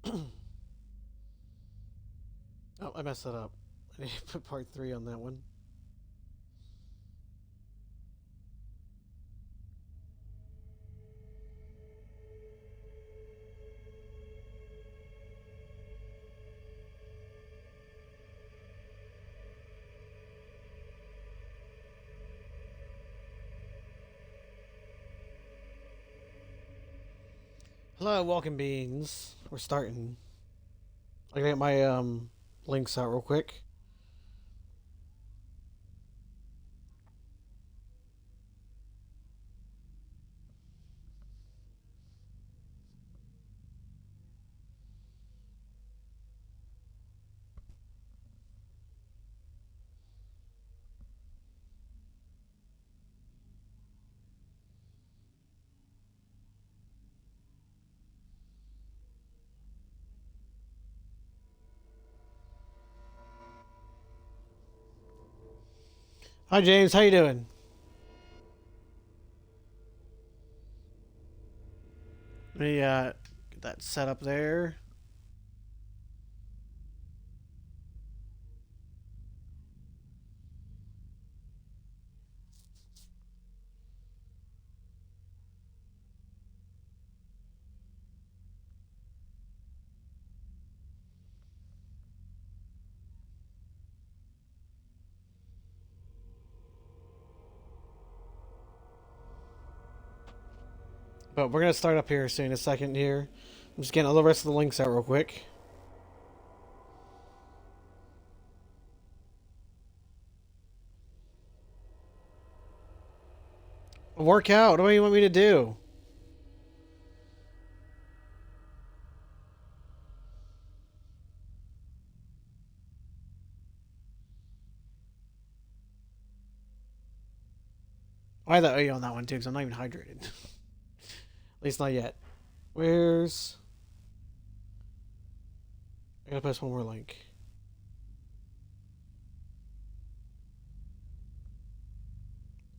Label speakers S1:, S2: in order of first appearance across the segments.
S1: Oh, I messed that up. I need to put part 3 on that one. Hello, welcome beings. We're starting. I gotta get my links out real quick. Hi James, how you doing? Let me get that set up there. But we're gonna start up here soon. A second here. I'm just getting all the rest of the links out real quick. Work out. What do you want me to do? I had that on that one too, because I'm not even hydrated. At least not yet. Where's... I gotta post one more link.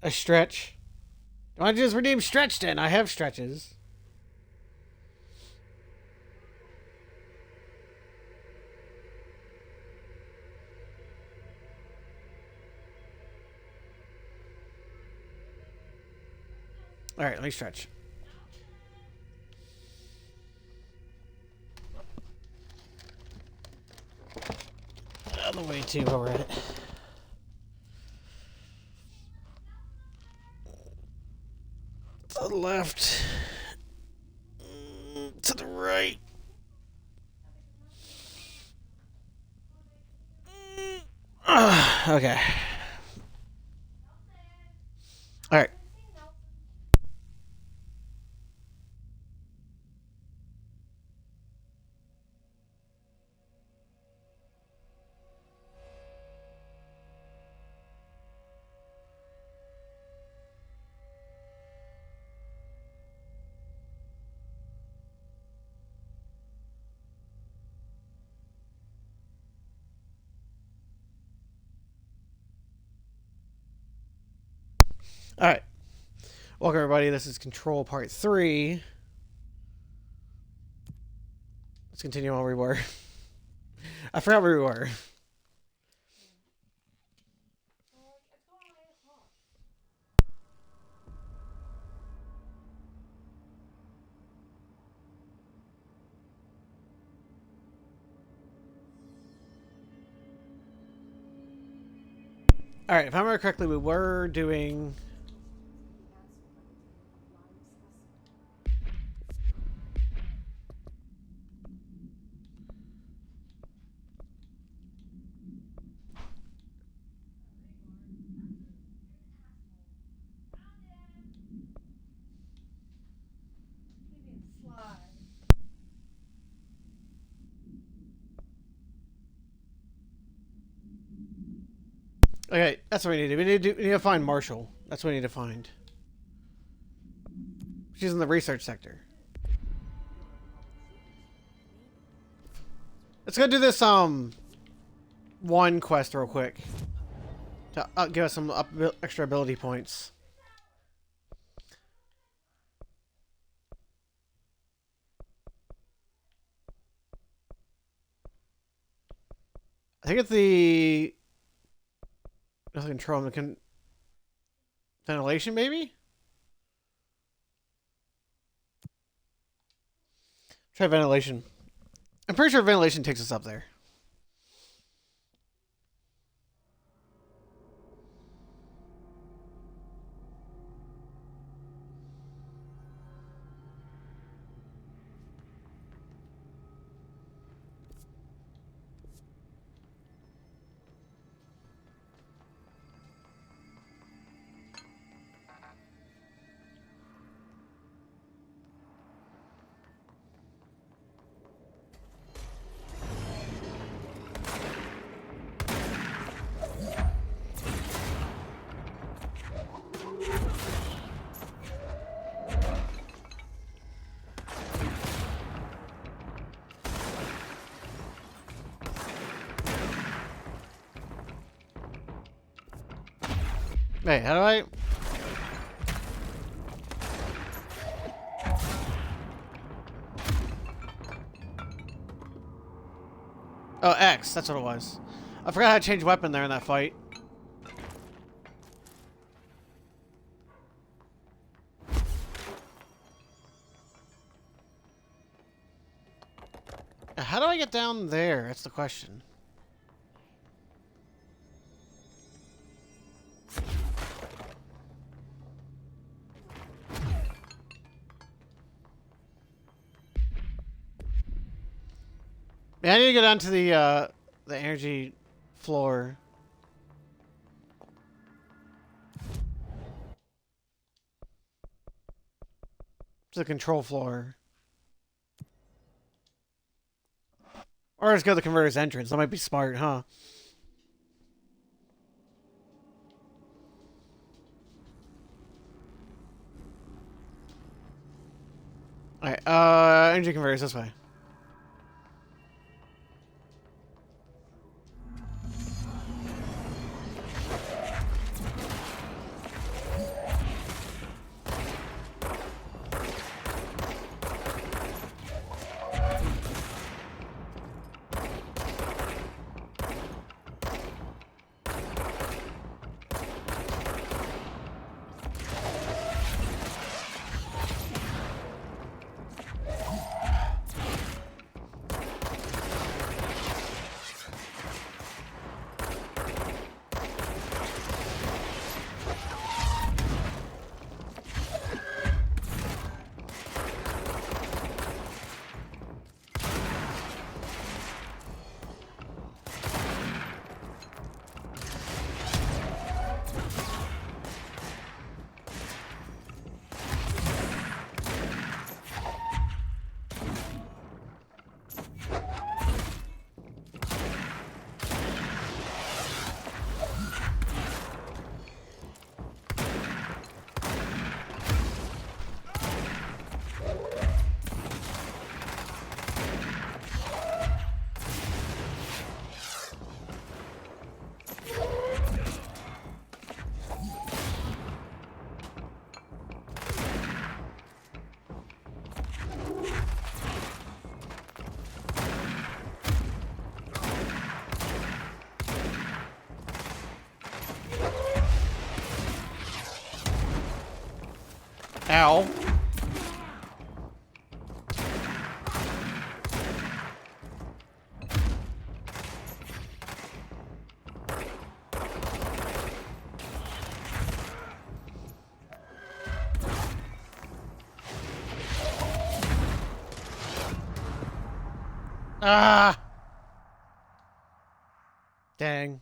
S1: A stretch. Do I just redeem stretch then? I have stretches. Alright, let me stretch. Out of the way too while we're at it. To the left. To the right. Okay. Alright. Alright. Welcome everybody, this is Control Part 3. Let's continue where we were. I forgot where we were. Alright, if I remember correctly, we were doing... Okay, that's what we need to do. We need to find Marshall. That's what we need to find. She's in the research sector. Let's go do this, one quest real quick. To give us some extra ability points. think it's the control the ventilation, maybe. Try ventilation. I'm pretty sure ventilation takes us up there. Wait, how do I... Oh, X. That's what it was. I forgot how to change weapon there in that fight. How do I get down there? That's the question. Yeah, I need to get onto the energy floor. To the control floor. Or just go to the converter's entrance. That might be smart, huh? Alright, energy converters this way. Ow. Ah! Dang.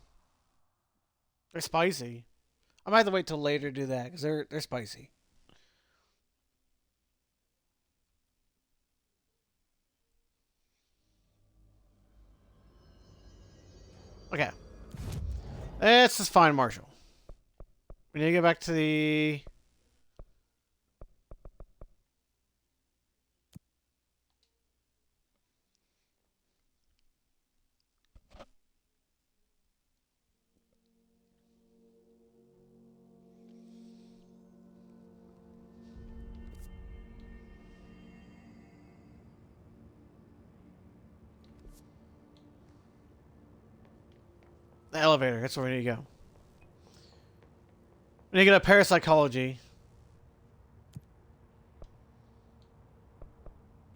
S1: They're spicy. I might have to wait till later to do that, because they're spicy. Okay. Let's just find Marshall. We need to get back to the... The elevator. That's where we need to go. We need to get a parapsychology.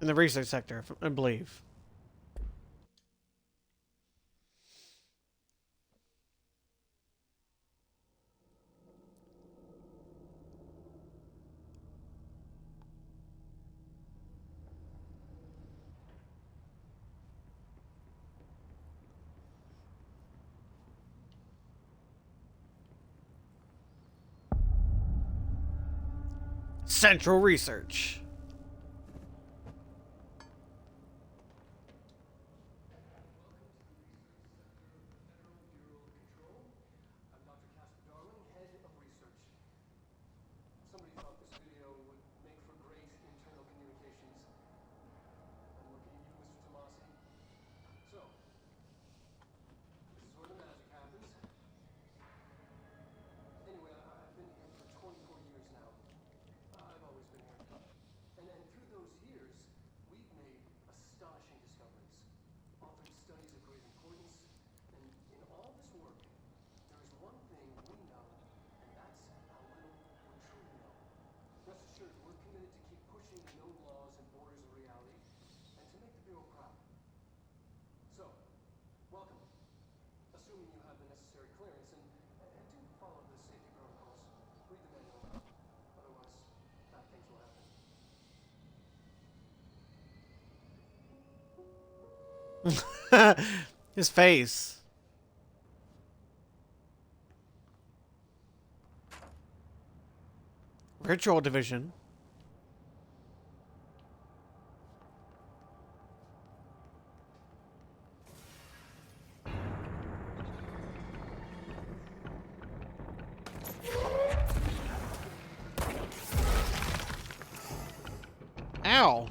S1: In the research sector, I believe. Central Research.
S2: Somebody thought this video would make for great internal communications. I'm looking at you, Mr. Tomasi. So, this is where the magic happens. Anyway, I've been here for 24 years now. I've always been here. And through those years, we've made astonishing discoveries. Authored studies of great importance. And in all this work, there is one thing we know, and that's how little we truly know. Rest assured, we're committed to keep pushing the known laws and borders of reality, and to make the Bureau proud. So, welcome. Assuming you have the necessary clearance, and do follow the safety protocols. Read the manual. Otherwise, bad things will happen.
S1: His face. Ritual division. Ow.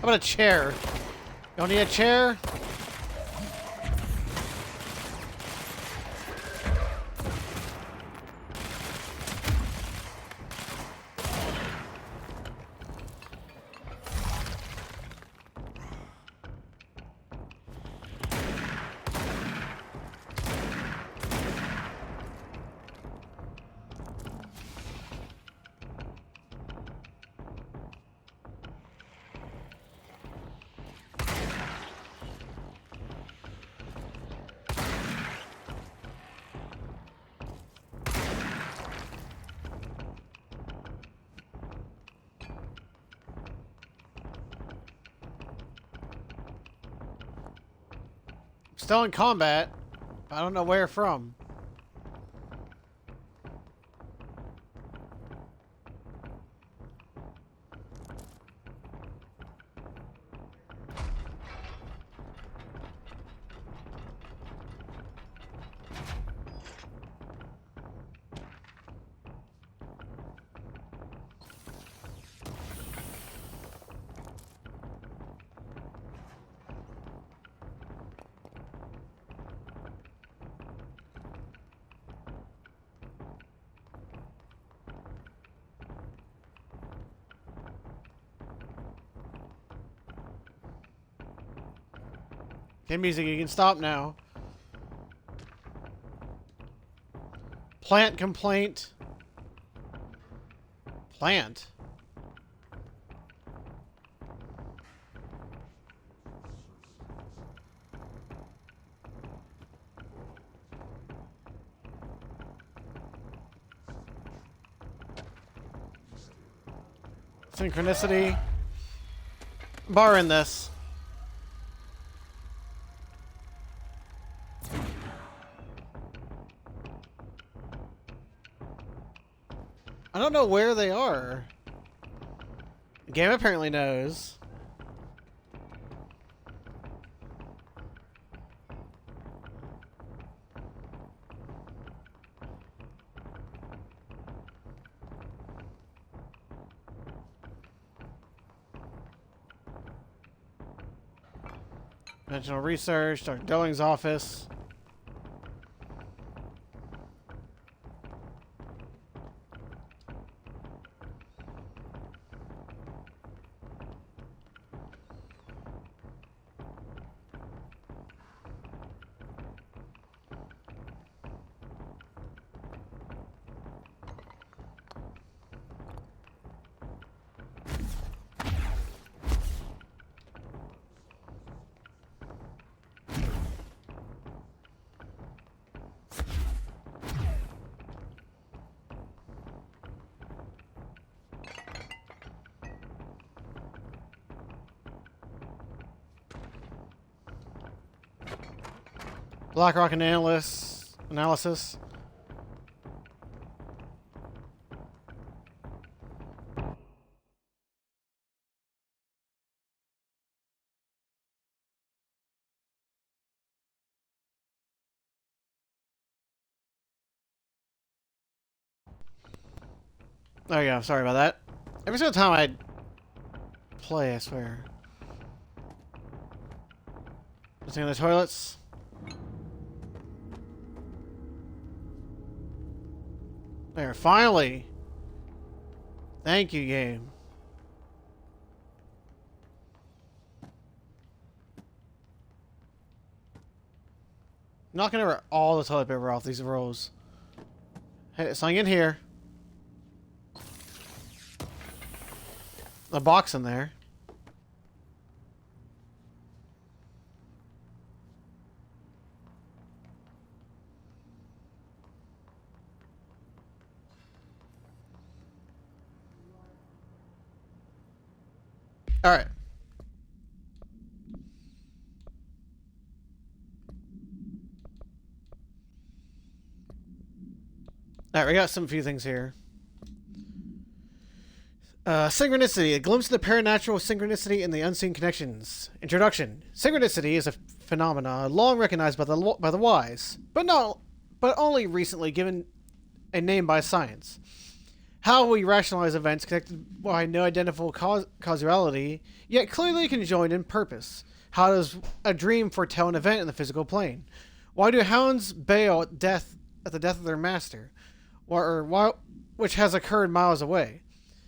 S1: How about a chair? Don't need a chair? Still in combat. I don't know where from. Okay, music, you can stop now. Plant complaint. Plant. Synchronicity. Bar in this. I don't know where they are. The game apparently knows. Conventional research, Dr. Dolling's office. BlackRock analysis. There you go. Sorry about that. Every single time I play, I swear. Looking in the toilets. There, finally. Thank you, game. Knocking over all the toilet paper off these rolls. Hey, something in here. A box in there. All right. All right, we got some few things here. Synchronicity, a glimpse of the paranatural synchronicity and the unseen connections. Introduction. Synchronicity is a phenomena long recognized by the wise, but only recently given a name by science. How we rationalize events connected by no identifiable causality, yet clearly conjoined in purpose. How does a dream foretell an event in the physical plane? Why do hounds bail at the death of their master, which has occurred miles away?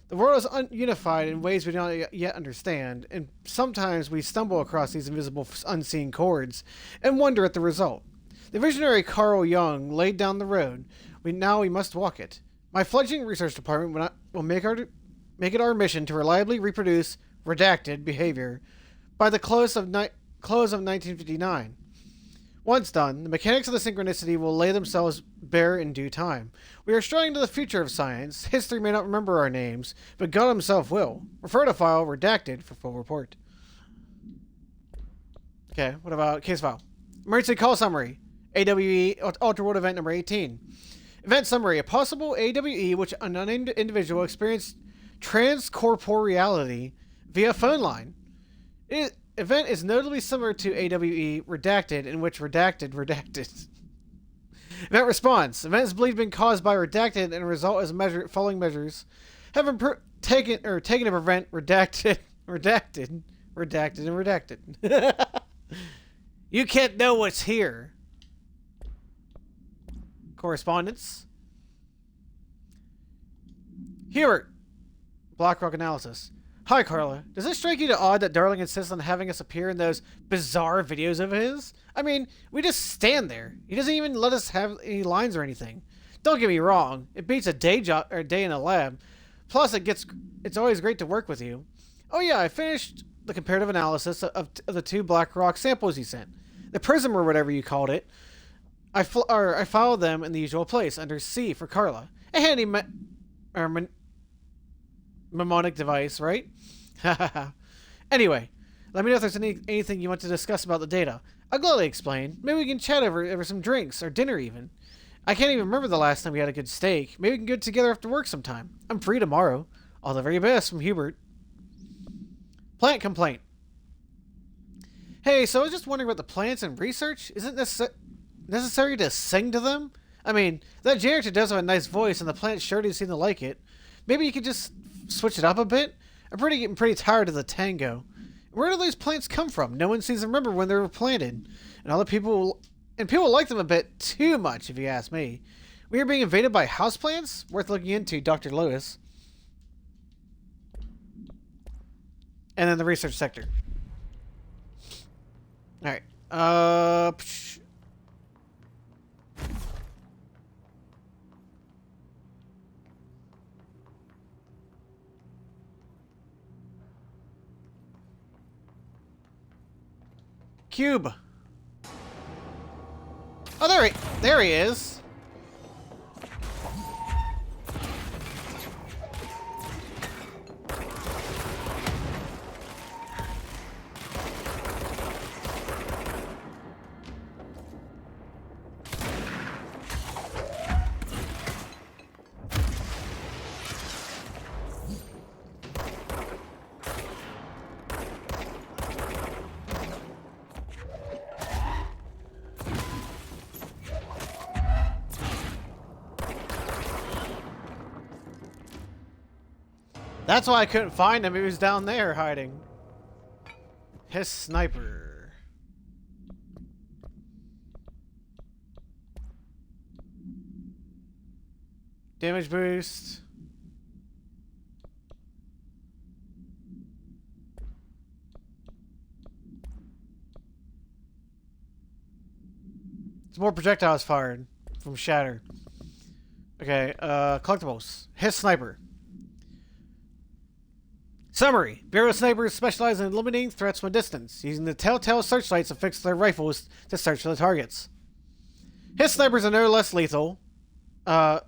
S1: The world is unified in ways we don't yet understand, and sometimes we stumble across these invisible, unseen chords and wonder at the result. The visionary Carl Jung laid down the road. We must walk it. My fledgling research department will make it our mission to reliably reproduce redacted behavior by the close of 1959. Once done, the mechanics of the synchronicity will lay themselves bare in due time. We are straying to the future of science. History may not remember our names, but God himself will. Refer to file redacted for full report. Okay, what about case file? Emergency call summary. AWE Ultra World Event number 18. Event summary. A possible AWE which an unnamed individual experienced transcorporeality via phone line. Event is notably similar to AWE Redacted, in which redacted. Event response. Event is believed to have been caused by redacted and result as following measures have been taken to prevent redacted, and redacted. You can't know what's here. Correspondence. Hubert. BlackRock analysis. Hi, Carla. Does it strike you to odd that Darling insists on having us appear in those bizarre videos of his? I mean, we just stand there. He doesn't even let us have any lines or anything. Don't get me wrong. It beats a day job or a day in a lab. Plus, it's always great to work with you. Oh yeah, I finished the comparative analysis of the 2 BlackRock samples you sent. The prism or whatever you called it. I filed them in the usual place under C for Carla. A mnemonic device, right? Anyway, let me know if there's anything you want to discuss about the data. I'll gladly explain. Maybe we can chat over some drinks or dinner even. I can't even remember the last time we had a good steak. Maybe we can get together after work sometime. I'm free tomorrow. All the very best from Hubert. Plant complaint. Hey, so I was just wondering about the plants and research. Isn't this necessary to sing to them? I mean, that janitor does have a nice voice, and the plants sure do seem to like it. Maybe you could just switch it up a bit? I'm getting pretty tired of the tango. Where do these plants come from? No one seems to remember when they were planted. And people like them a bit too much, if you ask me. We are being invaded by houseplants? Worth looking into, Dr. Lewis. And then the research sector. Alright. Cube. Oh, there he is. That's why I couldn't find him. He was down there hiding. His sniper. Damage boost. It's more projectiles fired from Shatter. Okay, collectibles. His sniper. Summary. Bureau snipers specialize in eliminating threats from a distance, using the telltale searchlights affixed to their rifles to search for the targets. His snipers are no less lethal. The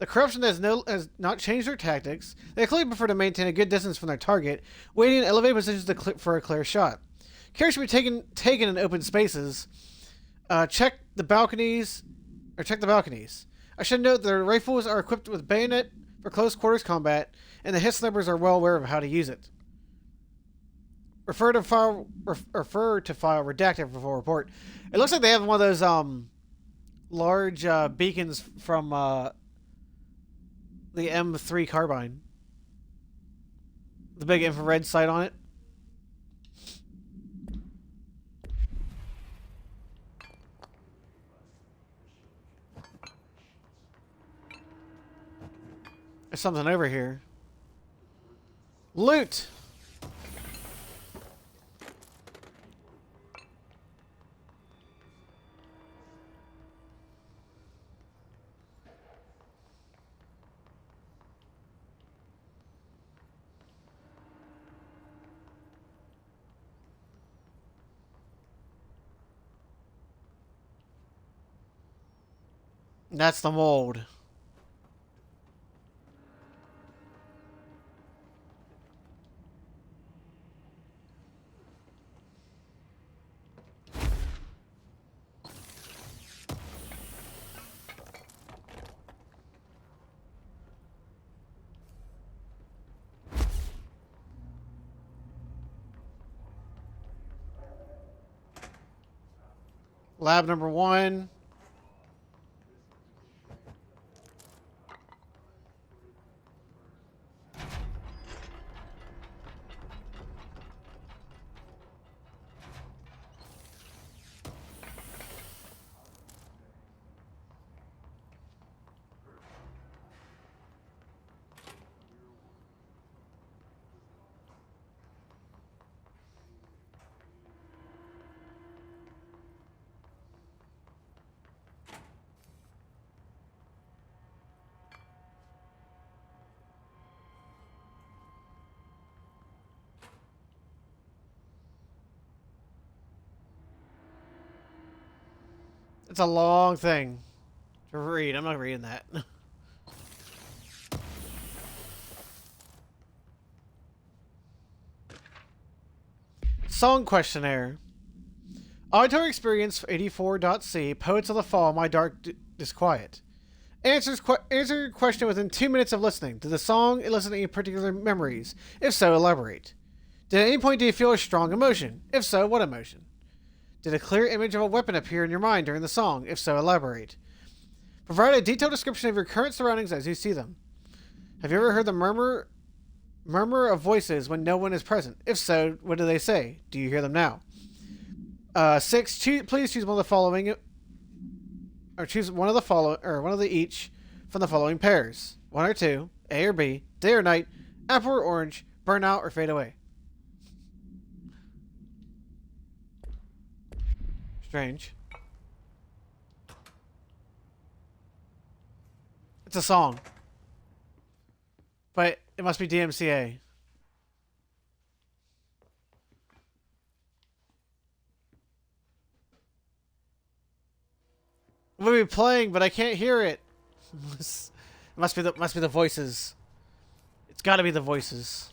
S1: corruption has not changed their tactics. They clearly prefer to maintain a good distance from their target, waiting in elevated positions for a clear shot. Care should be taken in open spaces. Check the balconies. I should note their rifles are equipped with bayonet for close quarters combat, and the hit snipers are well aware of how to use it. Refer to file redacted before report. It looks like they have one of those large beacons from the M3 carbine. The big infrared sight on it. There's something over here. Loot! That's the mold. Lab number 1. It's a long thing to read. I'm not reading that. Song questionnaire. Auditory experience 84.c. Poets of the Fall. My dark disquiet. Answer your question within 2 minutes of listening. Did the song elicit any particular memories? If so, elaborate. Did at any point do you feel a strong emotion? If so, what emotion? Did a clear image of a weapon appear in your mind during the song? If so, elaborate. Provide a detailed description of your current surroundings as you see them. Have you ever heard the murmur of voices when no one is present? If so, what do they say? Do you hear them now? 6. Please choose one of the following, or choose one of the one of the each from the following pairs: 1 or 2, A or B, day or night, apple or orange, burn out or fade away. Strange. It's a song, but it must be DMCA. We'll be playing, but I can't hear it. It must be the voices. It's got to be the voices.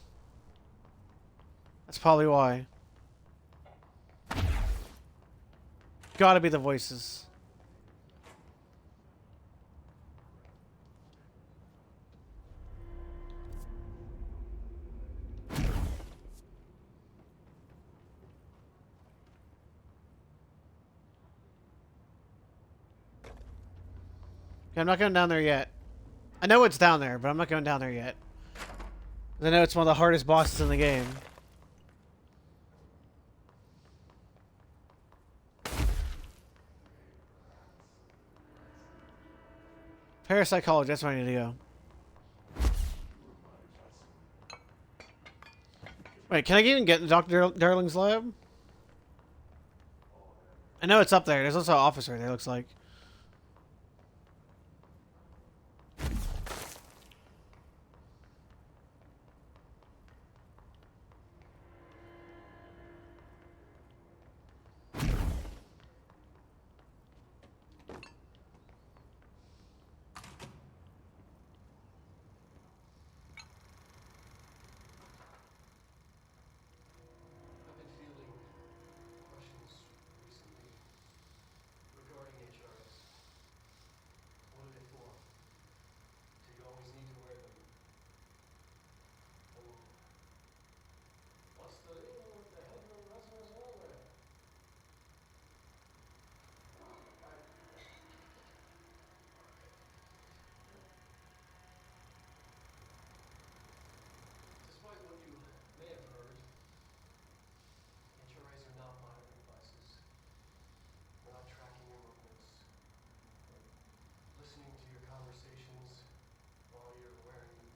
S1: That's probably why. Got to be the voices. I'm not going down there yet. I know it's down there, but I'm not going down there yet. I know it's one of the hardest bosses in the game. Parapsychology, that's where I need to go. Wait, can I even get into Dr. Darling's lab? I know it's up there. There's also an officer there, looks like.
S2: I've been fielding questions recently regarding HRS. What are they for? Do you always need to wear them? And what's the deal with the headroom wrestlers anyway? Despite what you may have heard, HRAs are not monitoring devices. They're not tracking your movements. They're listening to your conversations while you're wearing them.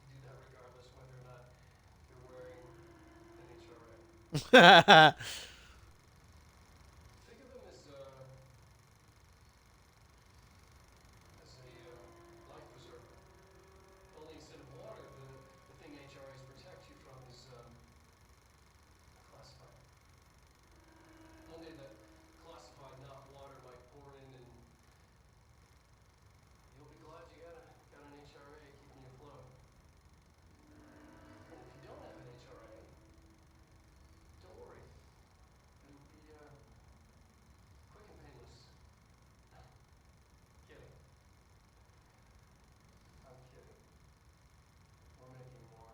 S2: We do that regardless whether or not you're wearing an HRA. Think of them as a life preserver. Only instead of water, the thing HRAs protect you from is classified. One day that classified, not water, might pour in, and you'll be glad you got an HRA keeping you afloat. And if you don't have an HRA, don't worry. It'll be quick and painless. Kidding. I'm kidding. We're making more.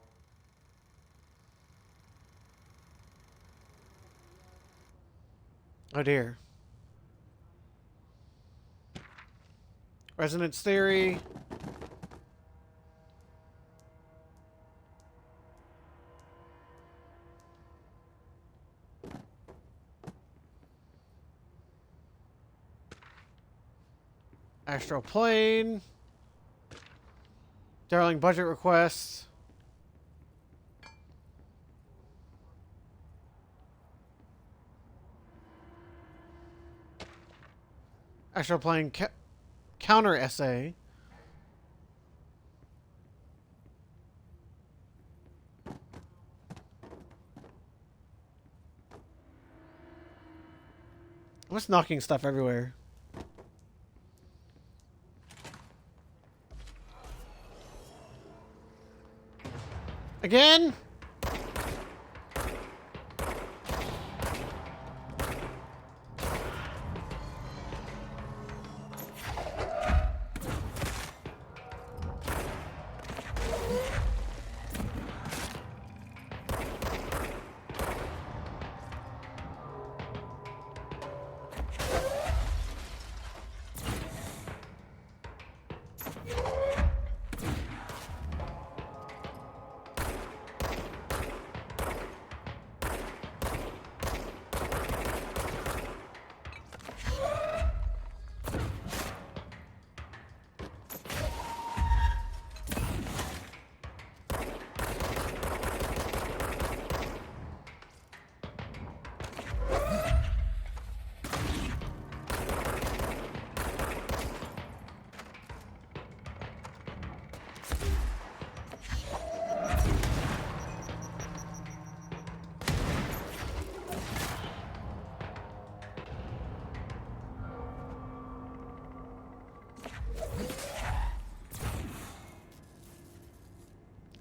S1: Oh dear. Resonance theory. Astral plane. Darling budget requests. Astral plane counter essay. I'm just knocking stuff everywhere. Again?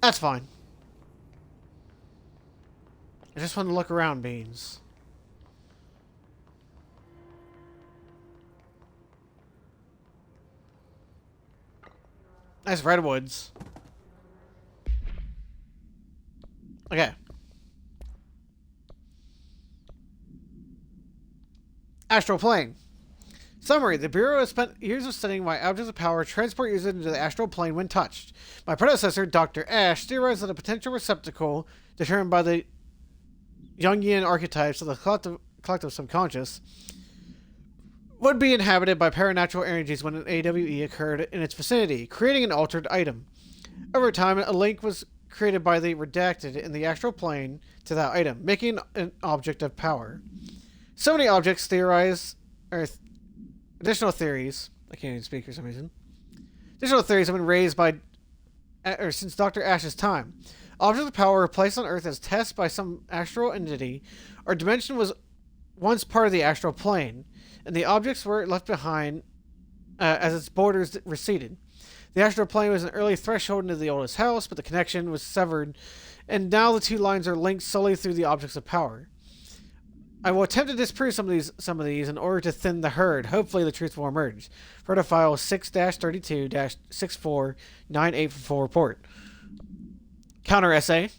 S1: That's fine. I just want to look around, Beans. Nice redwoods. Okay. Astral plane. Summary. The Bureau has spent years of studying why objects of power transport users into the astral plane when touched. My predecessor, Dr. Ash, theorized that a potential receptacle, determined by the Jungian archetypes of the collective subconscious, would be inhabited by paranatural energies when an AWE occurred in its vicinity, creating an altered item. Over time, a link was created by the redacted in the astral plane to that item, making an object of power. So many objects theorize, or additional theories, I can't even speak for some reason. Additional theories have been raised by, or since Dr. Ash's time. Objects of power were placed on Earth as tests by some astral entity, or dimension was once part of the astral plane, and the objects were left behind as its borders receded. The astral plane was an early threshold into the oldest house, but the connection was severed, and now the two lines are linked solely through the objects of power. I will attempt to disprove some of these in order to thin the herd. Hopefully the truth will emerge. File 6-32-6498 for report. Counter essay.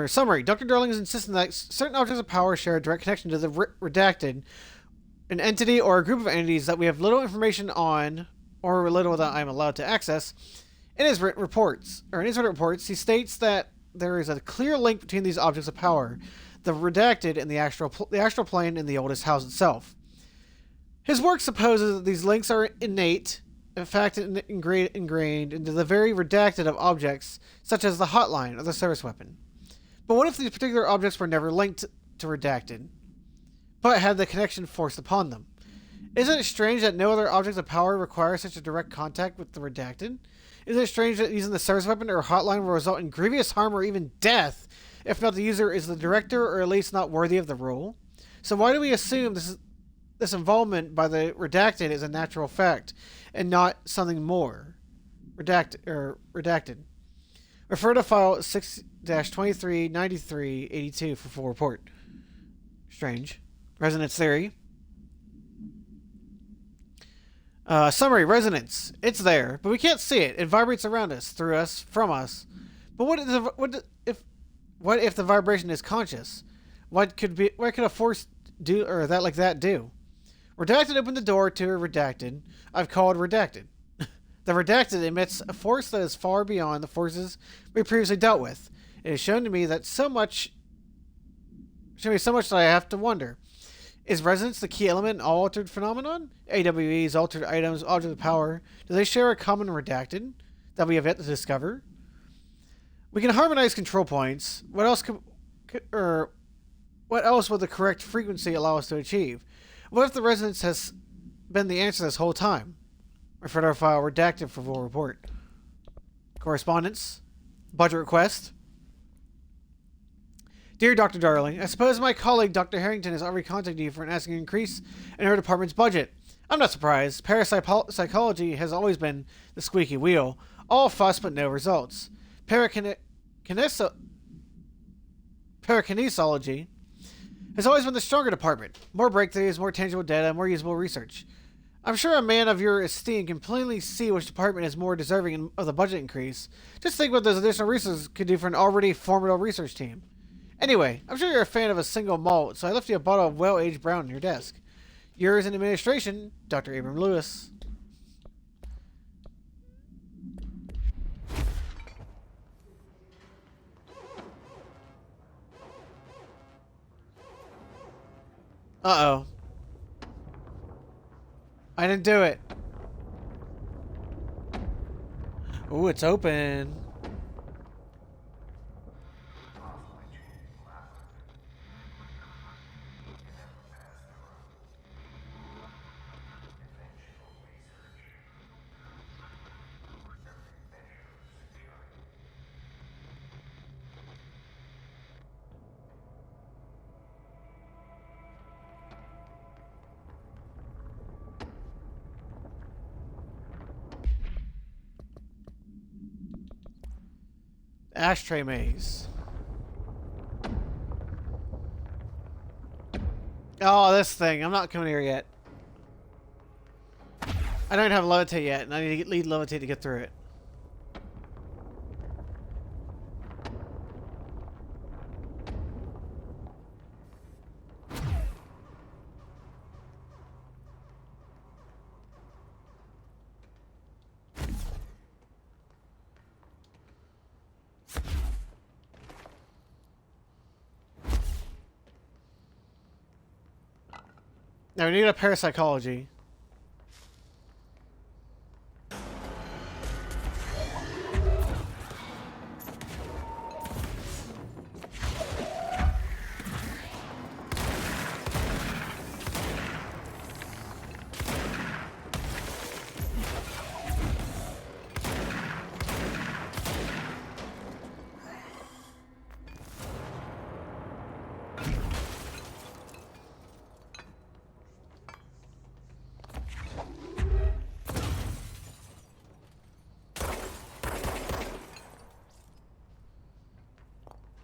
S1: Summary. Dr. Darling is insisting that certain objects of power share a direct connection to the redacted, an entity or a group of entities that we have little information on, or little that I am allowed to access. In his written reports, he states that there is a clear link between these objects of power, the redacted and the astral plane and the oldest house itself. His work supposes that these links are innate, in fact ingrained into the very redacted of objects, such as the hotline or the service weapon. But what if these particular objects were never linked to redacted, but had the connection forced upon them? Isn't it strange that no other objects of power require such a direct contact with the redacted? Isn't it strange that using the service weapon or hotline will result in grievous harm or even death, if not the user is the director or at least not worthy of the role? So why do we assume this involvement by the redacted is a natural fact and not something more? Redacted. Refer to file 6-239382 for full report. Strange. Resonance theory. Summary. Resonance. It's there, but we can't see it. It vibrates around us, through us, from us. But what if the vibration is conscious? What could a force do, or that like that do? Redacted opened the door to a redacted I've called redacted. The redacted emits a force that is far beyond the forces we previously dealt with. It has shown me so much that I have to wonder. Is resonance the key element in all altered phenomenon? AWEs, altered items, objects of power, do they share a common redacted that we have yet to discover? We can harmonize control points. What else would the correct frequency allow us to achieve? What if the resonance has been the answer this whole time? Refer to our file redacted for full report. Correspondence. Budget request. Dear Dr. Darling, I suppose my colleague Dr. Harrington has already contacted you for an asking increase in her department's budget. I'm not surprised. Parapsychology has always been the squeaky wheel. All fuss but no results. Parakinesology has always been the stronger department. More breakthroughs, more tangible data, more usable research. I'm sure a man of your esteem can plainly see which department is more deserving of the budget increase. Just think what those additional resources could do for an already formidable research team. Anyway, I'm sure you're a fan of a single malt, so I left you a bottle of well-aged brown on your desk. Yours in administration, Dr. Abram Lewis. Uh-oh. I didn't do it. Ooh, it's open. Ashtray maze. Oh, this thing. I'm not coming here yet. I don't have levitate yet, and I need to lead levitate to get through it. Now we need a parapsychology.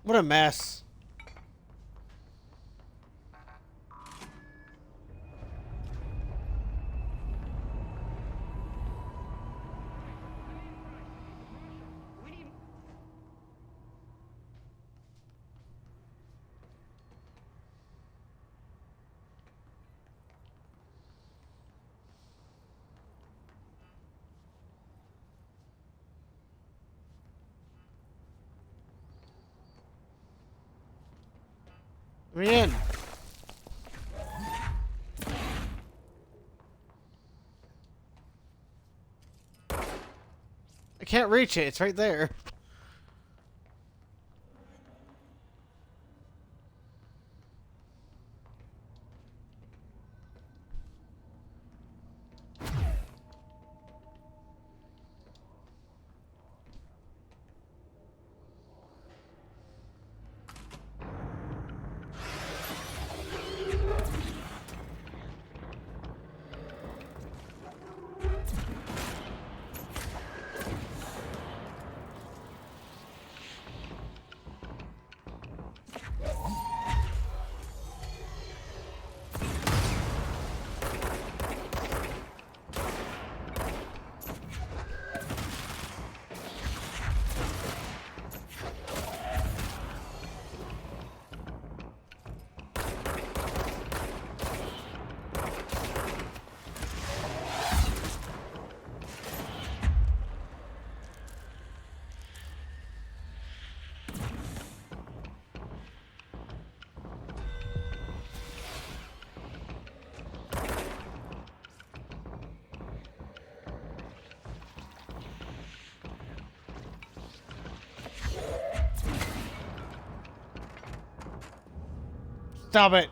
S1: What a mess. Let me in. I can't reach it. It's right there. Stop it.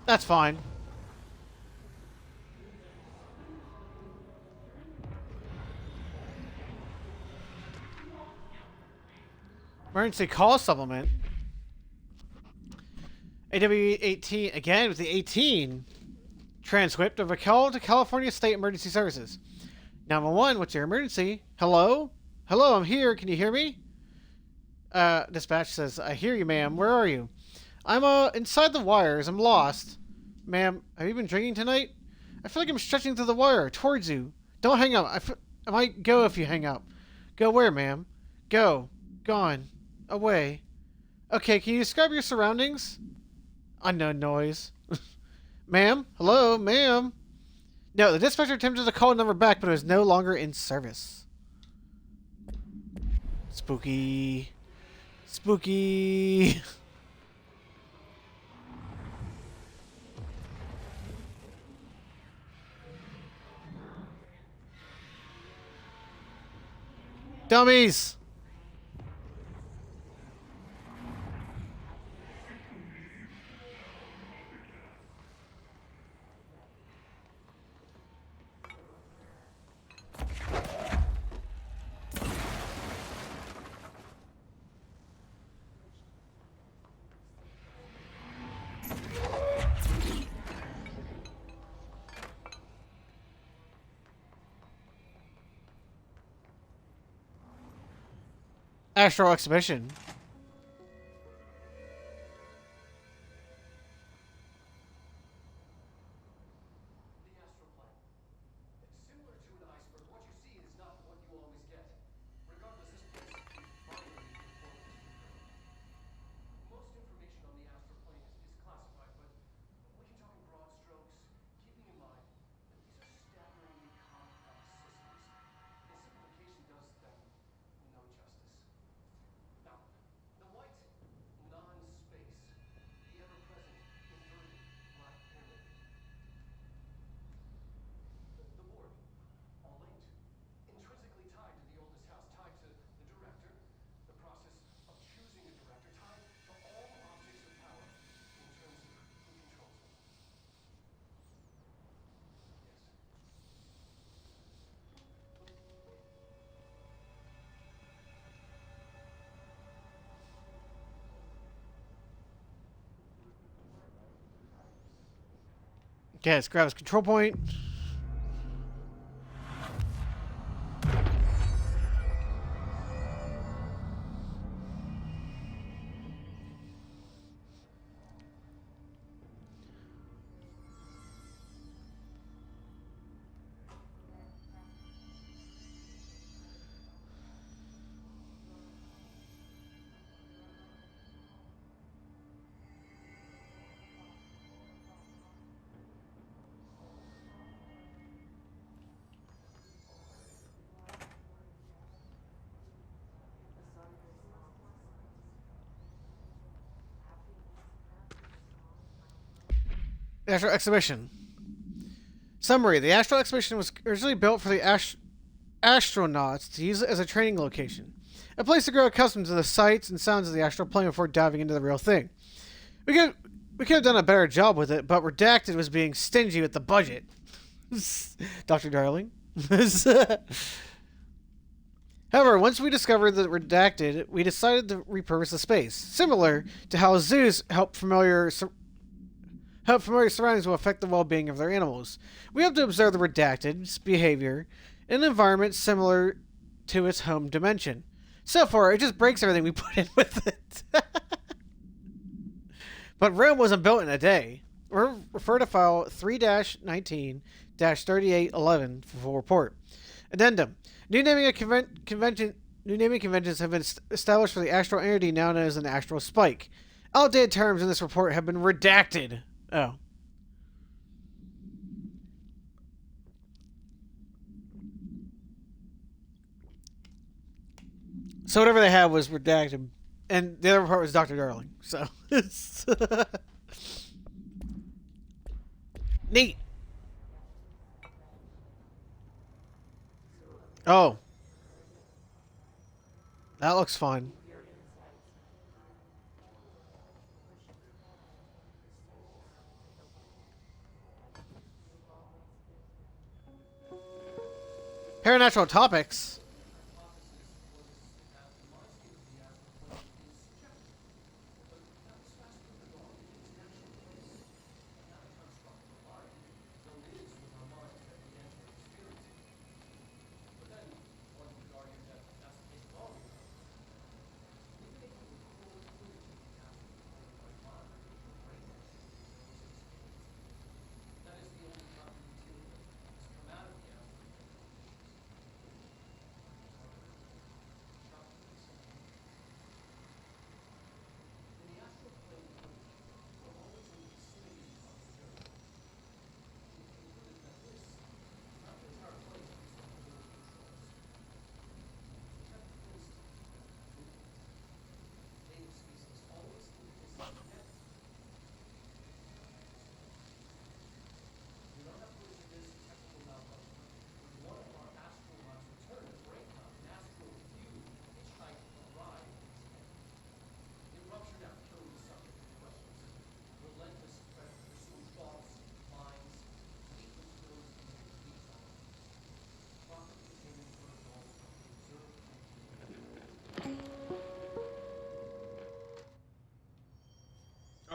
S1: That's fine. Emergency call supplement. AW18 again with the 18. Transcript of a call to California State Emergency Services. 911, what's your emergency? Hello? Hello, I'm here. Can you hear me? Dispatch says, I hear you, ma'am. Where are you? I'm, inside the wires. I'm lost. Ma'am, have you been drinking tonight? I feel like I'm stretching through the wire towards you. Don't hang up. I might go if you hang up. Go where, ma'am? Go. Gone. Away. Okay, can you describe your surroundings? Unknown noise. Ma'am? Hello, ma'am? No, the dispatcher attempted to call the number back, but it was no longer in service. Spooky. Spooky. Dummies! Astral exhibition.
S2: The astral plane. Similar to an iceberg, what you see is not what you always get. Regardless, this place is vitally important to your brain. Most information on the astral plane is classified, but we can talk in broad strokes, keeping in mind that these are staggeringly complex systems, and simplification does them no justice. Now, the white non-space, the ever-present inverted black pyramid, the board, all linked, intrinsically tied to the oldest house, tied to the director, the process of choosing a director, tied to all objects of power in terms of who controls them. Yes.
S1: Okay, let's grab his control point. Astral exhibition. Summary: the Astral exhibition was originally built for the astronauts to use it as a training location, a place to grow accustomed to the sights and sounds of the astral plane before diving into the real thing. We could have done a better job with it, but Redacted was being stingy with the budget. Dr. Darling. However, once we discovered that Redacted, we decided to repurpose the space, similar to how zoos help familiar surroundings will affect the well-being of their animals. We have to observe the Redacted's behavior in an environment similar to its home dimension. So far, it just breaks everything we put in with it. But Rome wasn't built in a day. Refer to file 3-19-3811 for full report. Addendum. New naming conventions have been established for the astral entity now known as an astral spike. Outdated terms in this report have been redacted. Oh. So whatever they had was redacted. And the other part was Dr. Darling. So it's neat. Oh. That looks fun. Paranatural topics.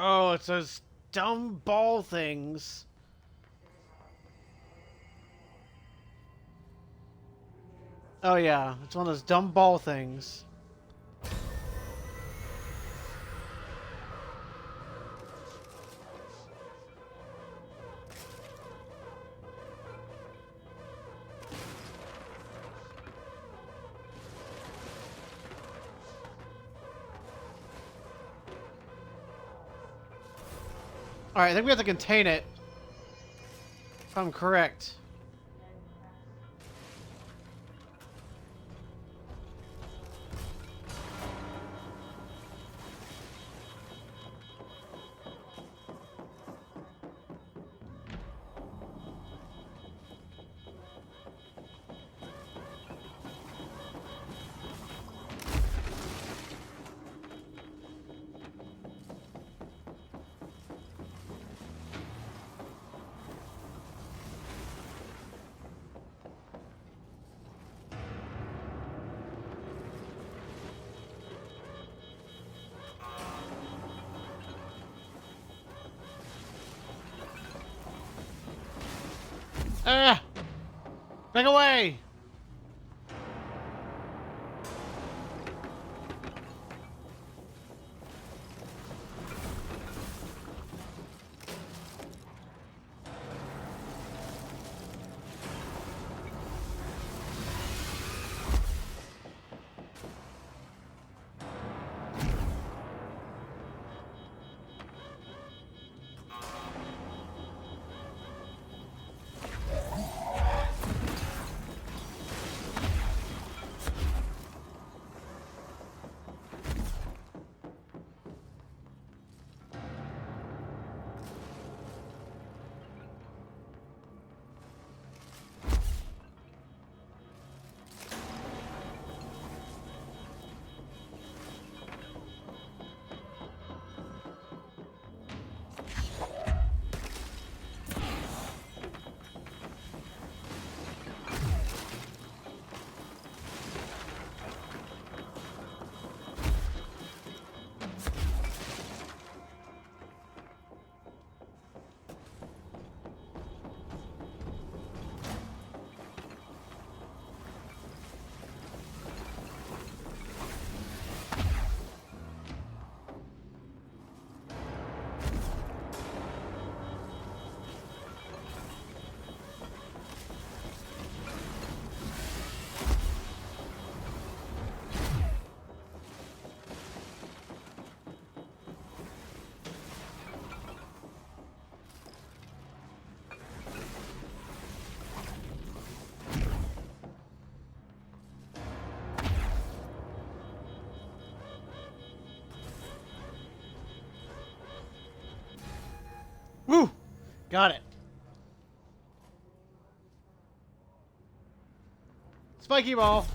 S1: Oh, it's those dumb ball things. Oh yeah, it's one of those dumb ball things. Alright, I think we have to contain it. If I'm correct. Ah! Back away! Woo! Got it. Spiky ball.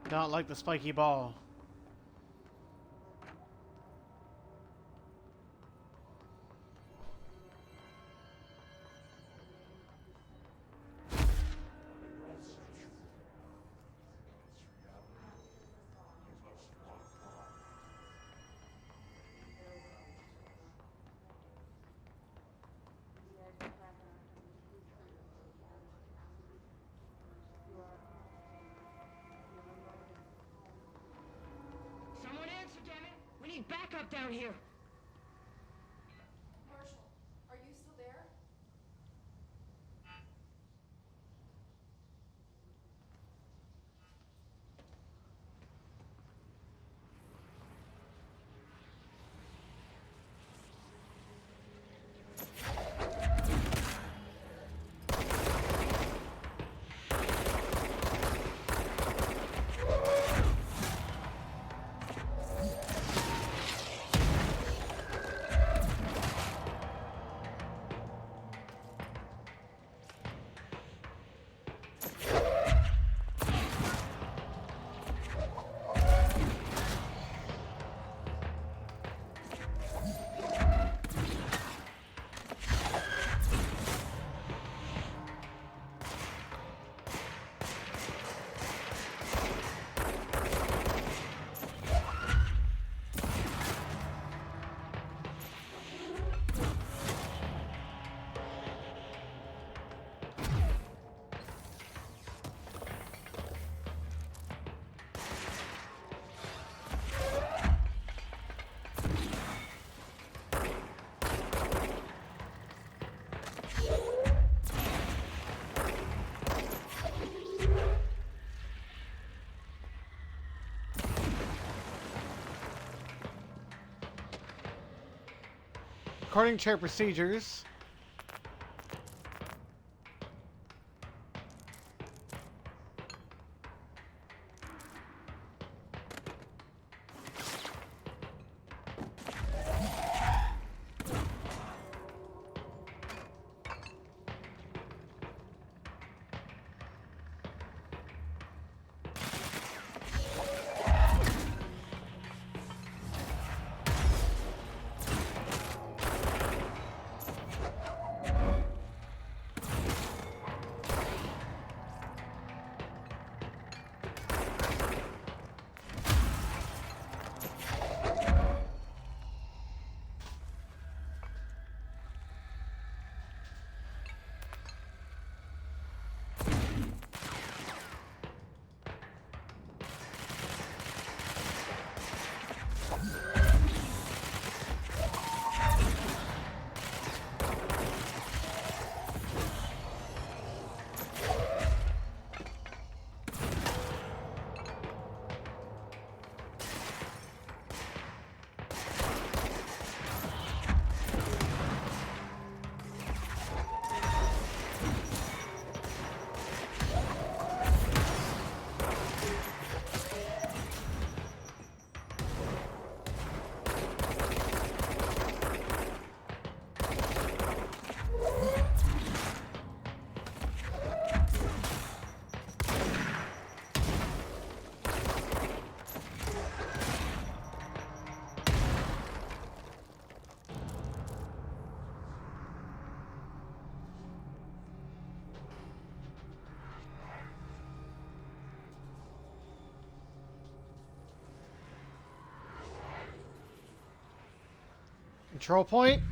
S1: Don't like the spiky ball.
S3: Someone answer, damn it! We need backup down here.
S4: Marshall, are you still there?
S1: Recording chair procedures. Control point.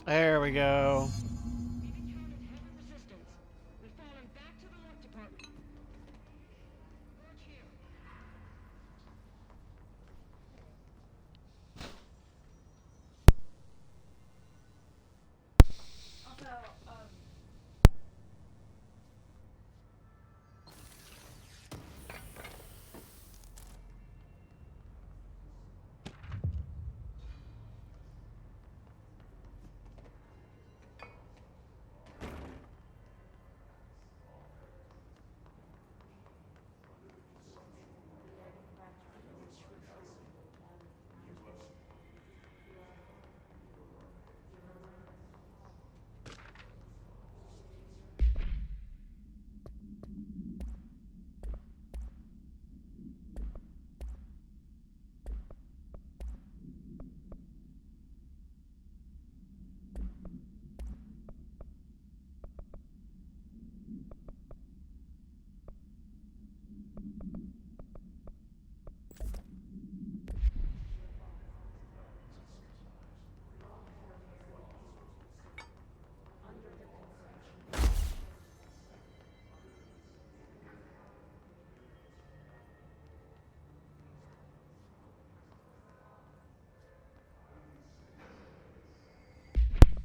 S1: There we go.
S3: We've encountered heavy resistance. We've fallen back to the work department. Watch here.
S4: Also,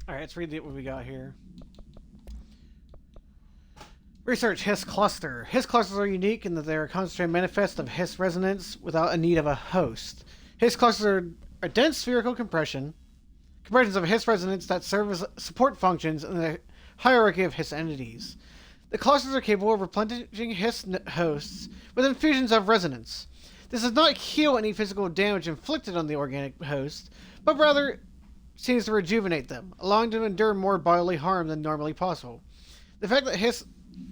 S1: Alright, let's read what we got here. Research Hiss Cluster. Hiss clusters are unique in that they are a concentrated manifest of Hiss resonance without a need of a host. Hiss clusters are a dense spherical compressions of Hiss resonance that serve as support functions in the hierarchy of Hiss entities. The clusters are capable of replenishing Hiss hosts with infusions of resonance. This does not heal any physical damage inflicted on the organic host, but rather seems to rejuvenate them, allowing them to endure more bodily harm than normally possible. The fact that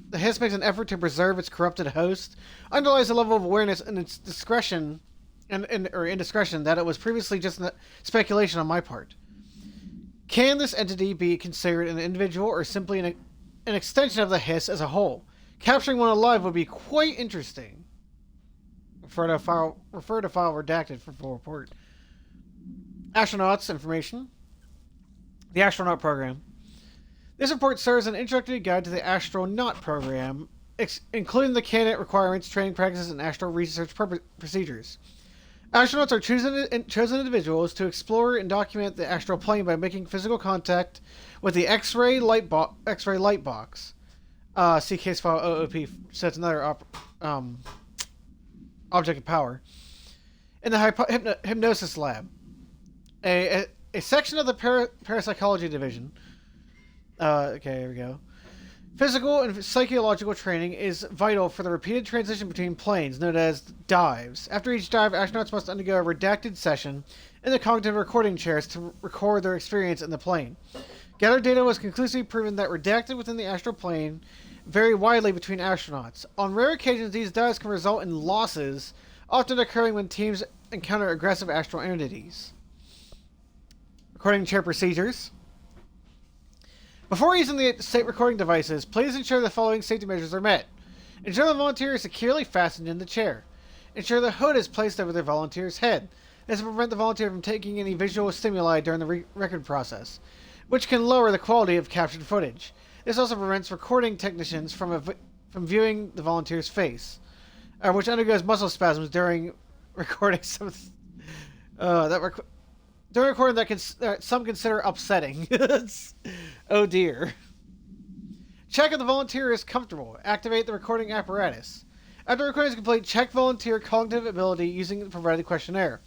S1: the Hiss makes an effort to preserve its corrupted host underlies a level of awareness and its discretion or indiscretion that it was previously just speculation on my part. Can this entity be considered an individual or simply an extension of the Hiss as a whole? Capturing one alive would be quite interesting. Refer to file redacted for full report. Astronauts information. The astronaut program. This report serves as an introductory guide to the astronaut program, including the candidate requirements, training practices, and astral research procedures. Astronauts are chosen individuals to explore and document the astral plane by making physical contact with the X-ray light box. See case file OOP. So it's another object of power. In the hypnosis lab, a section of the parapsychology division. Okay, here we go. Physical and psychological training is vital for the repeated transition between planes, known as dives. After each dive, astronauts must undergo a redacted session in the cognitive recording chairs to record their experience in the plane. Gathered data was conclusively proven that redacted within the astral plane vary widely between astronauts. On rare occasions, these dives can result in losses, often occurring when teams encounter aggressive astral entities. Recording chair procedures. Before using the state recording devices, please ensure the following safety measures are met. Ensure the volunteer is securely fastened in the chair. Ensure the hood is placed over the volunteer's head. This will prevent the volunteer from taking any visual stimuli during the record process, which can lower the quality of captured footage. This also prevents recording technicians from viewing the volunteer's face, which undergoes muscle spasms during recording. During recording that some consider upsetting. Oh dear. Check if the volunteer is comfortable. Activate the recording apparatus. After recording is complete, check volunteer cognitive ability using the provided questionnaire.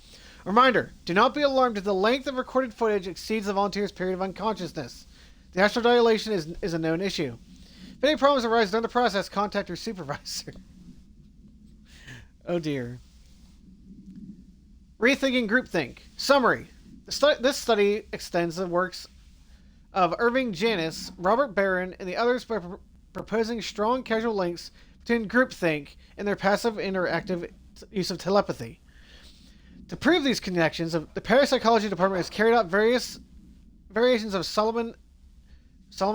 S1: Reminder, do not be alarmed if the length of recorded footage exceeds the volunteer's period of unconsciousness. The astral dilation is a known issue. If any problems arise during the process, contact your supervisor. Oh dear. Rethinking groupthink. Summary. This study extends the works of Irving Janis, Robert Barron, and the others by proposing strong causal links between groupthink and their passive interactive use of telepathy. To prove these connections, the parapsychology department has carried out various variations of Solomon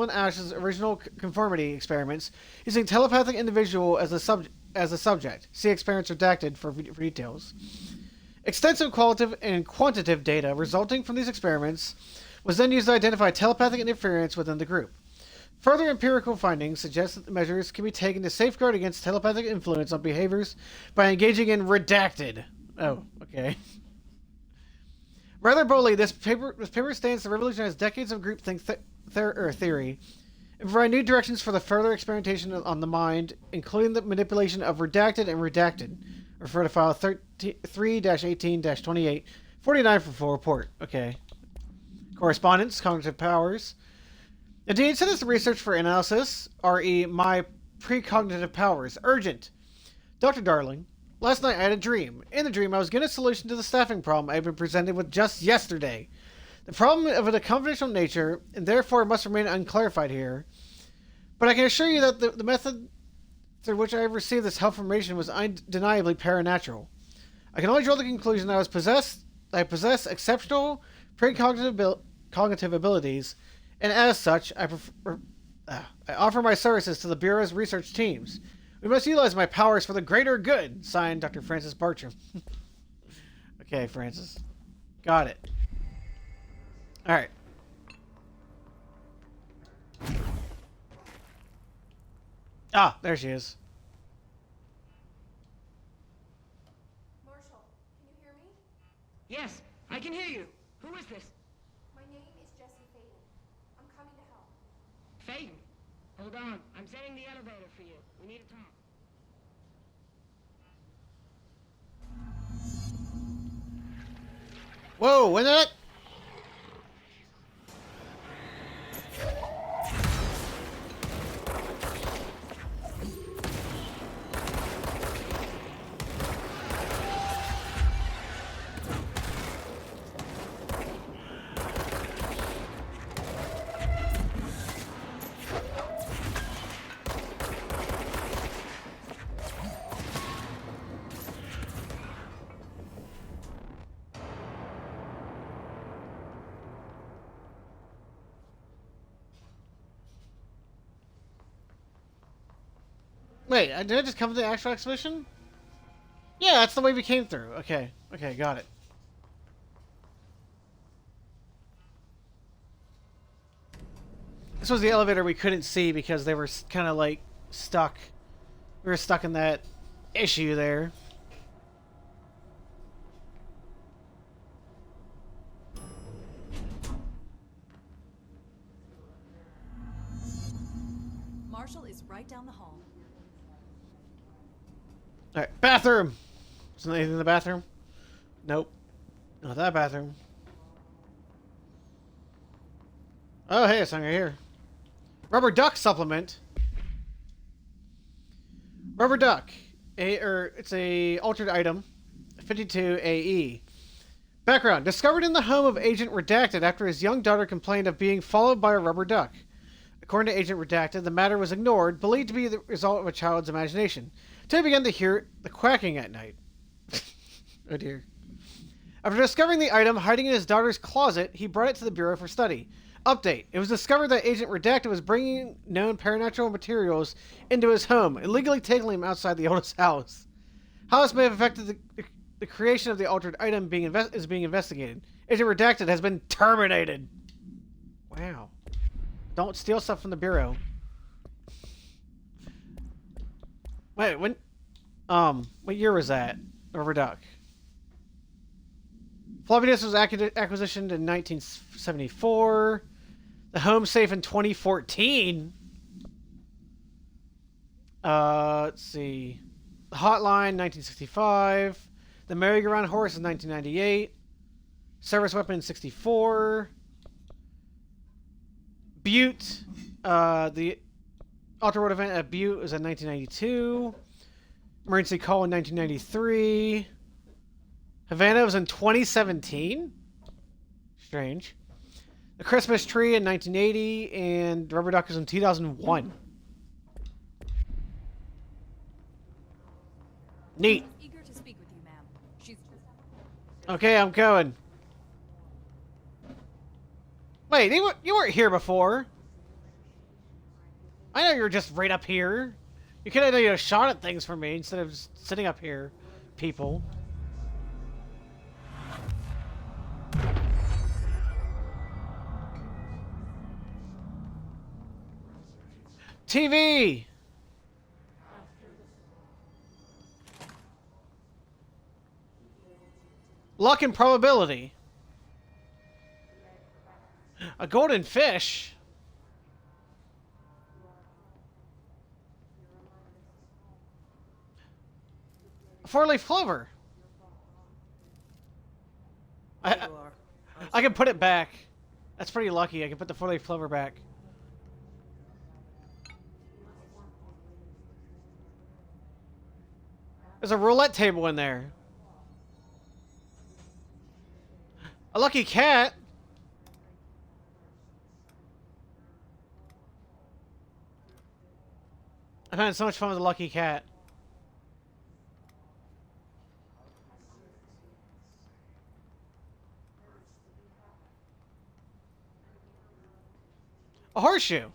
S1: Ash's original conformity experiments using telepathic individual as a subject. See experiments redacted for details. Extensive qualitative and quantitative data resulting from these experiments was then used to identify telepathic interference within the group. Further empirical findings suggest that the measures can be taken to safeguard against telepathic influence on behaviors by engaging in redacted. Oh, okay. Rather boldly, this paper stands to revolutionize decades of groupthink theory and provide new directions for the further experimentation on the mind, including the manipulation of redacted and redacted. Refer to file 3-18-28, 49 for full report. Okay. Correspondence, cognitive powers. Indeed, send us the research for analysis. RE, my precognitive powers. Urgent. Dr. Darling, last night I had a dream. In the dream, I was given a solution to the staffing problem I had been presented with just yesterday. The problem of a confidential nature, and therefore must remain unclarified here. But I can assure you that the method through which I have received this health information was undeniably paranatural. I can only draw the conclusion that I possess exceptional precognitive abilities, and as such, I offer my services to the Bureau's research teams. We must utilize my powers for the greater good. Signed, Dr. Francis Bartram. Okay, Francis. Got it. Alright. Ah, there she is.
S4: Marshall, can you hear me?
S3: Yes, I can hear you. Who is this?
S4: My name is Jesse Faden. I'm coming to help.
S3: Faden. Hold on. I'm setting the elevator for you. We need to talk.
S1: Whoa, when that... Wait, did I just come to the actual exhibition? Yeah, that's the way we came through. Okay, got it. This was the elevator we couldn't see because they were kind of like stuck. We were stuck in that issue there. Alright, bathroom! Is there anything in the bathroom? Nope. Not that bathroom. Oh, hey, it's something right here. Rubber duck supplement. Rubber duck. It's a altered item. 52 AE. Background. Discovered in the home of Agent Redacted after his young daughter complained of being followed by a rubber duck. According to Agent Redacted, the matter was ignored, believed to be the result of a child's imagination. Until he began to hear the quacking at night. Oh dear. After discovering the item hiding in his daughter's closet, he brought it to the Bureau for study. Update. It was discovered that Agent Redacted was bringing known paranormal materials into his home, illegally taking him outside the oldest house. How this may have affected the creation of the altered item is being investigated. Agent Redacted has been terminated. Wow. Don't steal stuff from the Bureau. Wait, when... what year was that? Rubber Duck. Floppy disk was acquisitioned in 1974. The home safe in 2014. Let's see. The hotline, 1965. The merry-go-round horse in 1998. Service weapon in 64. Butte. The Ultra-World event at Butte was in 1992. Emergency call in 1993. Havana was in 2017. Strange. The Christmas tree in 1980, and Rubber Duck was in 2001. Neat.
S5: Eager to speak with you, ma'am. She's...
S1: Okay, I'm going. Wait, you weren't here before. I know you were just right up here. You could have done a shot at things for me instead of just sitting up here, people. TV! Luck and probability. A golden fish? A four-leaf clover. I can put it back. That's pretty lucky. I can put the four-leaf clover back. There's a roulette table in there. A lucky cat. I'm having so much fun with a lucky cat. A horseshoe.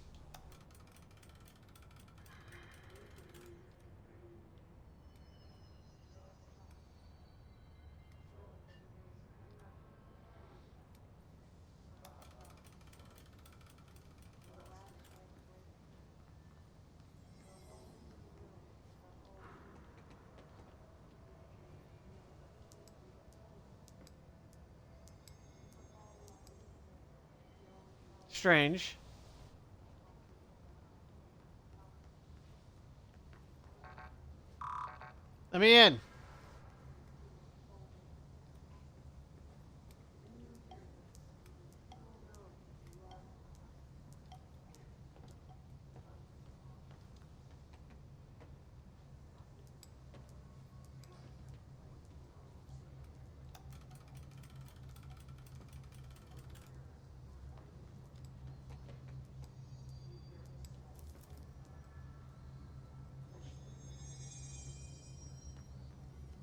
S1: Strange. Let me in.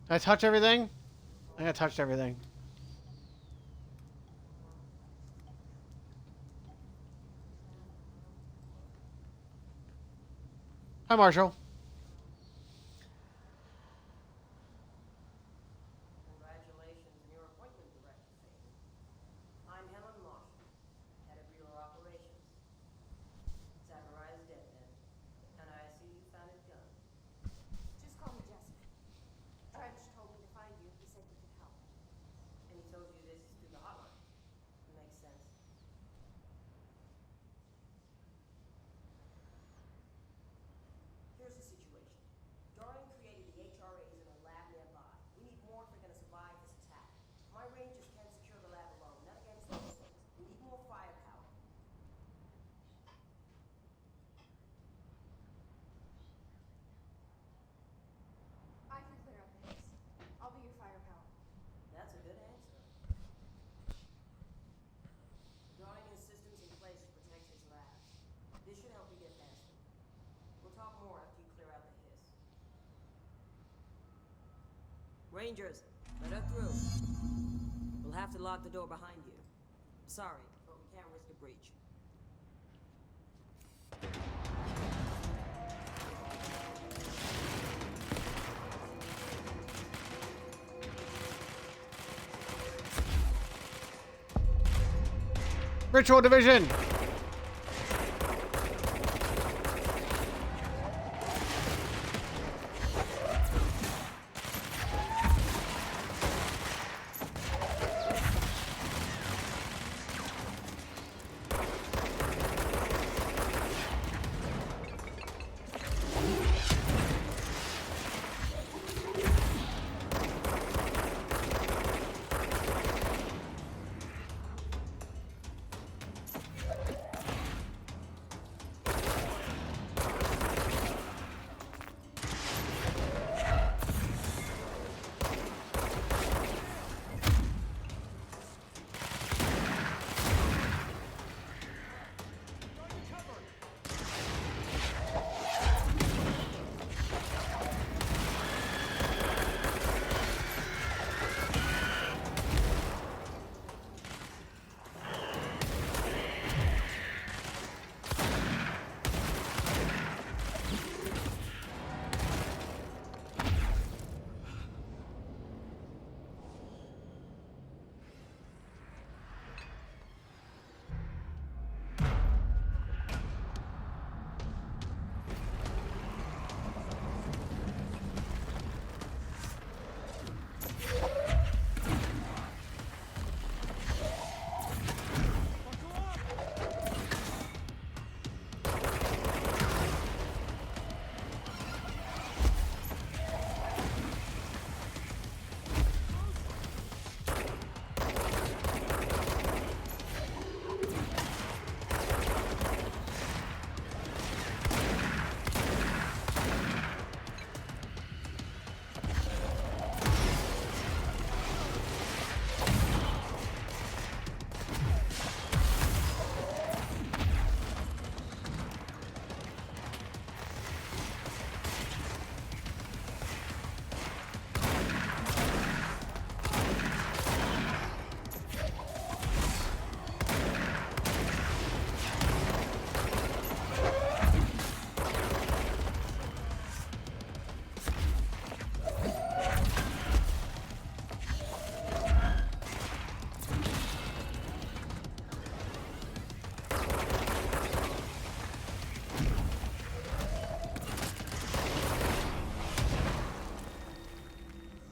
S1: Did I touch everything? I think I touched everything. Hi, Marshall.
S6: Congratulations on your appointment, Director Faden. I'm Helen Marshall, head of Bureau Operations. Zachariah's dead then, and I see you found his gun.
S4: Just call me Jessica. Dredge told me to find you. He said you could help.
S6: And he told you this is through the hotline. Makes sense. Here's a Rangers, let her through. We'll have to lock the door behind you. Sorry, but we can't risk a breach.
S1: Ritual division!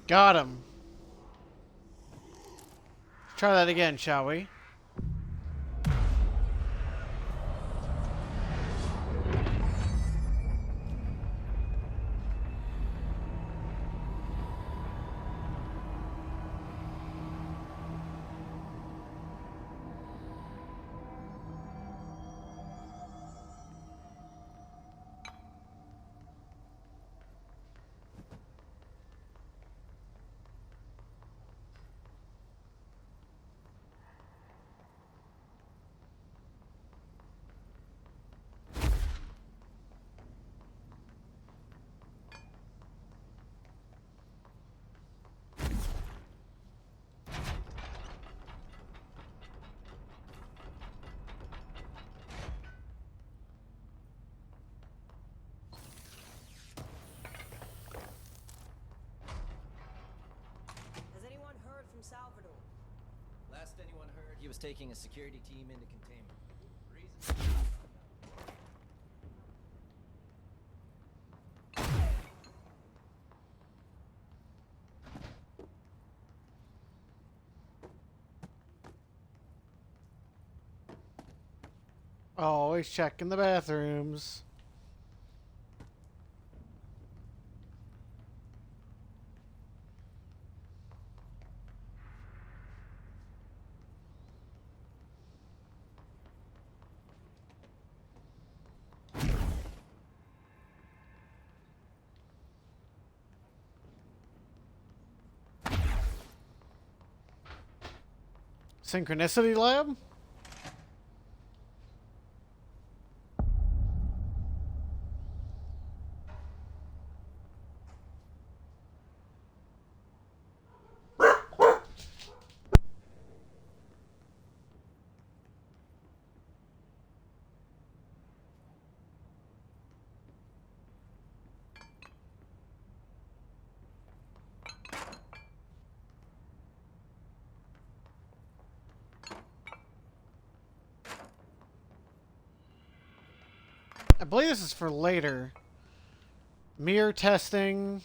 S1: Got him. Try that again, shall we?
S6: Has anyone heard from Salvador?
S7: Last anyone heard, he was taking a security team into containment. Reason?
S1: Always checking the bathrooms. Synchronicity lab? believe this is for later. Mirror testing.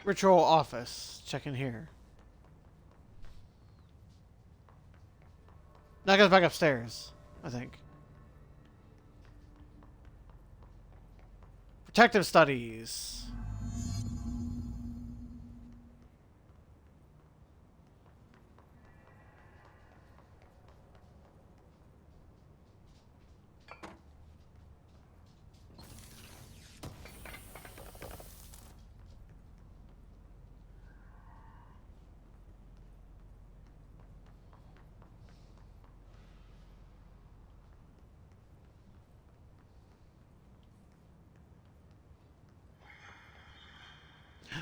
S1: Ritual office. Check in here. Now goes back upstairs, I think. Protective studies.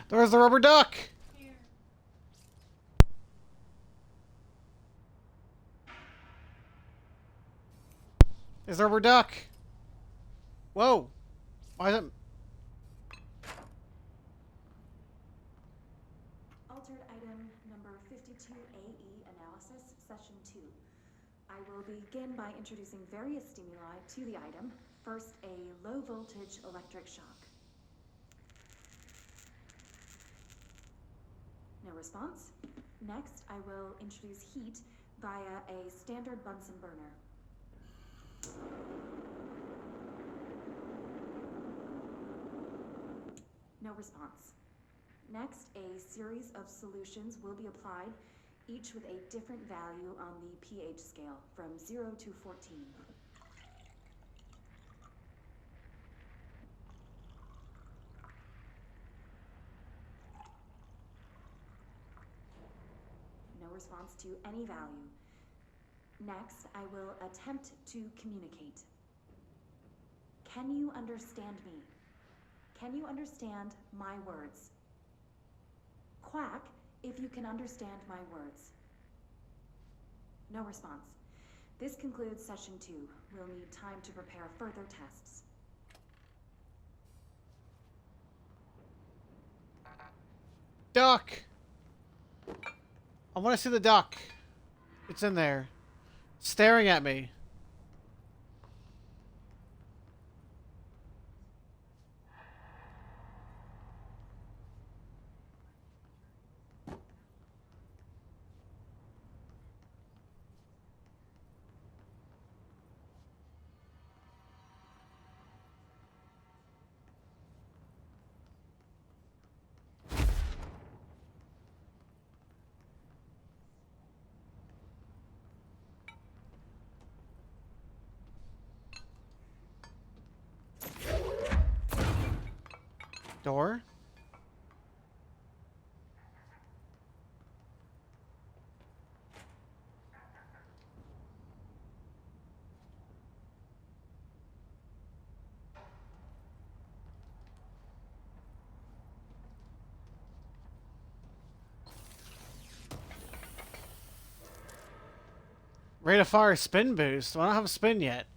S1: There's the rubber duck! There's the rubber duck! Whoa! Why is it...
S8: Altered item number 52AE analysis, session 2. I will begin by introducing various stimuli to the item. First, a low voltage electric shock. No response. Next, I will introduce heat via a standard Bunsen burner. No response. Next, a series of solutions will be applied, each with a different value on the pH scale, from 0 to 14. No response to any value. Next, I will attempt to communicate. Can you understand me? Can you understand my words? Quack if you can understand my words. No response. This concludes session 2. We'll need time to prepare further tests.
S1: Duck! I want to see the duck. It's in there. Staring at me. Door? Rate of fire spin boost. Well, I don't have a spin yet.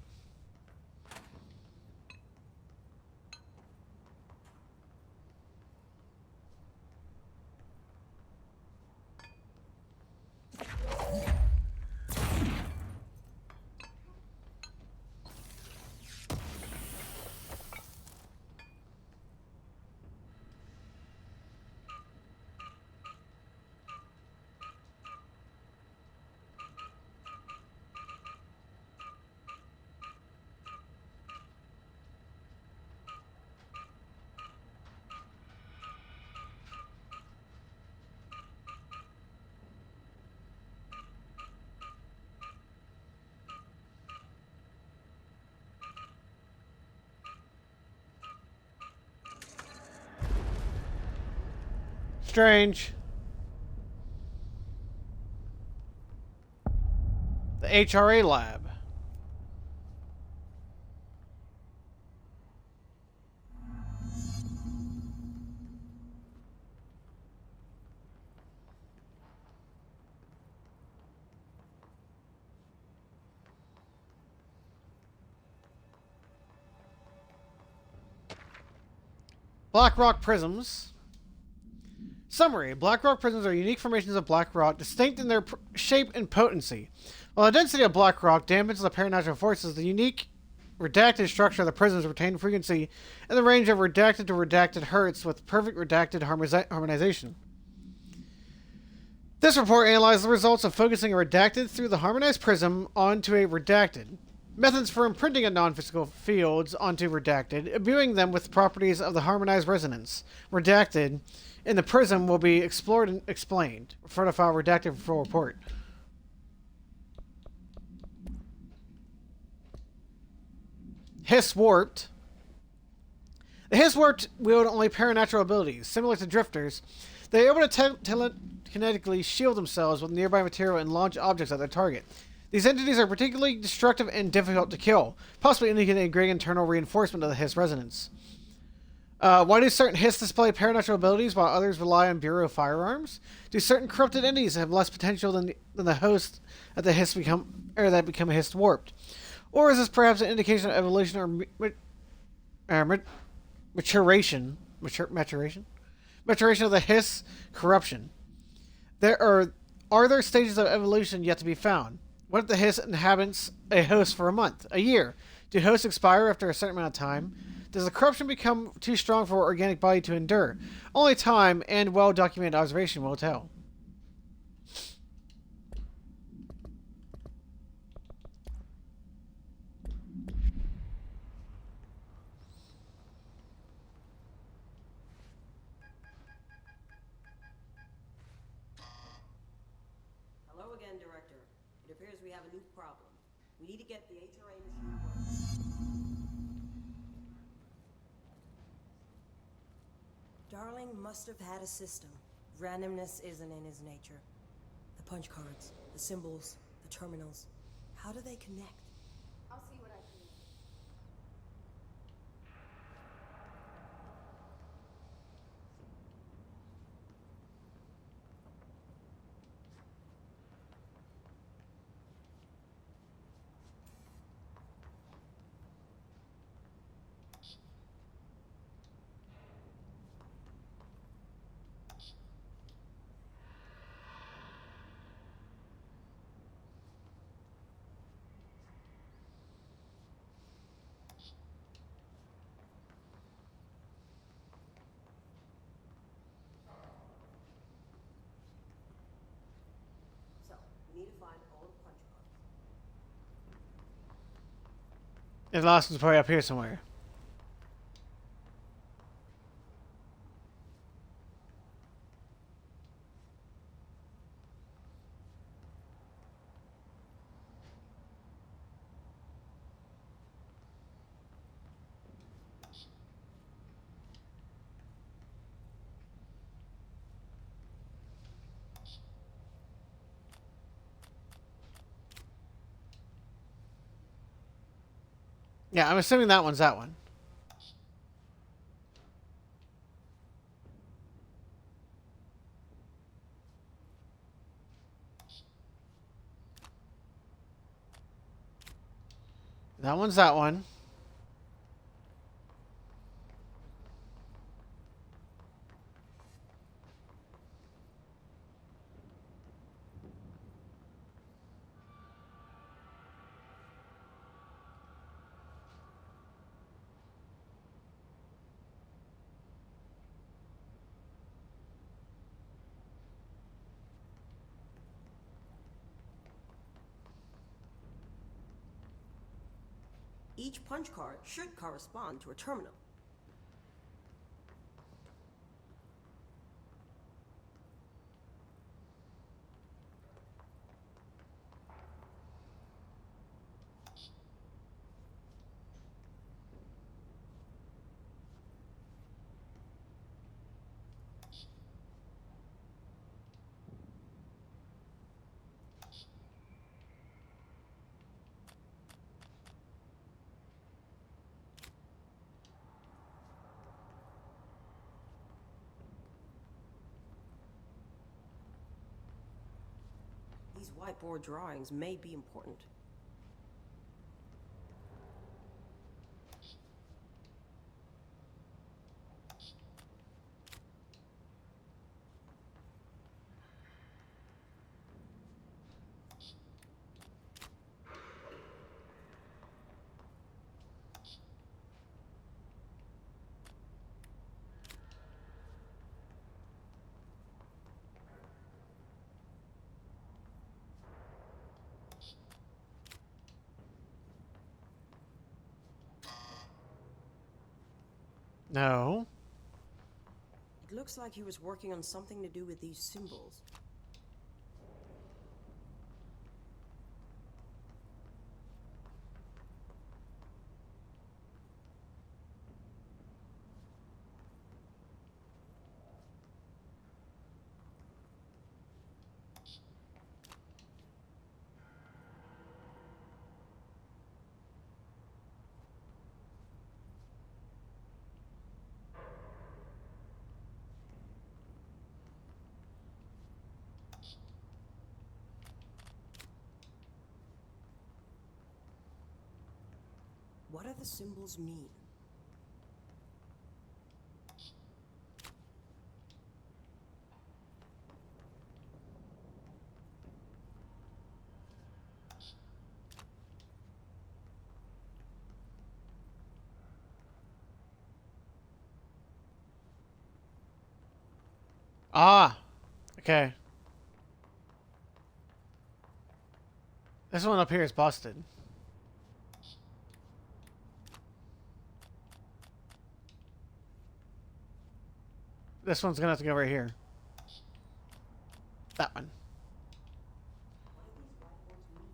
S1: Strange. The HRA lab. Black rock prisms. Summary. Black rock prisms are unique formations of black rock, distinct in their shape and potency. While the density of black rock dampens the paranatural forces, the unique redacted structure of the prisms retain frequency in the range of redacted to redacted hertz with perfect redacted harmonization. This report analyzed the results of focusing a redacted through the harmonized prism onto a redacted. Methods for imprinting a non-physical fields onto redacted, imbuing them with properties of the harmonized resonance. Redacted in the prism will be explored and explained. Refer to file redacted for report. Hiss warped. The Hiss warped wield only paranatural abilities. Similar to drifters, they are able to telekinetically shield themselves with nearby material and launch objects at their target. These entities are particularly destructive and difficult to kill, possibly indicating a great internal reinforcement of the Hiss resonance. Why do certain Hiss display paranatural abilities while others rely on Bureau firearms? Do certain corrupted entities have less potential than the host that become Hiss warped? Or is this perhaps an indication of evolution or maturation of the Hiss corruption? Are there stages of evolution yet to be found? What if the Hiss inhabits a host for a month, a year? Do hosts expire after a certain amount of time? Does the corruption become too strong for organic body to endure? Only time and well-documented observation will tell.
S6: Hello again, Director. It appears we have a new problem. We need to get the HRA machine working. Darling must have had a system. Randomness isn't in his nature. The punch cards, the symbols, the terminals. How do they connect?
S4: I'll see what I can do.
S6: So, we need to find all the punch cards.
S1: And the last one's probably up here somewhere. Yeah, I'm assuming that one's that one. That one's that one.
S6: Each punch card should correspond to a terminal. These whiteboard drawings may be important.
S1: No.
S6: It looks like he was working on something to do with these symbols. What do the symbols mean?
S1: Ah. Okay. This one up here is busted. This one's gonna have to go right here. That one.
S6: What do these whiteboards mean?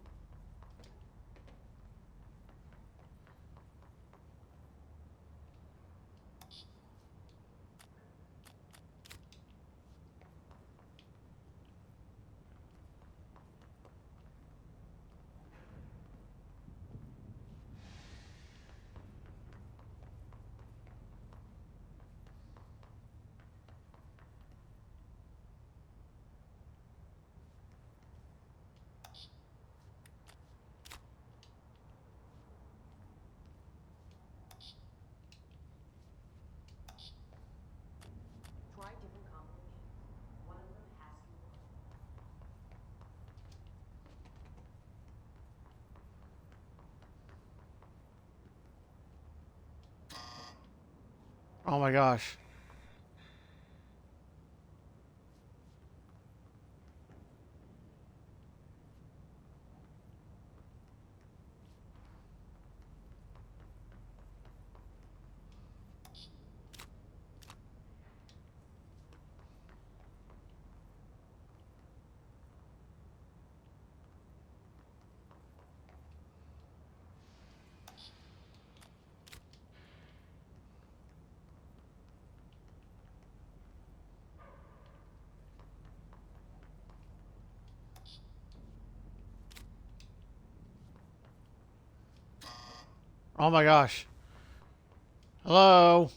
S6: Try different combinations. One of them has to work.
S1: Oh my gosh. Oh my gosh. Hello?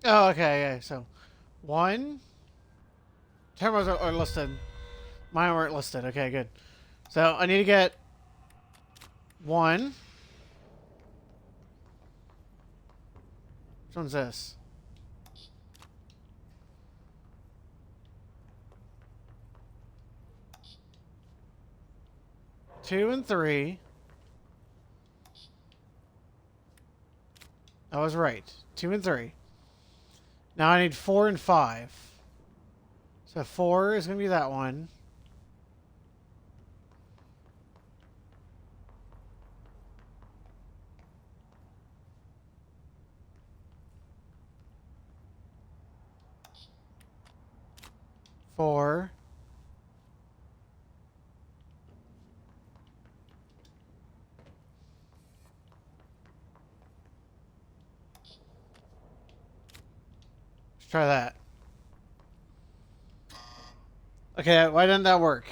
S1: Oh, okay, yeah. So, 1. Terminals are listed. Mine weren't listed. Okay, good. So, I need to get 1. Which one's this? Two and 3. I was right. 2 and 3. Now I need 4 and 5. So 4 is going to be that one. Four. Let's try that. Okay, why didn't that work?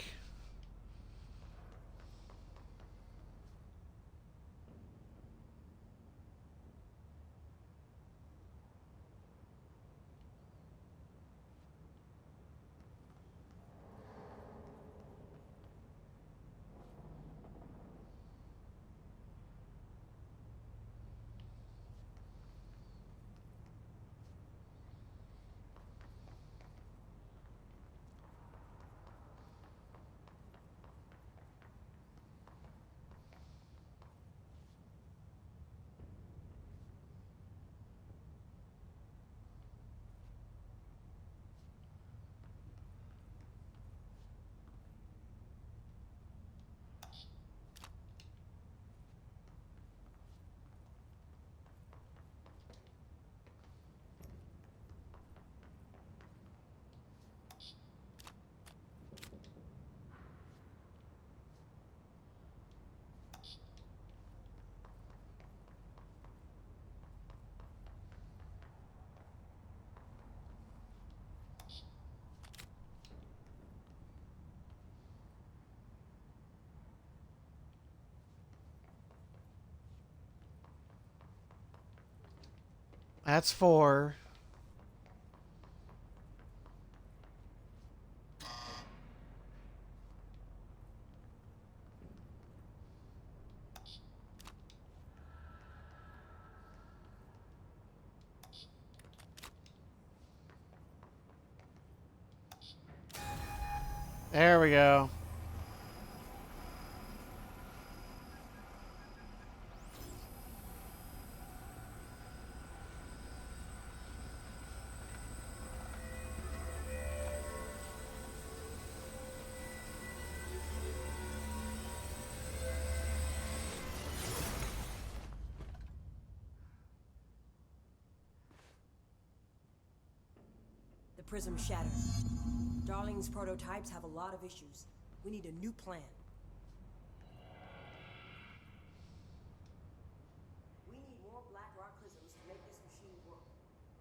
S1: That's 4. There we go.
S6: The prism shattered. Darling's prototypes have a lot of issues. We need a new plan. We need more Black Rock prisms to make this machine work.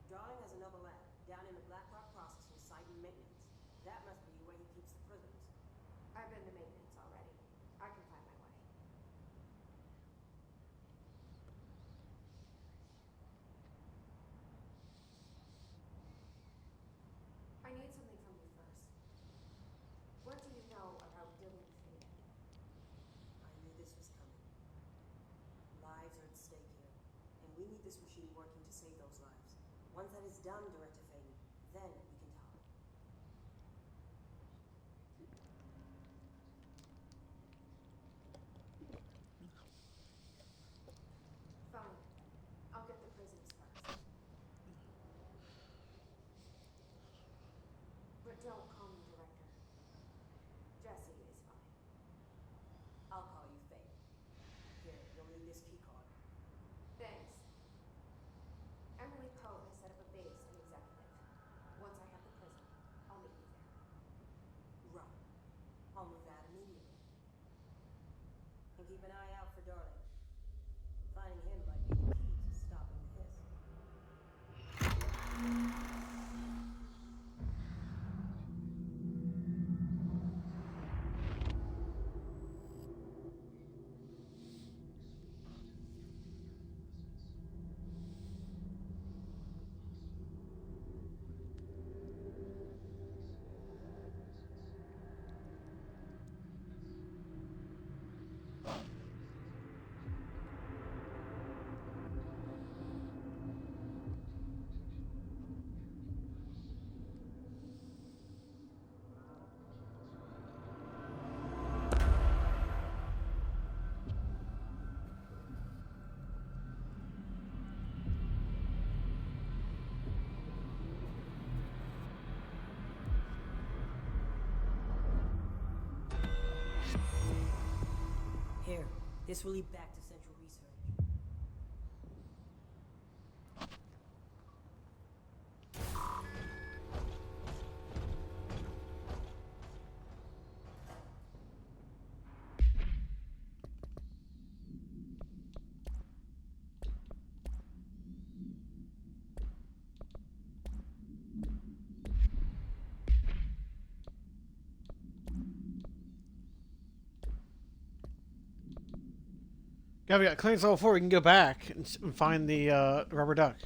S6: Darling has another lab down in the Black Rock processing site in maintenance. That must be where he keeps the prisms.
S4: I've been to maintenance already. I can find my way. I need something from you first. What do you know about Dylan Finn?
S6: I knew this was coming. Lives are at stake here, and we need this machine working to save those lives. Once that is done, Director Faden, then we can talk.
S4: Fine. I'll get the prisons first. But don't call me director. Jesse is fine.
S6: I'll call you Faden. Here, you'll need this key card.
S4: Thanks. Emily Poe has set up a base in Executive. Once I have the prison, I'll meet you there.
S6: Right. I'll move out immediately. And keep an eye out for Darling. Finding him might be the key to stopping the hiss. This will lead back to Central Research.
S1: Yeah, we got clearance level 4. We can go back and find the rubber duck.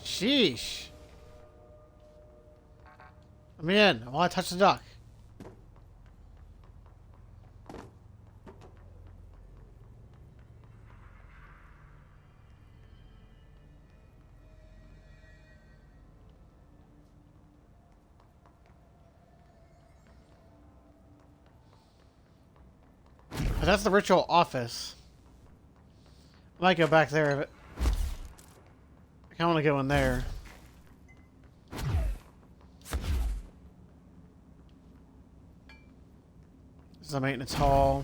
S1: Sheesh. Let me in. I want to touch the duck. But that's the ritual office. I might go back there, but I kind of want to go in there. This is the maintenance hall.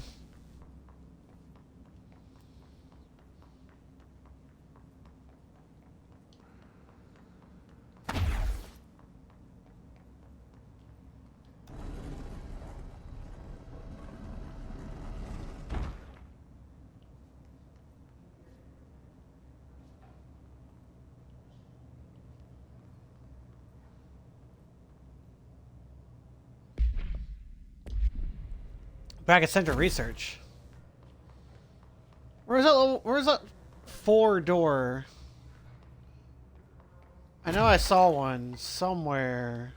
S1: Back at Central Research. Where's that? Where's that 4 door? I know I saw one somewhere.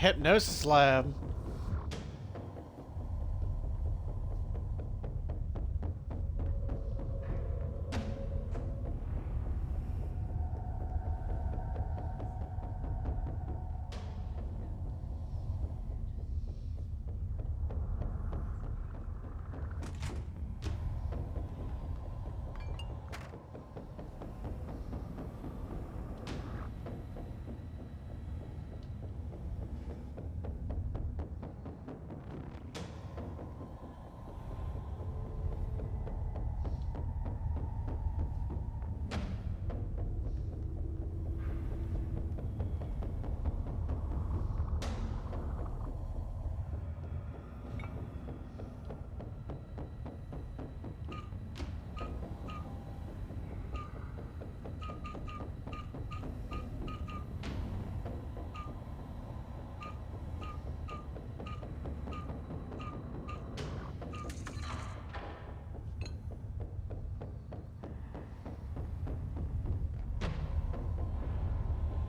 S1: hypnosis lab.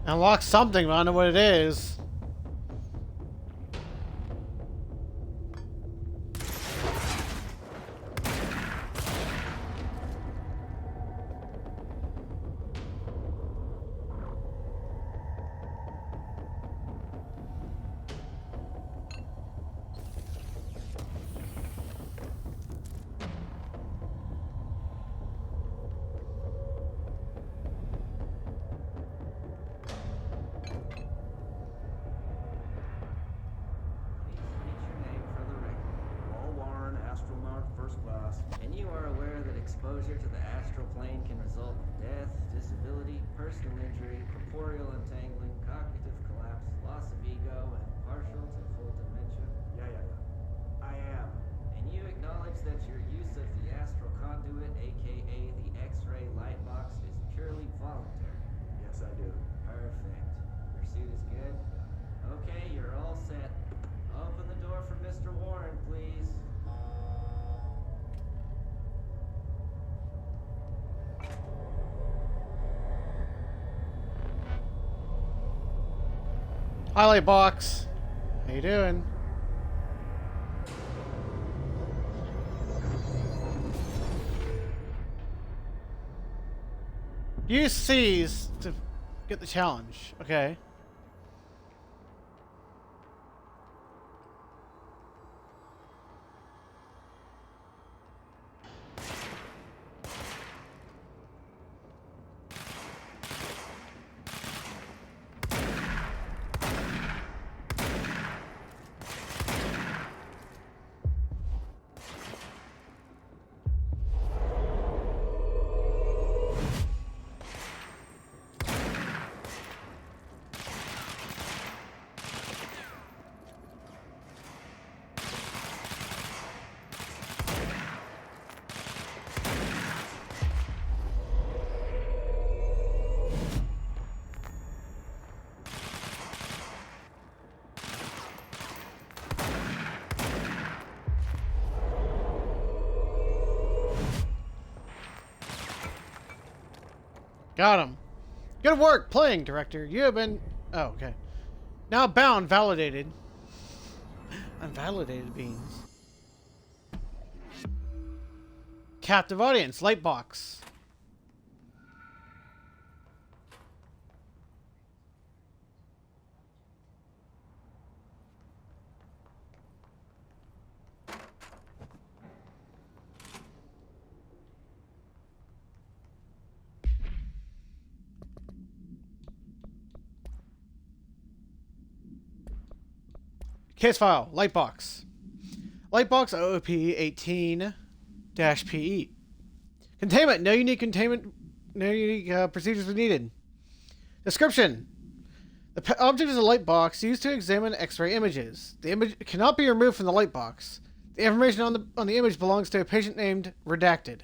S1: Unlock something, but I don't know what it is.
S7: And you are aware that exposure to the astral plane can result in death, disability, personal injury, corporeal entangling, cognitive collapse, loss of ego, and partial to full dementia?
S9: Yeah. I am.
S7: And you acknowledge that your use of the astral conduit, aka the X-ray light box, is purely voluntary?
S9: Yes, I do.
S7: Perfect. Your suit is good? Okay, you're all set. Open the door for Mr. Warren, please.
S1: Highlight box. How you doing? Use C's to get the challenge. Okay. Got him. Good work playing, director. You have been... Oh, okay. Now bound, validated. Unvalidated beans. Captive audience, light box. Case file, Lightbox. Lightbox OOP 18-PE. Containment, no unique procedures were needed. Description. The object is a light box used to examine X-ray images. The image cannot be removed from the light box. The information on the image belongs to a patient named Redacted.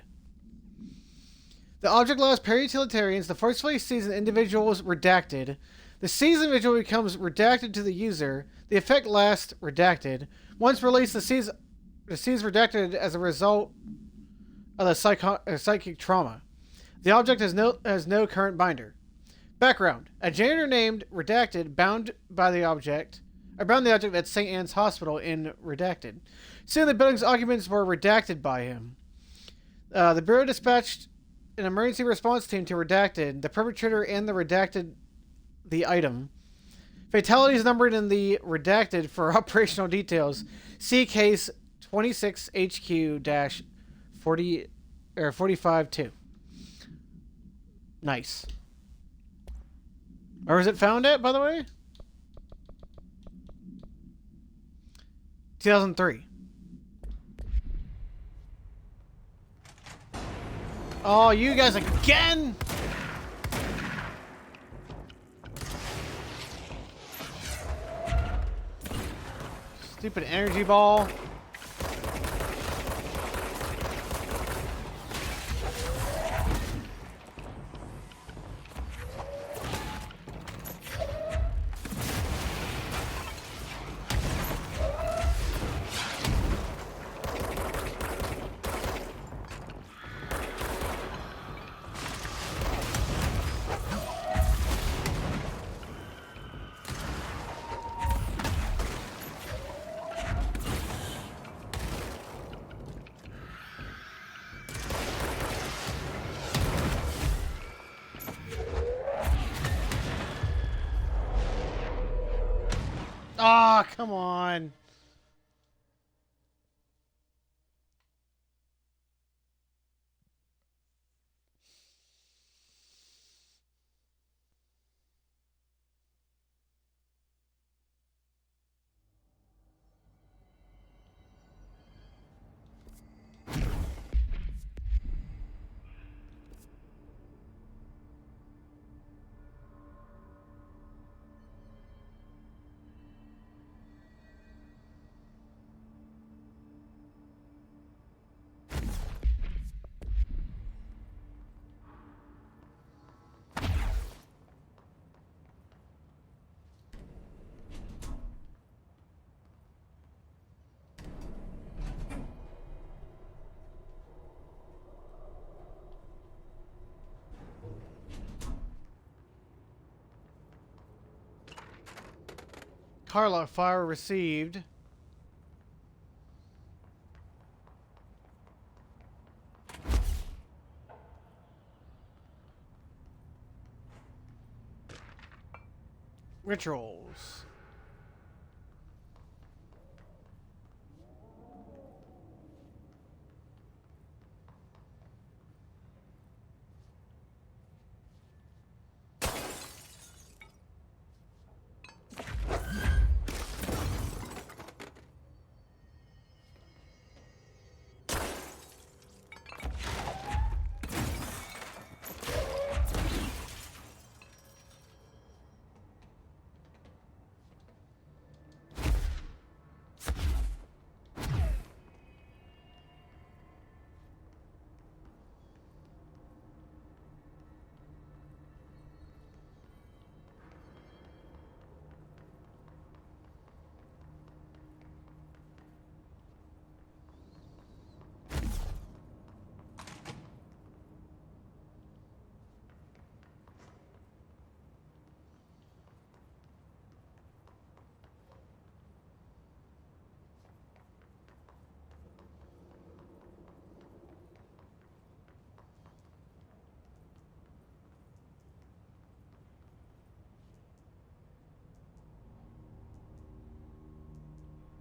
S1: The object allows para-utilitarians to forcefully seize an individual's redacted. The seized individual becomes redacted to the user. The effect lasts redacted. Once released, the seized redacted as a result of the psychic trauma. The object has no current binder. Background. A janitor named Redacted, bound by the object, around the object at St. Anne's Hospital in Redacted. Soon the building's occupants were redacted by him. The Bureau dispatched an emergency response team to Redacted, the perpetrator and the item. Fatalities numbered in the Redacted for operational details. See case 26HQ-40 or 45-2. Nice. Or is it found at, by the way? 2003. Oh, you guys again? Stupid energy ball. Ah, oh, come on. Carla, fire received. Rituals.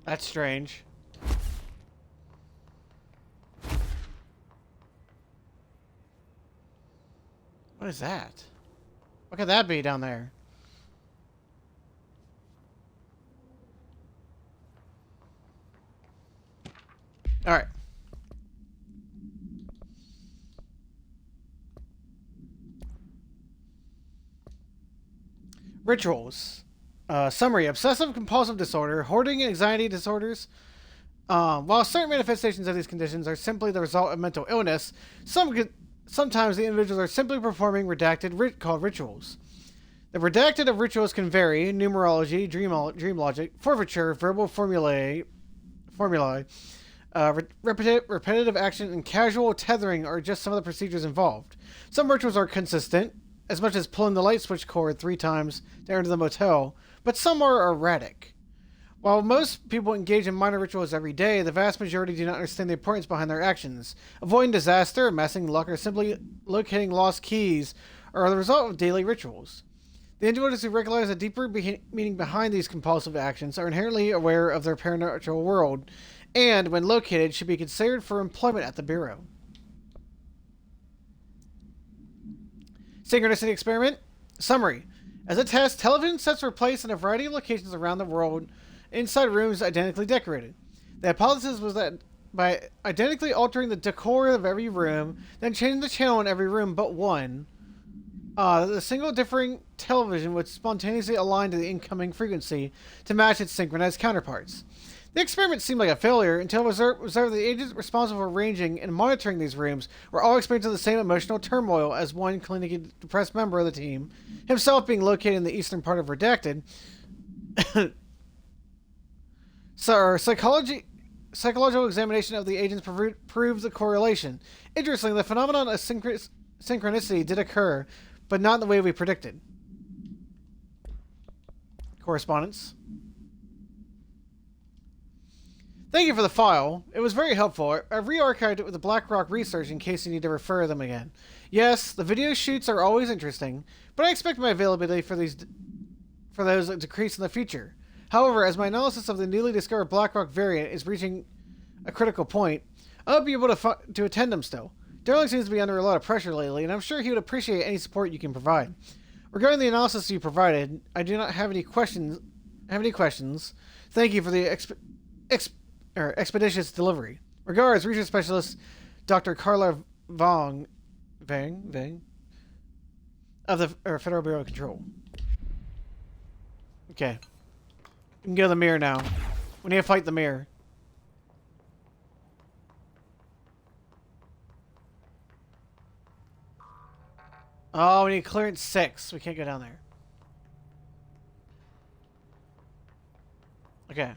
S1: That's strange. What is that? What could that be down there? All right. Rituals. Summary: obsessive compulsive disorder, hoarding and anxiety disorders. While certain manifestations of these conditions are simply the result of mental illness, sometimes the individuals are simply performing called rituals. The redacted of rituals can vary: numerology, dream logic, forfeiture, verbal formulae, repetitive action, and casual tethering are just some of the procedures involved. Some rituals are consistent, as much as pulling the light switch cord 3 times to enter the motel, but some are erratic. While most people engage in minor rituals every day, the vast majority do not understand the importance behind their actions. Avoiding disaster, amassing luck, or simply locating lost keys are the result of daily rituals. The individuals who recognize a deeper meaning behind these compulsive actions are inherently aware of their supernatural world, and, when located, should be considered for employment at the Bureau. Synchronicity experiment. Summary. As a test, television sets were placed in a variety of locations around the world, inside rooms identically decorated. The hypothesis was that by identically altering the decor of every room, then changing the channel in every room but one, the single differing television would spontaneously align to the incoming frequency to match its synchronized counterparts. The experiment seemed like a failure until it was observed the agents responsible for arranging and monitoring these rooms were all experiencing the same emotional turmoil as one clinically depressed member of the team, himself being located in the eastern part of Redacted. So, psychological examination of the agents proved the correlation. Interestingly, the phenomenon of synchronicity did occur, but not in the way we predicted. Correspondence. Thank you for the file. It was very helpful. I re-archived it with the BlackRock Reasearch in case you need to refer to them again. Yes, the video shoots are always interesting, but I expect my availability for those to decrease in the future. However, as my analysis of the newly discovered BlackRock variant is reaching a critical point, I'll be able to attend them still. Darling seems to be under a lot of pressure lately, and I'm sure he would appreciate any support you can provide. Regarding the analysis you provided, I do not have any questions. Thank you for the expeditious delivery. Regards, research specialist Dr. Carla Vang of the Federal Bureau of Control. Okay. We can go to the mirror now. We need to fight the mirror. Oh, we need clearance 6. We can't go down there. Okay.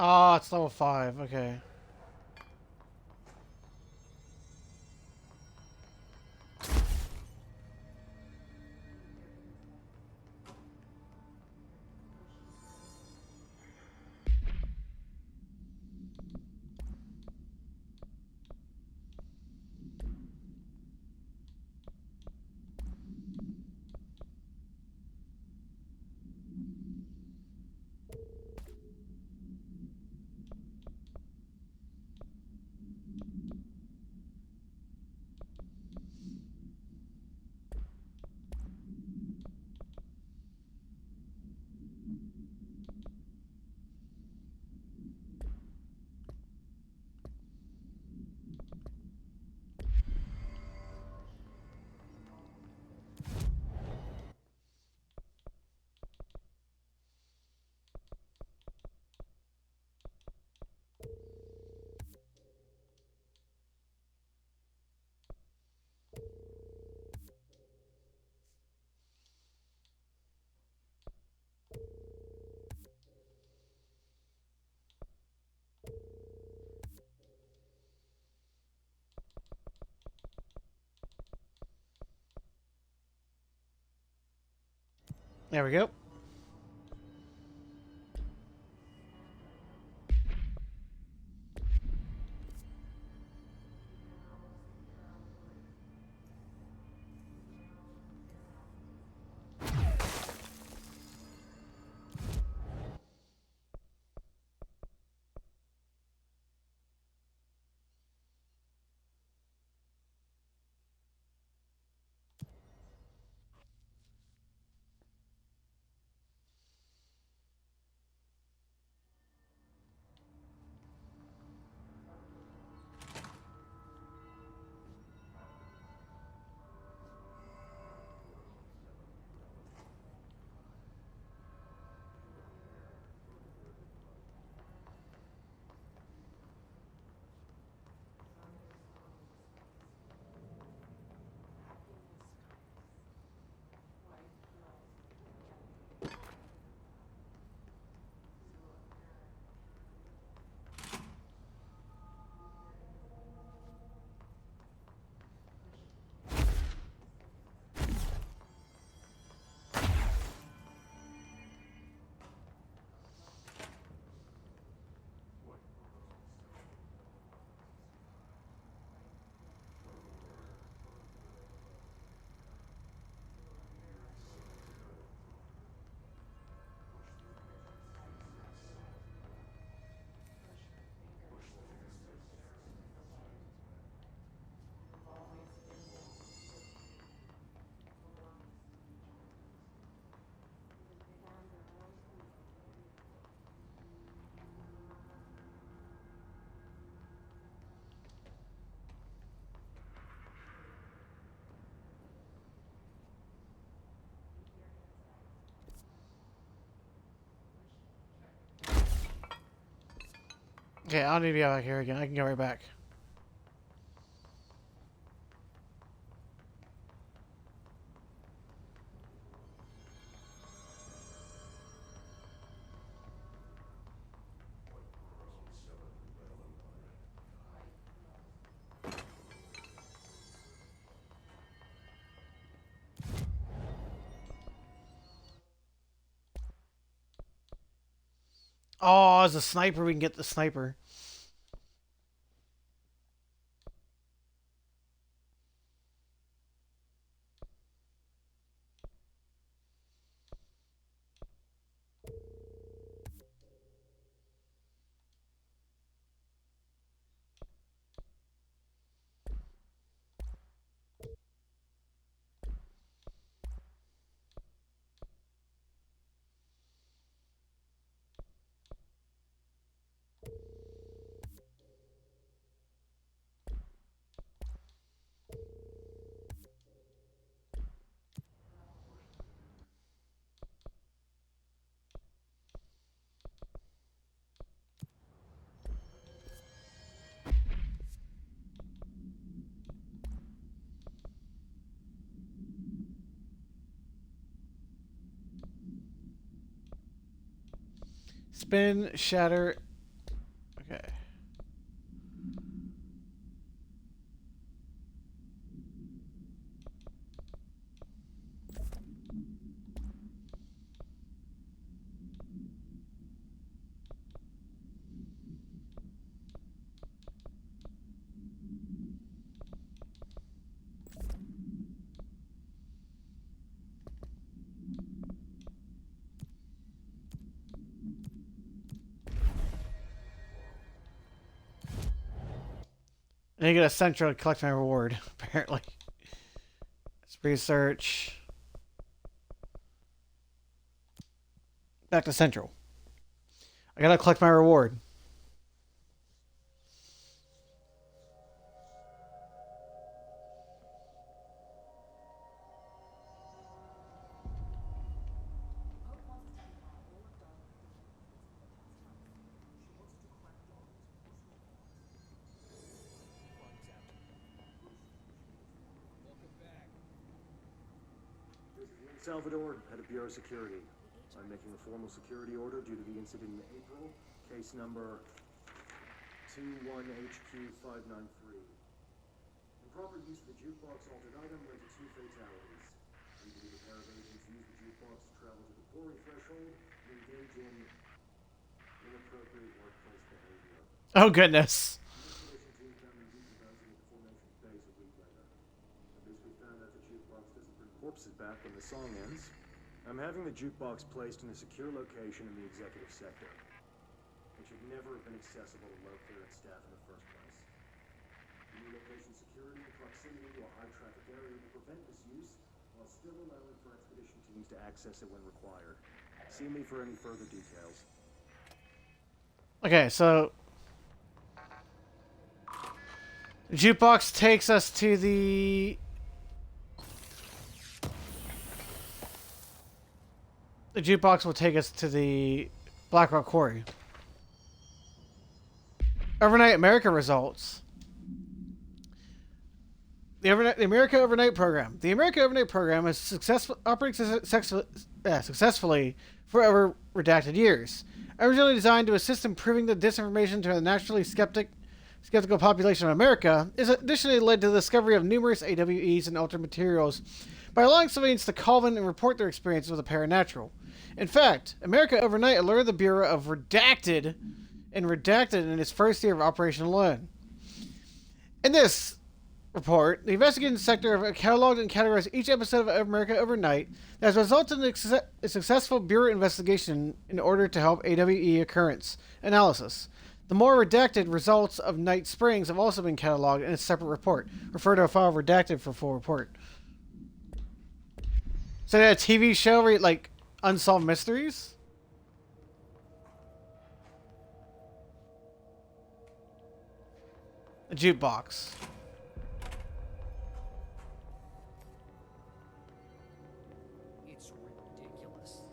S1: Oh, it's level 5. Okay. There we go. Okay, I don't need to be out here again. I can go right back. Oh, as a sniper, we can get the sniper. Spin, shatter, And you get a central to collect my reward, apparently. It's research. Back to central. I gotta collect my reward.
S9: Salvador, head of Bureau Security. I'm making a formal security order due to the incident in April. Case number 21HQ593. Improper use of the jukebox altered item led to 2 fatalities. We believe a pair of agents used the jukebox to travel to the quarry threshold and engage in inappropriate workplace behavior.
S1: Oh, goodness.
S9: The investigation team found them decomposing at the formation base a week later. At least we found out the jukebox doesn't bring corpses back when the song ends. I'm having the jukebox placed in a secure location in the executive sector. It should never have been accessible to low clearance staff in the first place. New location security and proximity to a high-traffic area will prevent misuse while still allowing for expedition teams to access it when required. See me for any further details.
S1: Okay, so the jukebox takes us to the jukebox will take us to the Black Rock Quarry. Overnight America results. The America Overnight program. The America Overnight program has operated successfully for over redacted years. Originally designed to assist in proving the disinformation to a naturally skeptical population of America, it additionally led to the discovery of numerous AWEs and altered materials by allowing civilians to call in and report their experiences with the paranatural. In fact, America Overnight alerted the Bureau of Redacted in its first year of operation alone. In this report, the investigating sector have cataloged and categorized each episode of America Overnight that has resulted in a successful Bureau investigation in order to help AWE occurrence analysis. The more redacted results of Night Springs have also been cataloged in a separate report. Refer to a file redacted for full report. So they had a TV show where like unsolved mysteries? A jukebox.
S2: It's ridiculous.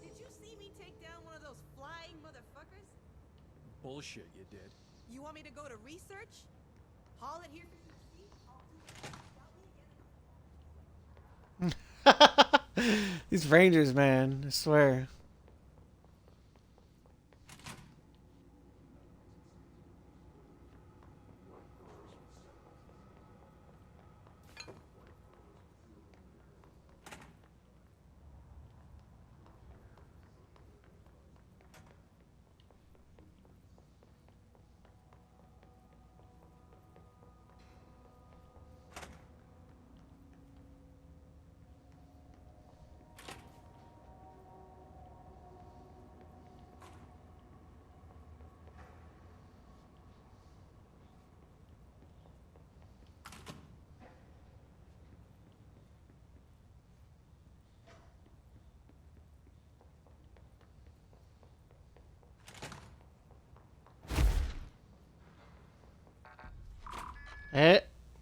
S6: Did you see me take down one of those flying motherfuckers?
S2: Bullshit, you did.
S6: You want me to go to research? Haul it here for you to see? I'll do it.
S1: These Rangers, man, I swear.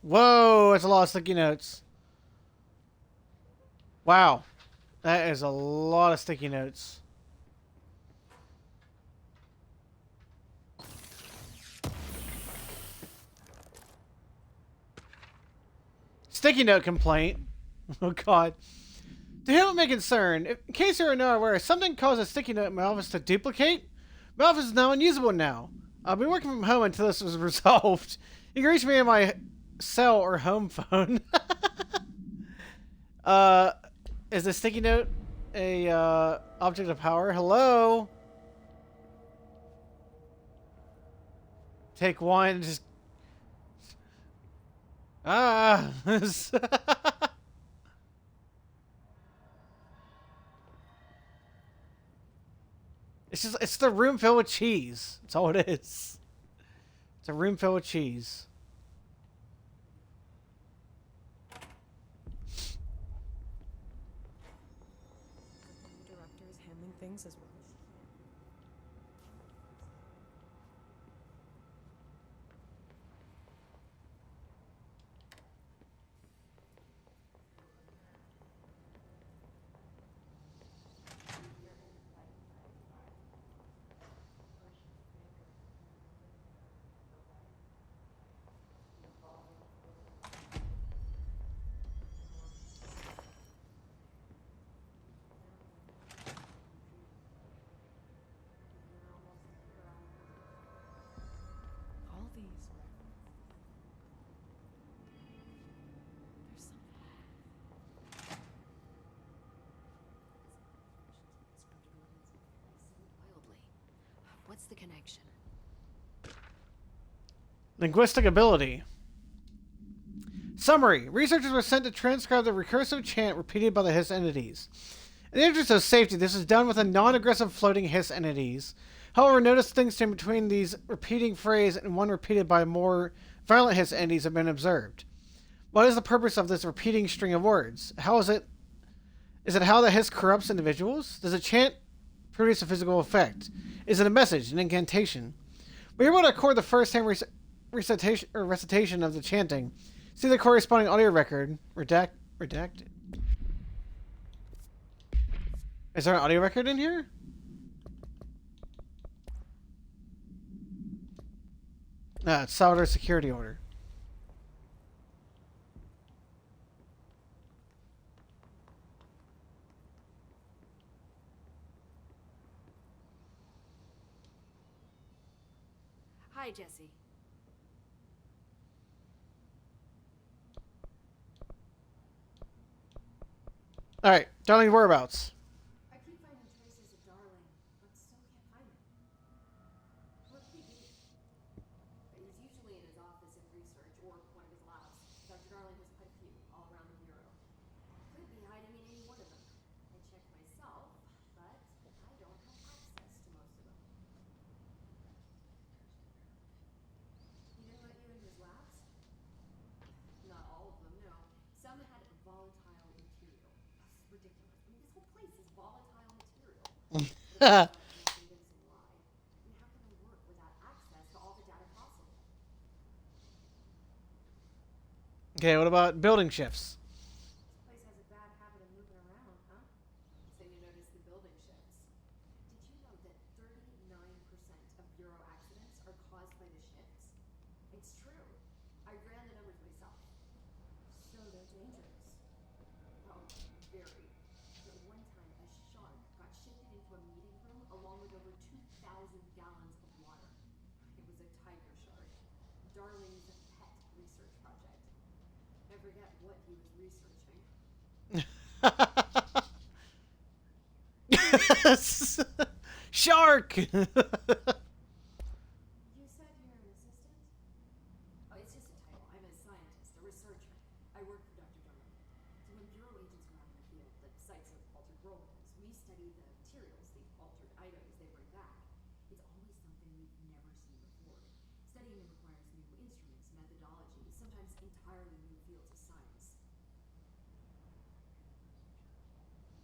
S1: Whoa, that's a lot of sticky notes. Wow. That is a lot of sticky notes. Sticky note complaint. Oh god. To whom it may concern, in case you are not aware, something caused a sticky note in my office to duplicate. My office is now unusable now. I'll be working from home until this is resolved. You can reach me on my cell or home phone. Is the sticky note a object of power? Hello? Take one, just... Ah! It's the room filled with cheese. That's all it is. It's a room filled with cheese.
S6: The director is handling things as well as she can. All these records. There's something wrong.
S5: Wildly. What's the connection?
S1: Linguistic ability. Summary. Researchers were sent to transcribe the recursive chant repeated by the hiss entities. In the interest of safety, this is done with a non-aggressive floating hiss entities. However, no distinction between these repeating phrase and one repeated by more violent hiss entities have been observed. What is the purpose of this repeating string of words? How is it? Is it how the hiss corrupts individuals? Does a chant produce a physical effect? Is it a message, an incantation? We are able to record the first-hand recitation of the chanting. See the corresponding audio record. Redacted. Is there an audio record in here? It's Salvador security order.
S5: Hi, Jesse.
S1: Alright, Darling's whereabouts.
S4: I keep finding traces of Darling, but still can't find him. What could he be? He's usually in his office at Research or one of his labs. Dr. Darling has quite a few all around the bureau. Could be hiding in any one of them. I checked myself, but I don't have access to most of them. He didn't let you in his labs? Not all of them, no. Some had volatile material. That's ridiculous. I mean, this whole place is volatile material. But it's not a convincing lie. I mean, how can I work without access to all the data possible?
S1: Okay, what about building shifts?
S4: This place has a bad habit of moving around, huh? So you notice the building shifts. Did you know that 39% of bureau accidents are caused by the shifts? It's true. I ran the numbers myself. So they're dangerous. Oh, very. At one time, a shark got shifted into a meeting room along with over 2,000 gallons of water. It was a tiger shark. Darling's pet research project. I forget what he was researching.
S1: Shark!
S4: You said you're an assistant? Oh, it's just a title. I'm a scientist, a researcher. I work for Dr. Darling. So when bureau agents go out in the field, the sites of altered rollers, we study the materials, the altered items they bring back. It's always something we've never seen before. Studying them requires new instruments, methodologies, sometimes entirely new fields of science.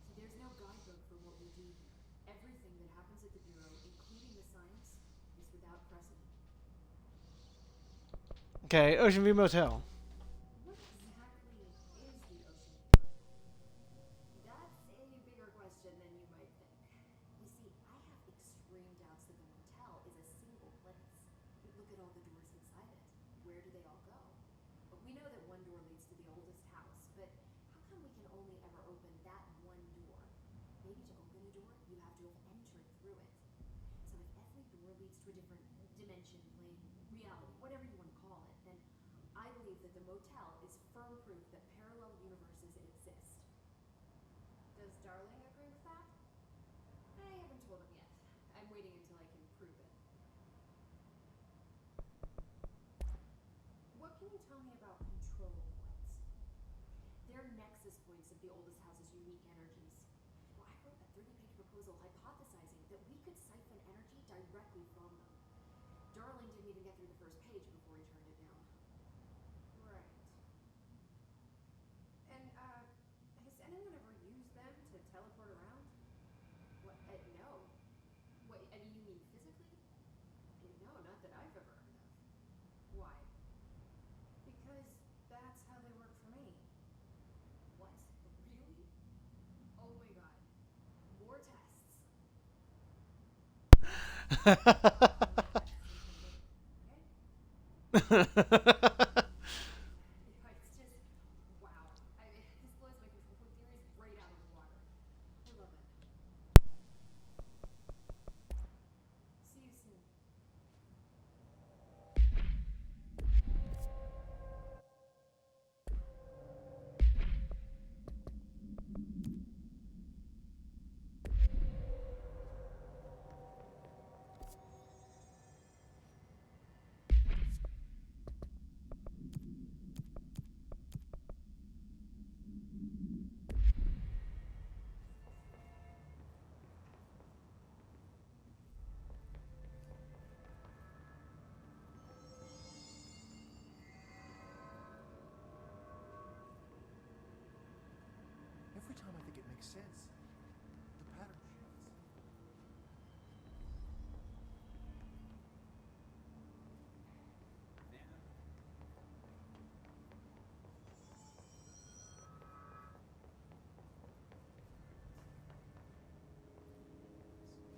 S4: So there's no guidebook for what we do here. Everything that happens at the Bureau, including the science, is without precedent.
S1: Okay, Ocean View Motel.
S4: What exactly is the Ocean View Motel? That's a bigger question than you might think. You see, I have extreme doubts that the motel is a single place. Look at all the doors inside it. Where do they all go? We know that one door leads to the oldest house, but how come we can only ever open that one door? Maybe to open a door, you have to have entered through it. So if every door leads to a different dimension, plane, reality, whatever you want to call it, then I believe that the motel is firm proof that parallel universes exist. Does Darling agree with that? I haven't told him yet. I'm waiting until I can prove it. What can you tell me about control points? They're nexus points of the oldest house's unique energies. Well, I wrote a 30-page proposal hypothesizing that we could siphon energy directly from them. Darling didn't even get through the first page before he turned it down.
S10: Right. And, has anyone ever used them to teleport around?
S4: What? No. What? You mean physically? No, not that I've ever heard of.
S10: Why? Because that's how they work for me.
S4: What? Really? Oh my god. More tests. It's just, wow. This blows my control theories right out of the water. I love it.
S10: See you soon.
S2: Every time I think it makes sense, the pattern shifts.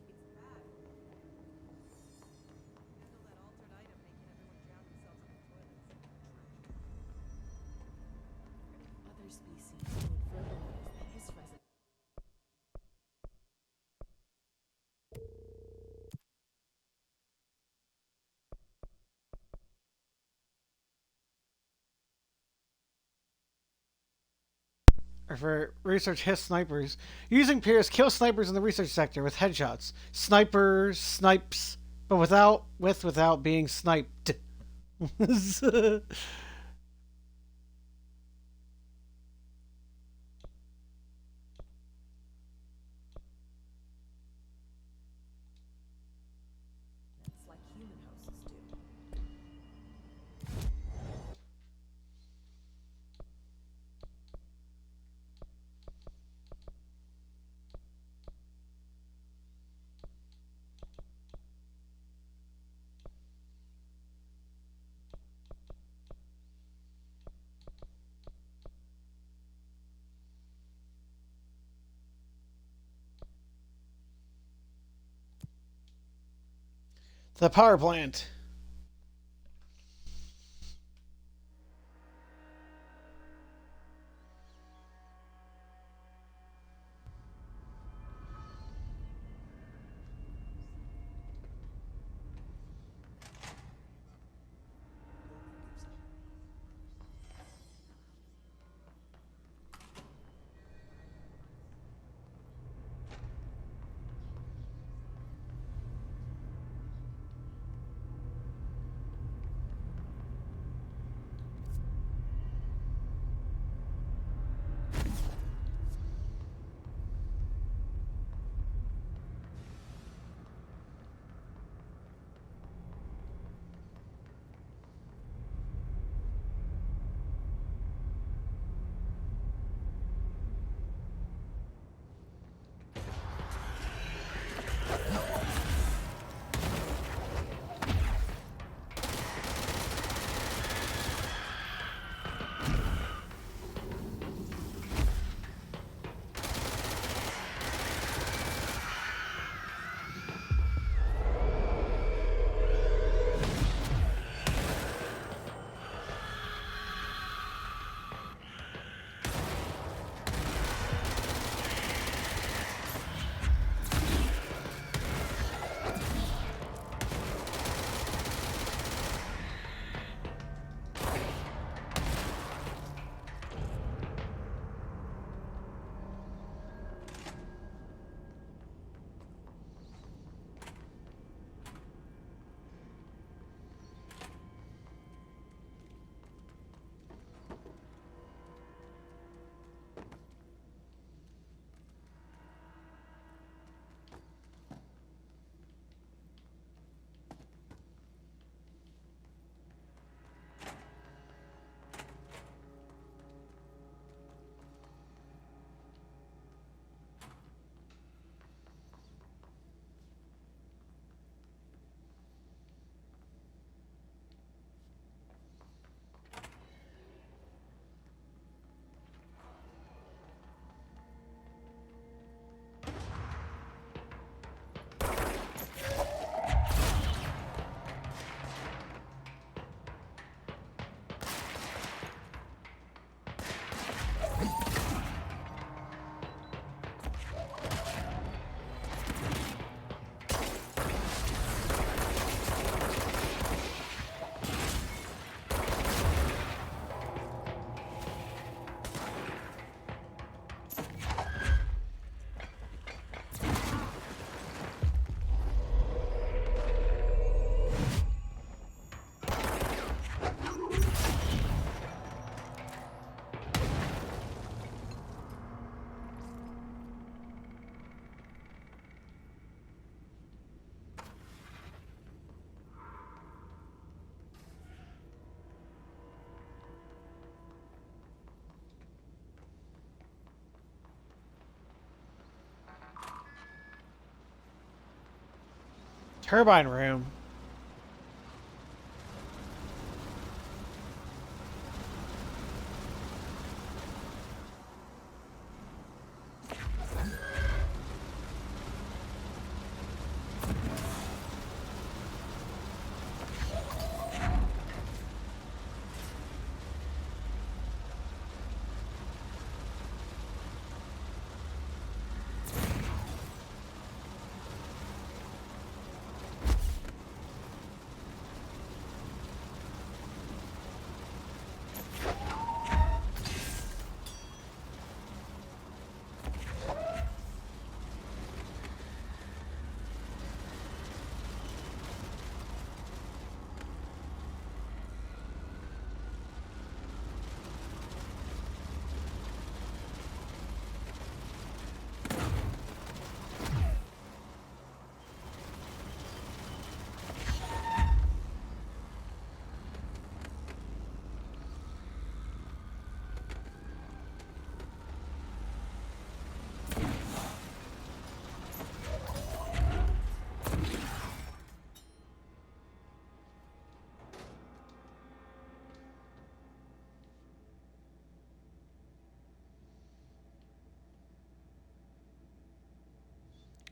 S6: It's bad. Handle that altered item making everyone drown themselves in the toilets.
S5: Other species would verbalize that his presence.
S1: For research hiss snipers. Using Pierce, kill snipers in the research sector with headshots. Snipers, snipes, but without being sniped.
S5: That's like human hosts do.
S1: The power plant. Turbine room.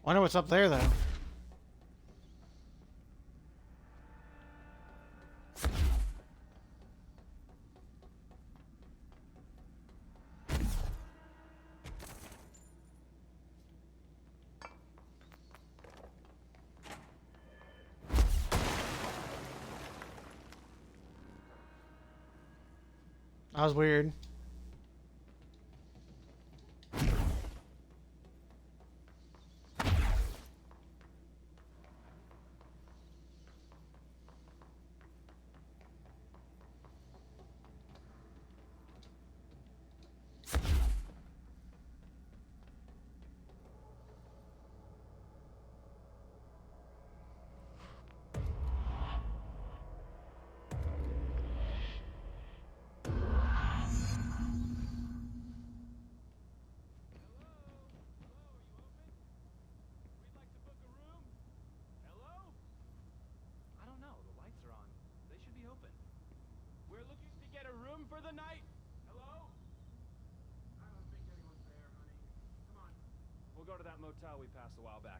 S1: Wonder what's up there, though. That was weird.
S11: I don't know. The lights are on. They should be open. We're looking to get a room for the night. Hello? I don't think anyone's there, honey. Come on. We'll go to that motel we passed a while back.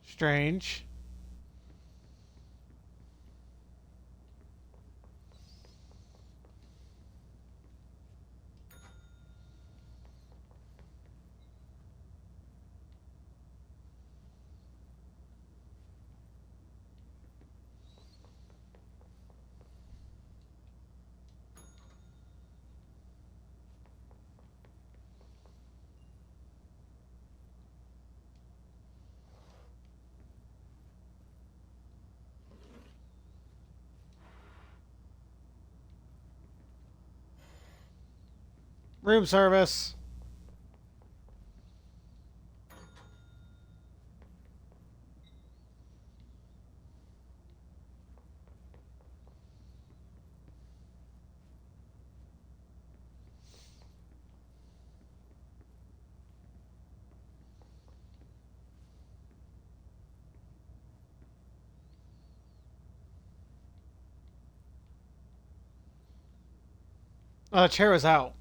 S1: Strange. Room service. Chair is out.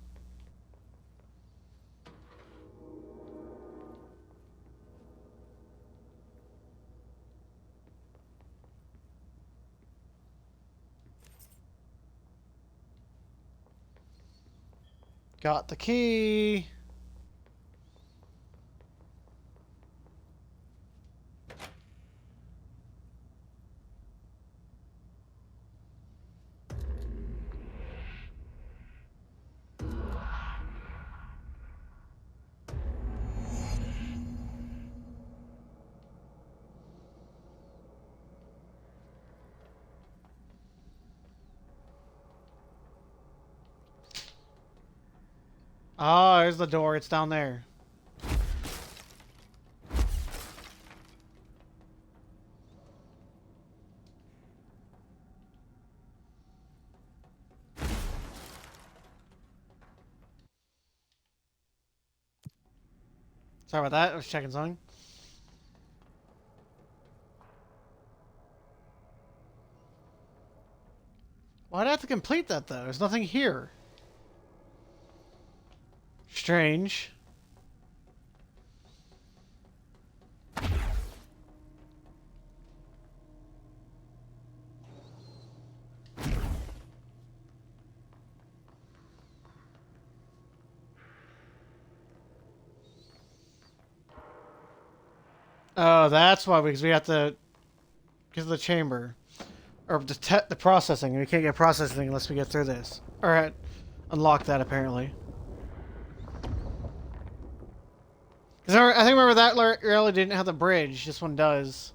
S1: Got the key. Ah, there's the door. It's down there. Sorry about that. I was checking something. Why'd I have to complete that, though? There's nothing here. Strange. Oh, that's why, because we have to... Because of the chamber. Or the processing. We can't get processing unless we get through this. Alright. Unlock that, apparently. Because I think remember that really didn't have the bridge. This one does.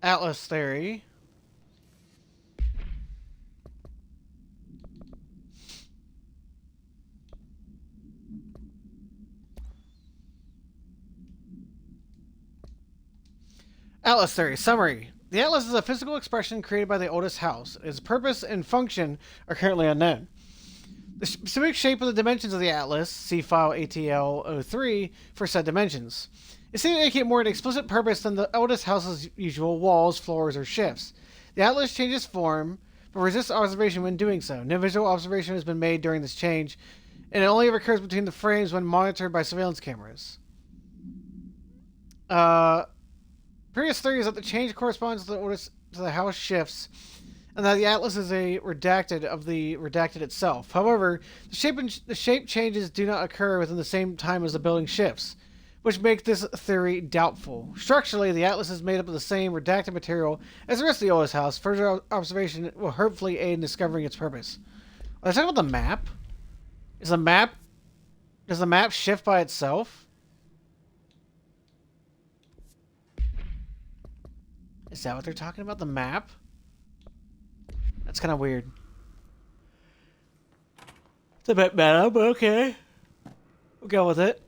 S1: Atlas theory. Atlas theory. Summary. The Atlas is a physical expression created by the oldest house. Its purpose and function are currently unknown. The specific shape of the dimensions of the Atlas, see file ATL03 for said dimensions. It seems to indicate more an explicit purpose than the eldest house's usual walls, floors, or shifts. The Atlas changes form, but resists observation when doing so. No visual observation has been made during this change, and it only occurs between the frames when monitored by surveillance cameras. Previous theory is that the change corresponds to the house shifts, and that the Atlas is a redacted of the redacted itself. However, the shape changes do not occur within the same time as the building shifts, which makes this theory doubtful. Structurally, the Atlas is made up of the same redacted material as the rest of the oldest house. Further observation will hopefully aid in discovering its purpose. Are they talking about the map? Does the map shift by itself? Is that what they're talking about? The map? That's kind of weird. It's a bit meta, but okay. We'll go with it.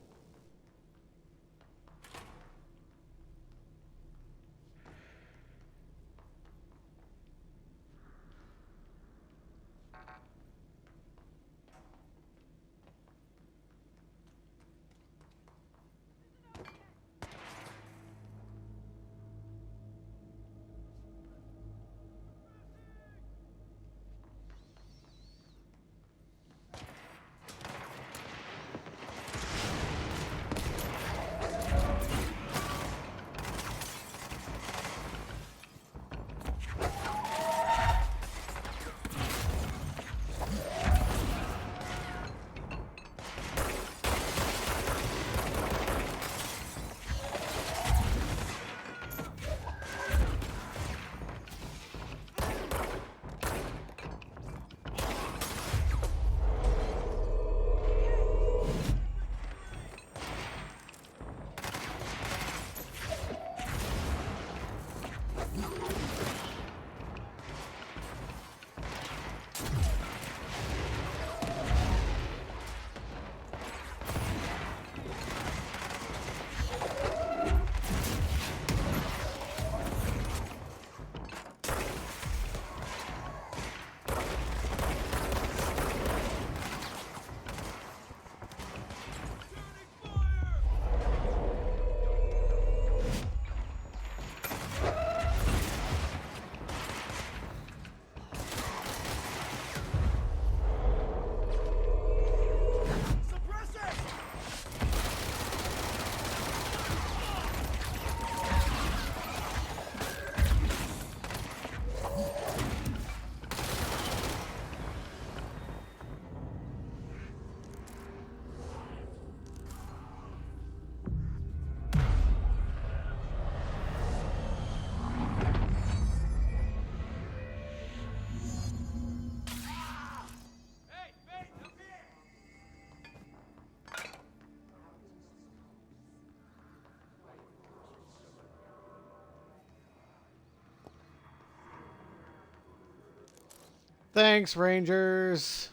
S1: Thanks, Rangers.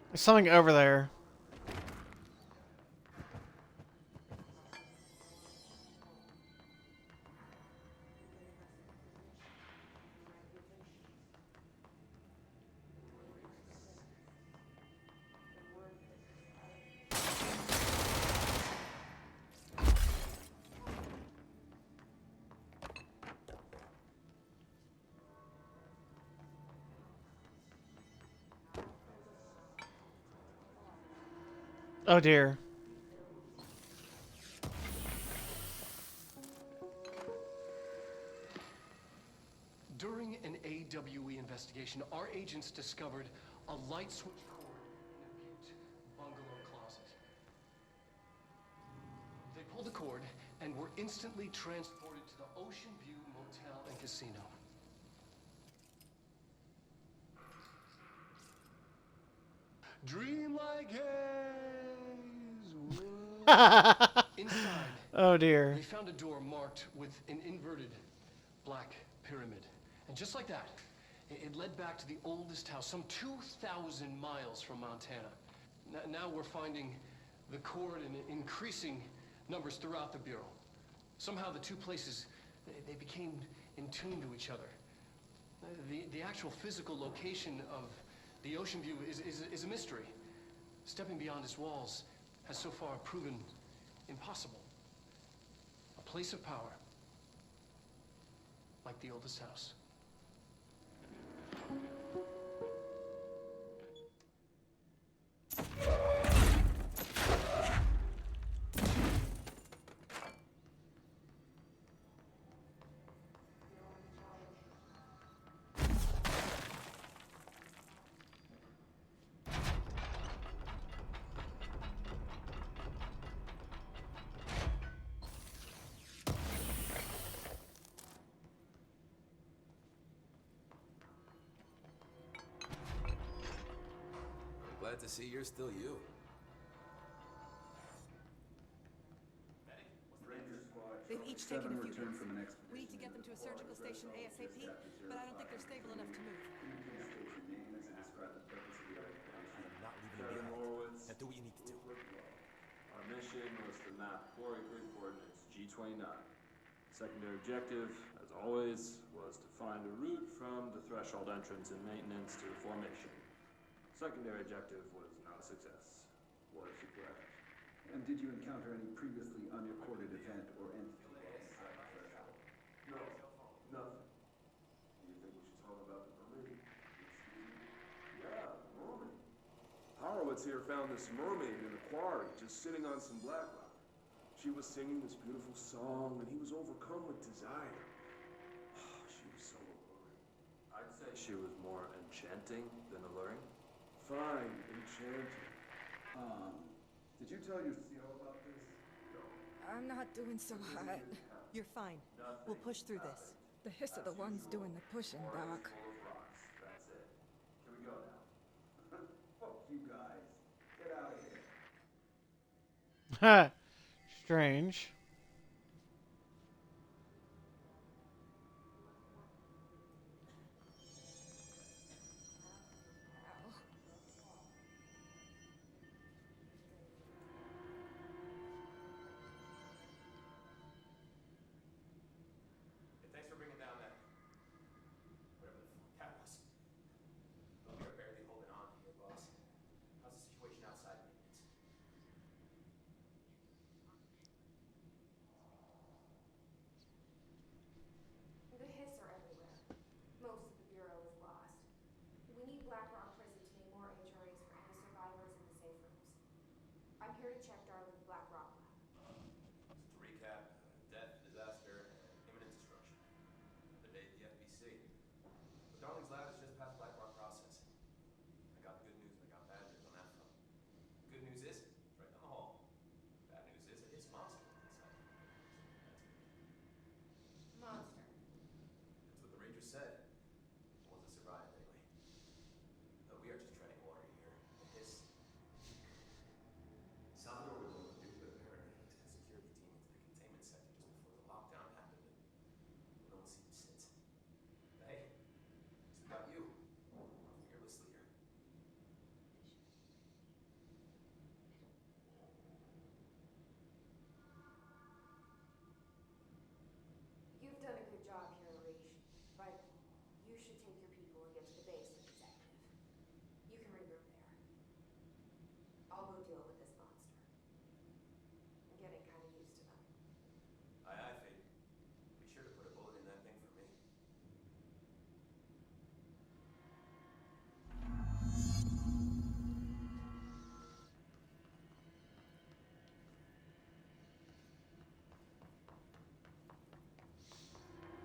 S1: There's something over there. Oh dear.
S2: During an AWE investigation, our agents discovered a light switch cord in a Butte bungalow closet. They pulled the cord and were instantly transported to the Ocean View Motel and Casino. Dream like haze. Inside,
S1: Oh dear.
S2: they found a door marked with an inverted black pyramid. And just like that, it led back to the oldest house, some 2,000 miles from Montana. Now we're finding the cord in increasing numbers throughout the Bureau. Somehow the two places, they became in tune to each other. The actual physical location of the Ocean View is a mystery. Stepping beyond its walls has so far proven impossible. A place of power, like the oldest house.
S12: Glad to see you're still you.
S13: They've each taken a few hits. We need to get them to a surgical station ASAP, but I don't think they're stable enough to move.
S12: Not leaving you behind. Now do what you need to do.
S9: Our mission was to map Quarry Creek coordinates G29. Secondary objective, as always, was to find a route from the threshold entrance and maintenance to the formation. Secondary objective was not a success. Was a crash.
S14: And did you encounter any previously unrecorded event or entity inside the threshold?
S9: No, nothing. Do you think we should talk about the mermaid? Yeah, the mermaid. Horowitz here found this mermaid in a quarry, just sitting on some black rock. She was singing this beautiful song, and he was overcome with desire. She was so alluring.
S12: I'd say she was more enchanting than alluring.
S9: Fine, enchanting.
S14: Did you tell your CO about this?
S13: I'm not doing so hot. You're fine. We'll push through this. The hiss are the ones doing the pushing, Doc.
S9: That's it. Can we go now?
S14: Fuck you guys. Get out of here.
S1: Ha! Strange.
S12: Thanks for bringing down that. Whatever the fuck that was. Well, we are barely holding on here, boss. How's the situation outside maintenance?
S4: The hiss are everywhere. Most of the Bureau is lost. We need Black Rock Prison to make more HRAs for any survivors in the safe rooms. I'm here to check Darling's Black Rock lab.
S12: To recap, death, disaster, and imminent destruction. Another day at the FBC. But Darling's lab is just past Black Rock processing. I got good news and I got bad news on that front. The good news is, it's right down the hall. Bad news is, it is monster inside.
S4: Monster.
S12: That's what the Rangers said. The ones that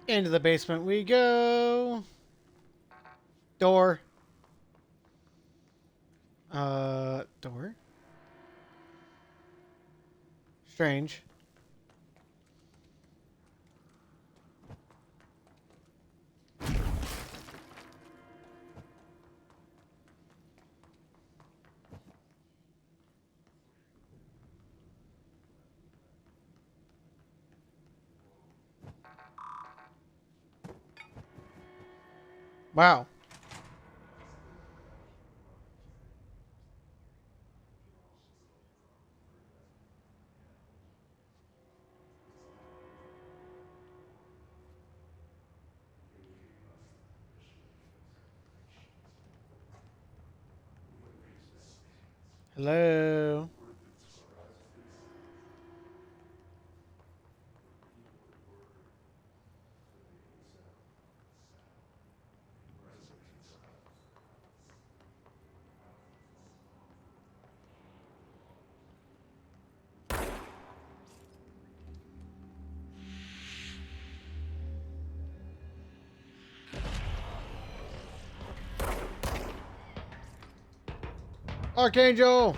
S1: Into the basement we go. Door. Door? Strange. Wow. Hello. Archangel.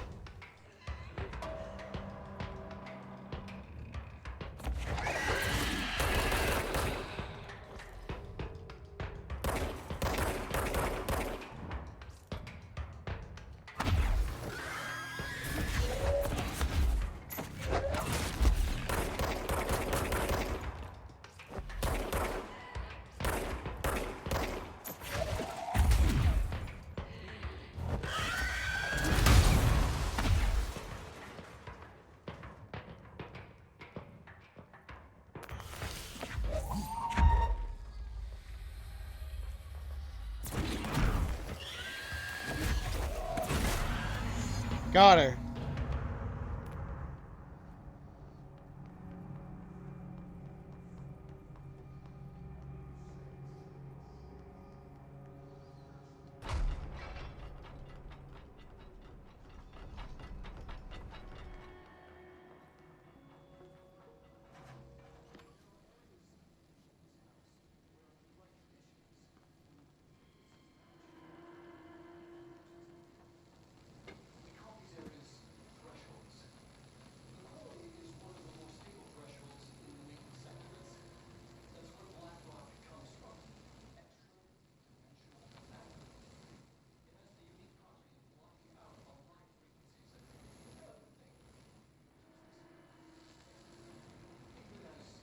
S1: Got her.
S2: We call these areas thresholds. The core is one of the more stable thresholds in the making sector. That's where black rock comes from. Extra-dimensional matter. It has the unique property of blocking out all light frequencies and other things. Think of it as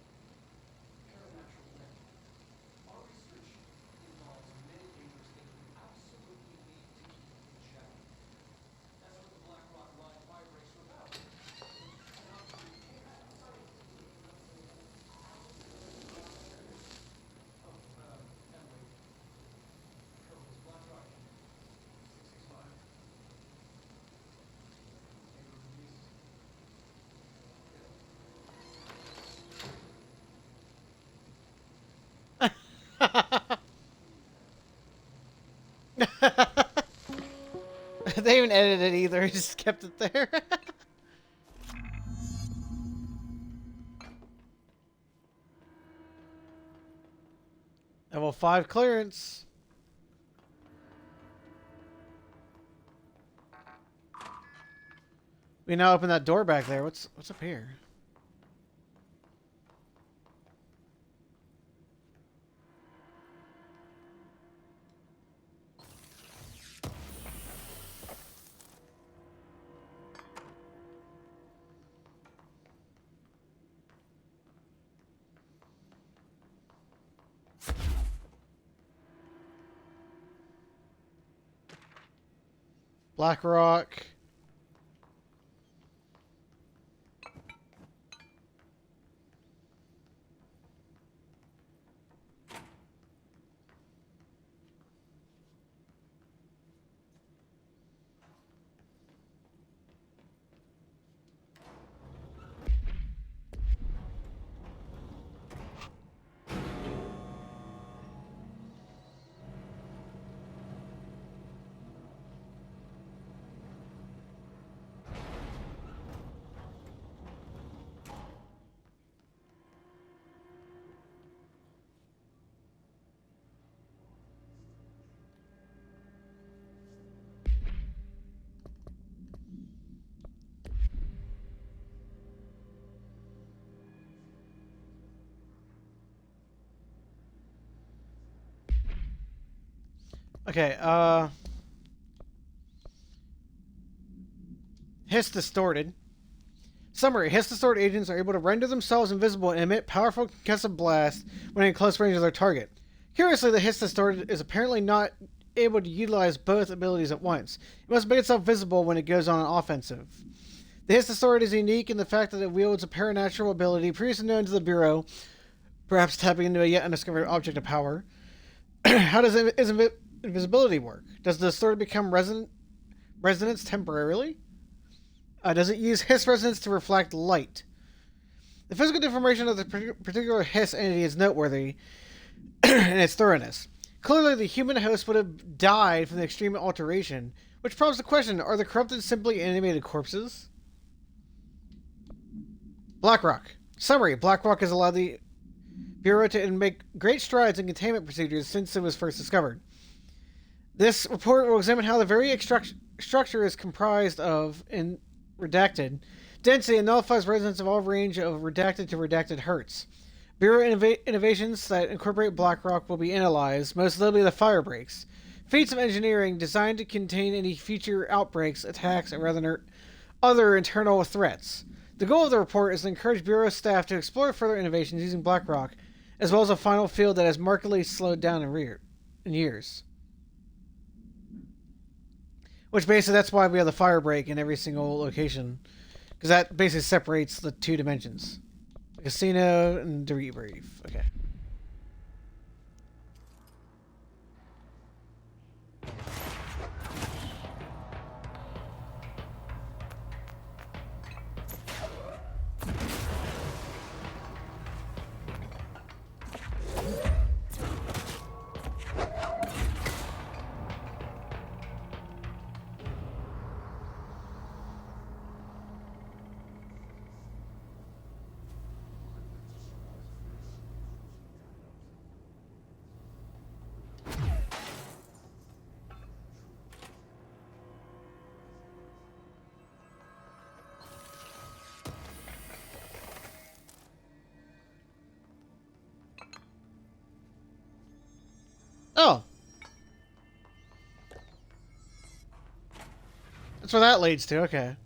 S2: paranatural energy. Our research involves mitigators that we absolutely need to keep in check. That's what the black rock line vibrates without. Emily. Codes, Black Rock. 665. Neighborhood East.
S1: They even edited it either. He just kept it there. Level 5 clearance. We now open that door back there. What's up here? Black rock. Okay, Hiss distorted. Summary: Hiss distorted agents are able to render themselves invisible and emit powerful concussive blasts when in close range of their target. Curiously, the Hiss distorted is apparently not able to utilize both abilities at once. It must make itself visible when it goes on an offensive. The Hiss distorted is unique in the fact that it wields a paranatural ability previously known to the Bureau, perhaps tapping into a yet undiscovered object of power. How does invisibility work? Does the distorted become resonance temporarily? Does it use Hiss resonance to reflect light? The physical deformation of the particular Hiss entity is noteworthy in its thoroughness. Clearly, the human host would have died from the extreme alteration, which prompts the question, are the corrupted simply animated corpses? BlackRock. Summary: BlackRock has allowed the Bureau to make great strides in containment procedures since it was first discovered. This report will examine how the very structure is comprised of, in redacted, density and nullifies resonance of all range of redacted to redacted hertz. Bureau innovations that incorporate BlackRock will be analyzed, most notably the fire breaks, feats of engineering designed to contain any future outbreaks, attacks, and other internal threats. The goal of the report is to encourage Bureau staff to explore further innovations using BlackRock, as well as a final field that has markedly slowed down in years. Which basically, that's why we have the fire break in every single location. Because that basically separates the two dimensions. The casino and the debrief. Okay. Oh. That's where that leads to, okay.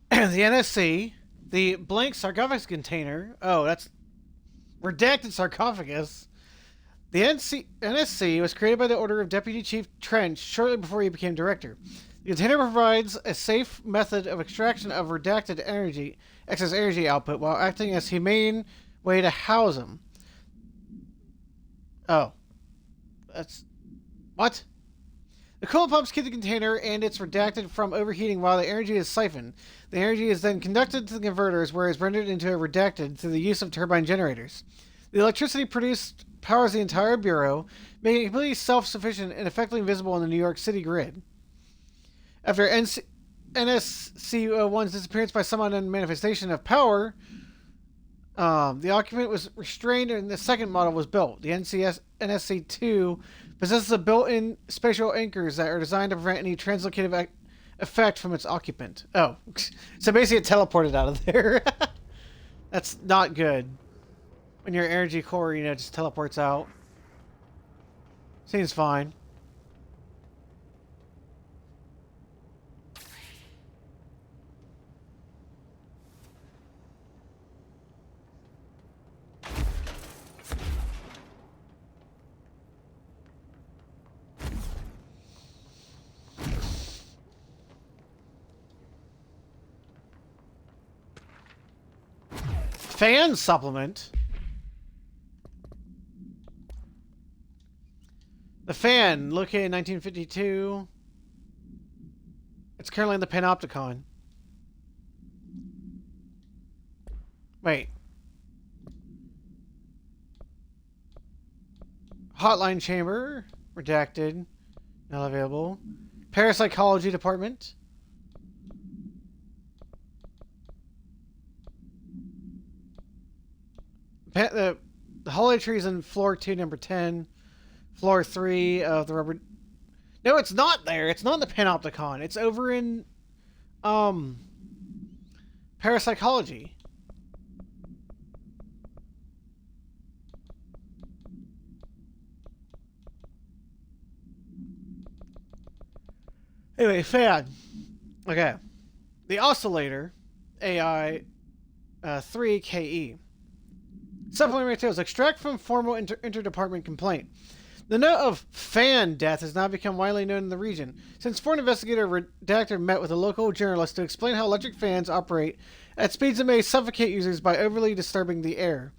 S1: The NSC, the blank sarcophagus container. Oh, that's redacted sarcophagus. The NSC was created by the order of Deputy Chief Trench shortly before he became director. The container provides a safe method of extraction of redacted excess energy output, while acting as humane way to house them. Oh. That's... What? The coolant pumps keep the container and it's redacted from overheating while the energy is siphoned. The energy is then conducted to the converters where it is rendered into a redacted through the use of turbine generators. The electricity produced powers the entire Bureau, making it completely self-sufficient and effectively visible in the New York City grid. After NSC-1's disappearance by some unknown manifestation of power, The occupant was restrained and the second model was built. The NSC-2 possesses a built-in spatial anchors that are designed to prevent any translocative effect from its occupant. Oh, so basically it teleported out of there. That's not good. When your energy core, just teleports out. Seems fine. Fan supplement. The fan, located in 1952. It's currently in the Panopticon. Wait. Hotline chamber. Redacted. Not available. Parapsychology department. The holiday tree is in floor 2, number 10. Floor 3 of the rubber... No, it's not there. It's not in the Panopticon. It's over in... Parapsychology. Anyway, fan. Okay. The oscillator, AI 3KE. Supplementary materials. Extract from formal interdepartment complaint. The note of fan death has now become widely known in the region, since foreign investigator Redactor met with a local journalist to explain how electric fans operate at speeds that may suffocate users by overly disturbing the air.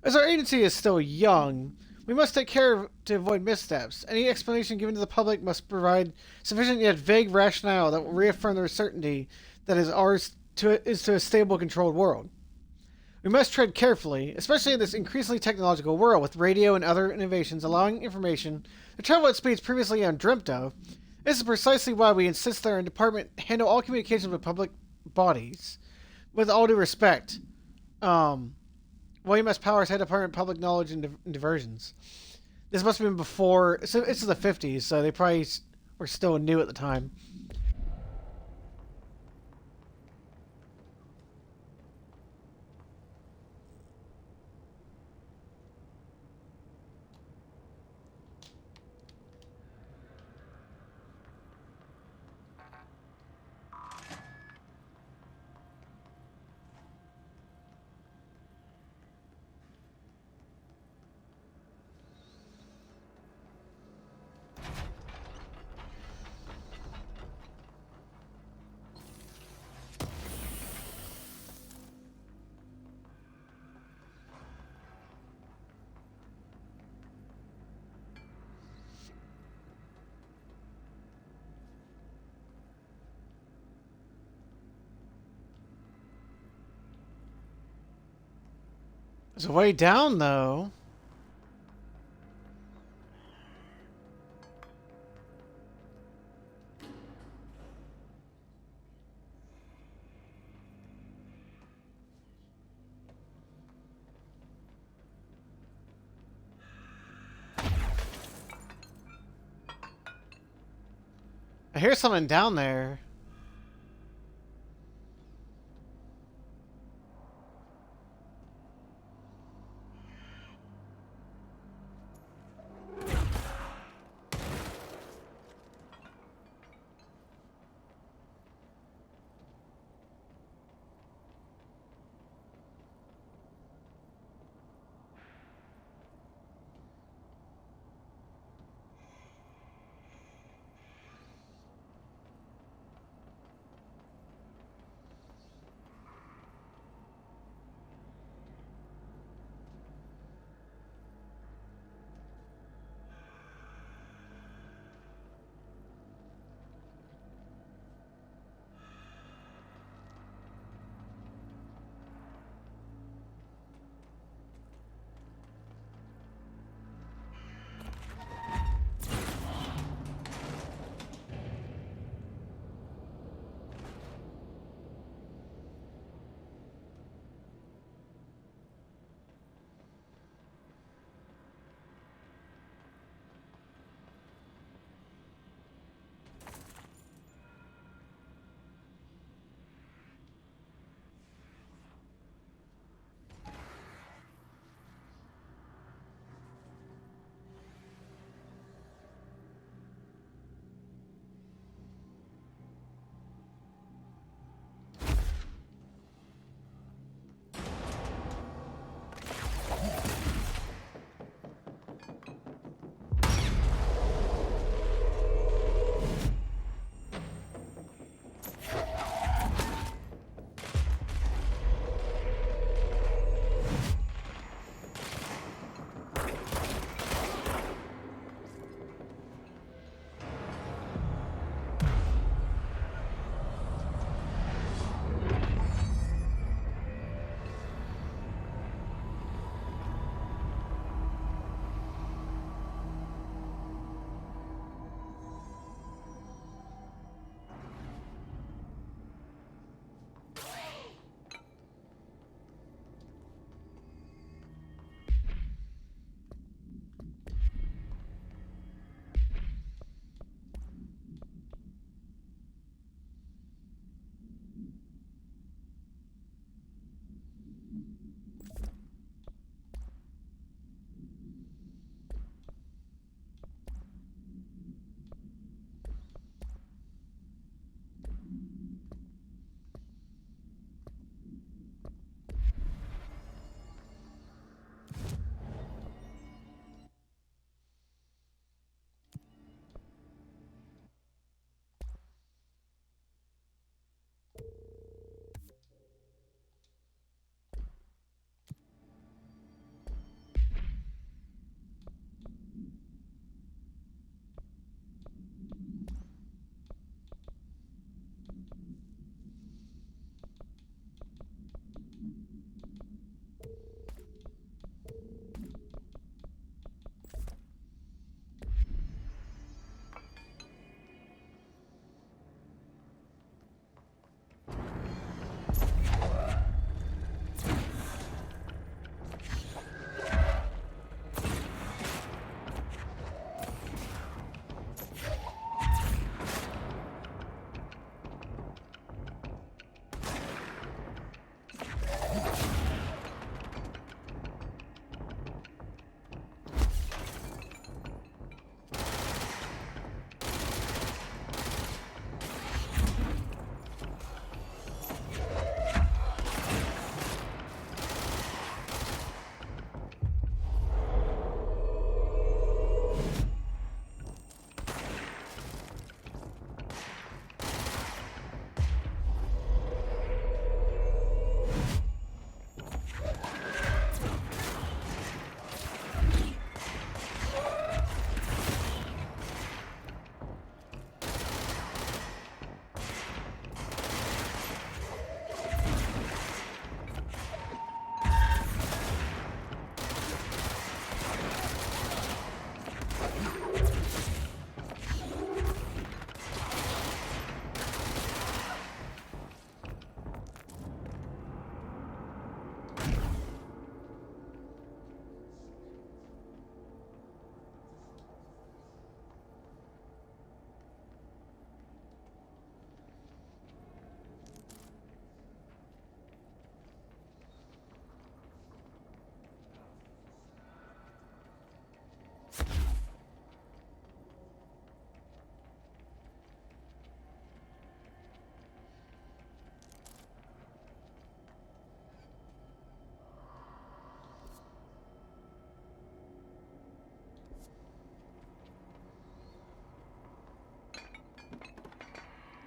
S1: As our agency is still young, we must take care to avoid missteps. Any explanation given to the public must provide sufficient yet vague rationale that will reaffirm the certainty that is ours to a stable, controlled world. We must tread carefully, especially in this increasingly technological world, with radio and other innovations allowing information to travel at speeds previously undreamt of. This is precisely why we insist that our department handle all communications with public bodies. With all due respect, William S. Powers, Head Department Public Knowledge and Diversions. This must have been before... So it's the 50s, so they probably were still new at the time. There's a way down, though. I hear something down there.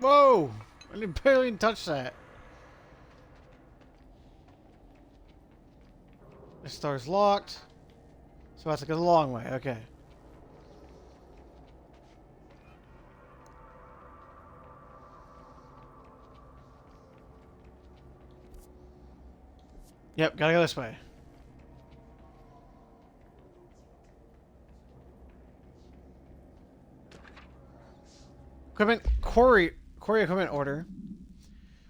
S1: Whoa! I didn't barely even touch that. This door's locked. So I have to go the long way. Okay. Yep, gotta go this way. Equipment quarry equipment order.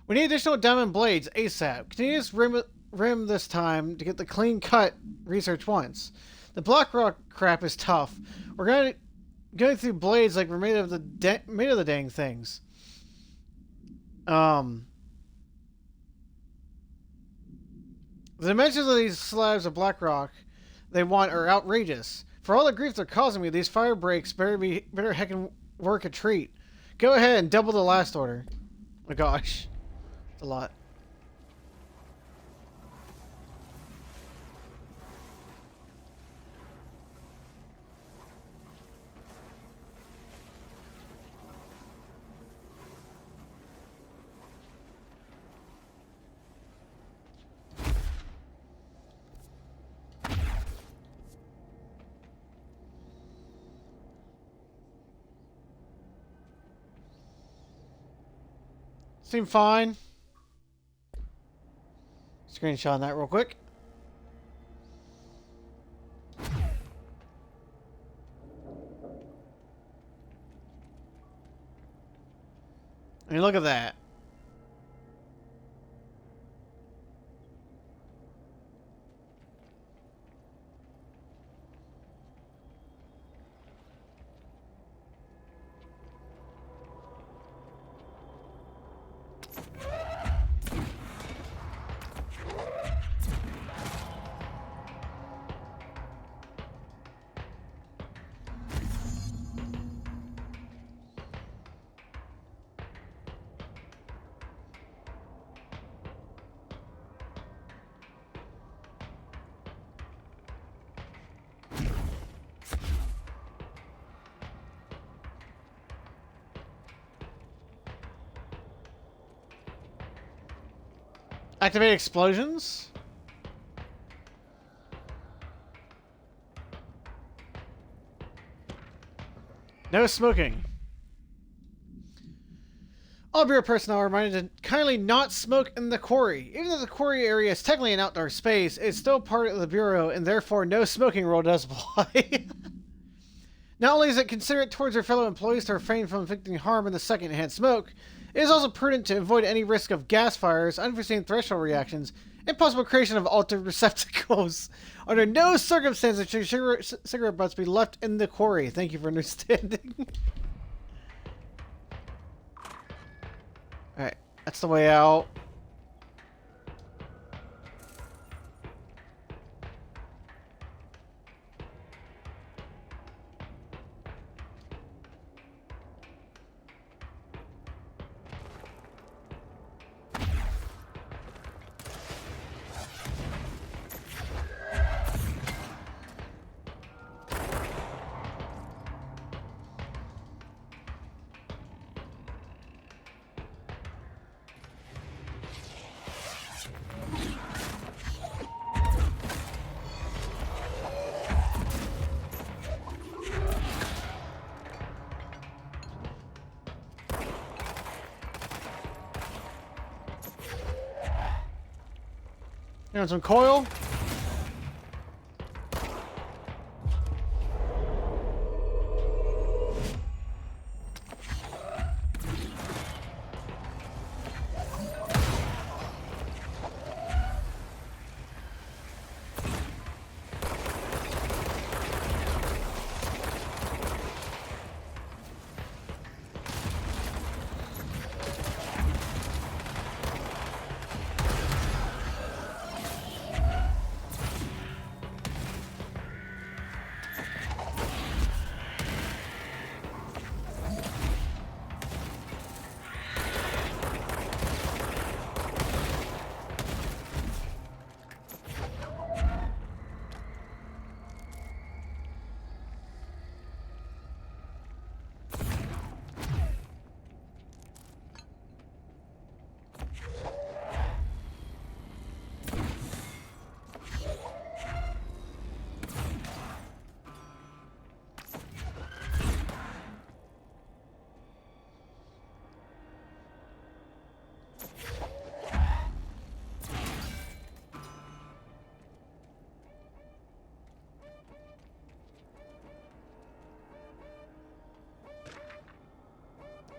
S1: We need additional diamond blades ASAP. Continuous rim this time to get the clean cut research once. The black rock crap is tough. We're going through blades like we're made of the dang things. The dimensions of these slabs of black rock they want are outrageous. For all the grief they're causing me, these fire breaks better heckin' work a treat. Go ahead and double the last order. Oh my gosh. It's a lot. Seem fine. Screenshot that real quick. I mean, look at that. Activate explosions? No smoking. All Bureau personnel are reminded to kindly not smoke in the quarry. Even though the quarry area is technically an outdoor space, it's still part of the Bureau, and therefore no smoking rule does apply. Not only is it considerate towards their fellow employees to refrain from inflicting harm in the second-hand smoke, it is also prudent to avoid any risk of gas fires, unforeseen threshold reactions, and possible creation of altered receptacles. Under no circumstances should cigarette butts be left in the quarry. Thank you for understanding. Alright, that's the way out. You want some coil?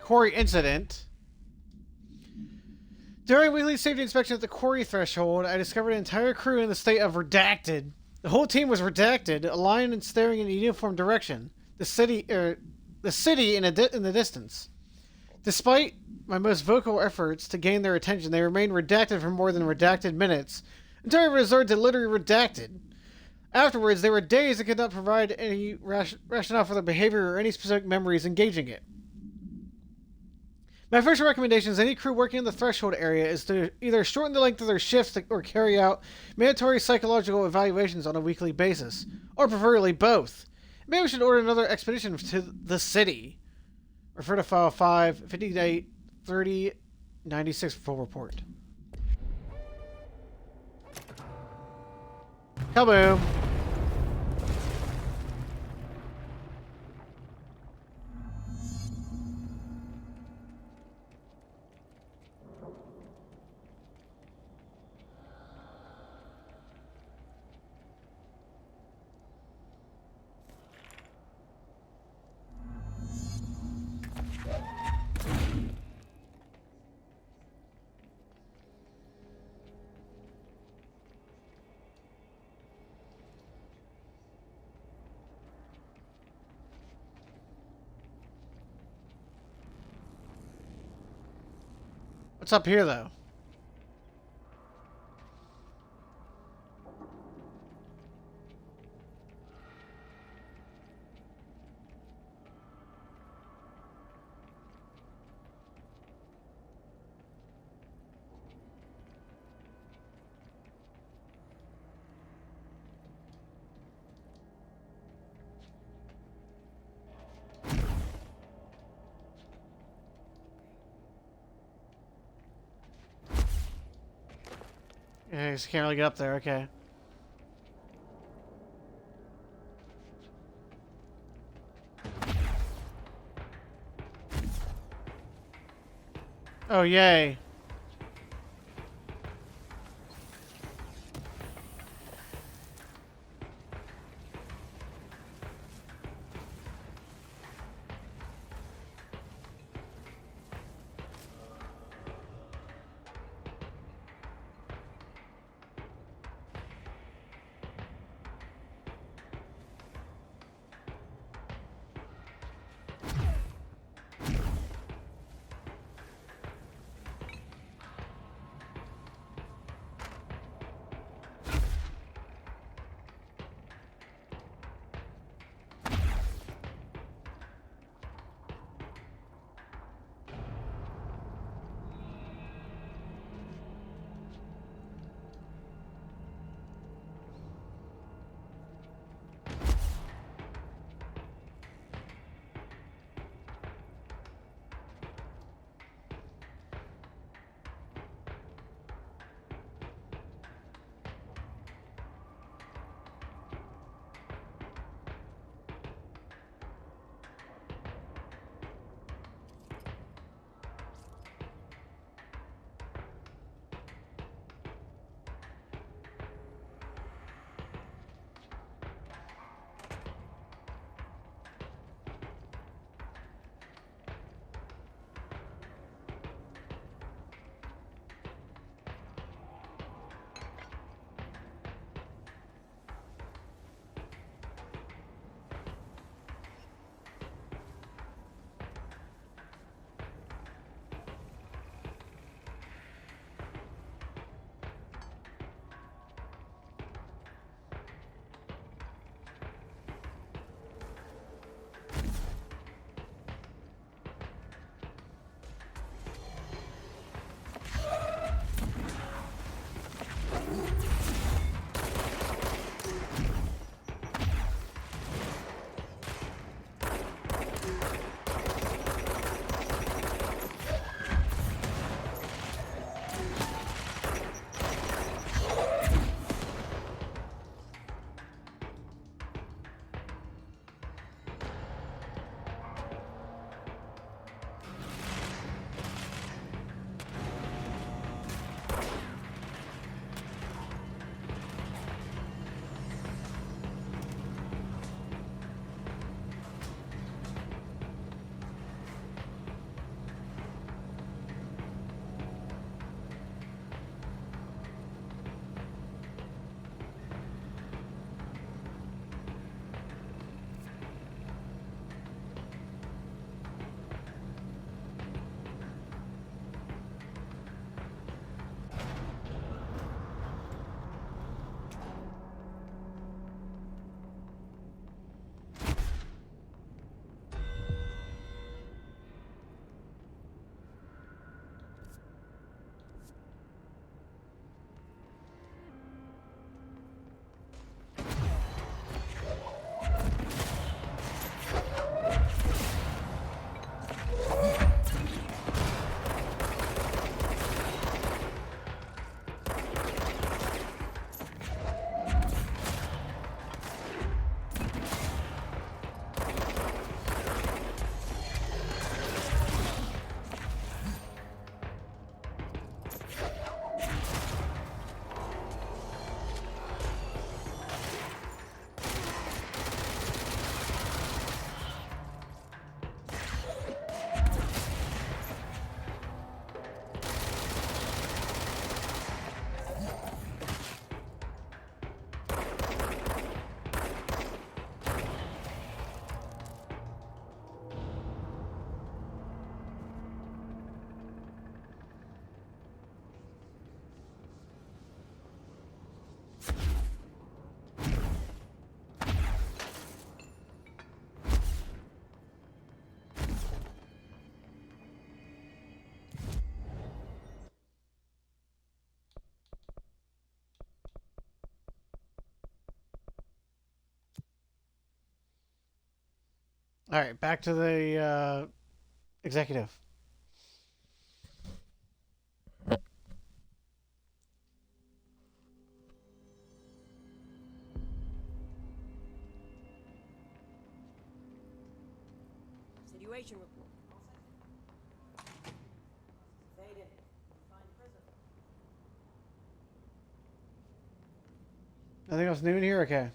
S1: quarry incident. During weekly safety inspection at the quarry threshold, I discovered an entire crew in the state of redacted. The whole team was redacted, aligned and staring in a uniform direction. The city in the distance. Despite my most vocal efforts to gain their attention, they remained redacted for more than redacted minutes, until I resorted to literally redacted. Afterwards, they were dazed and could not provide any rationale for their behavior or any specific memories engaging it. My official recommendation is any crew working in the threshold area is to either shorten the length of their shifts or carry out mandatory psychological evaluations on a weekly basis, or preferably both. Maybe we should order another expedition to the city. Refer to file 5, 58, 30, 96 for full report. Kaboom! What's up here, though? Yeah, I just can't really get up there, okay. Oh, yay. All right, back to the executive.
S6: Situation report. Faded. Find prison.
S1: Nothing else new in here? Okay.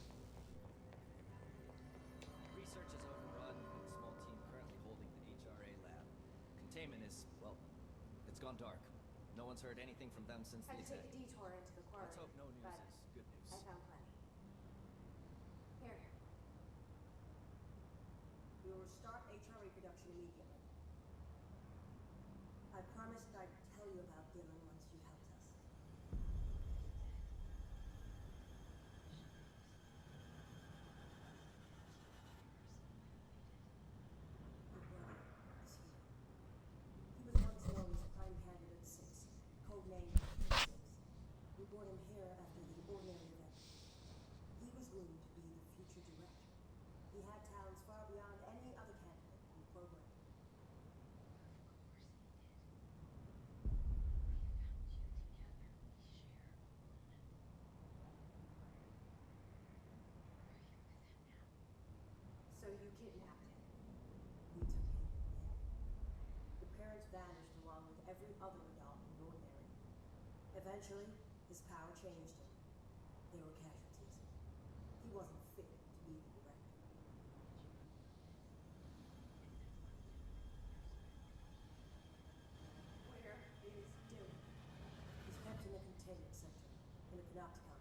S15: Research is overrun with a small team currently holding the HRA lab. Containment is, well, it's gone dark. No one's heard anything from them since the
S4: Had to take
S15: exec.
S4: a detour into the quarry.
S15: Let's hope no news
S4: but
S15: is good news.
S4: I found plenty. Here.
S6: We will start HRA production immediately. I promised I'd tell you about Dylan once you helped us. Your brother is here. He was once known as Prime Candidate 6, codenamed P6. We brought him here after the ordinary event. He was groomed to be the future director. He had talents far beyond any other candidate in the program. So you kidnapped him? We took him, yeah. The parents vanished along with every other adult in Ordinary. Eventually, his power changed him. There were casualties. He wasn't fit to be the director.
S4: Where is Dylan?
S6: He's kept in the containment center, in the Panopticon.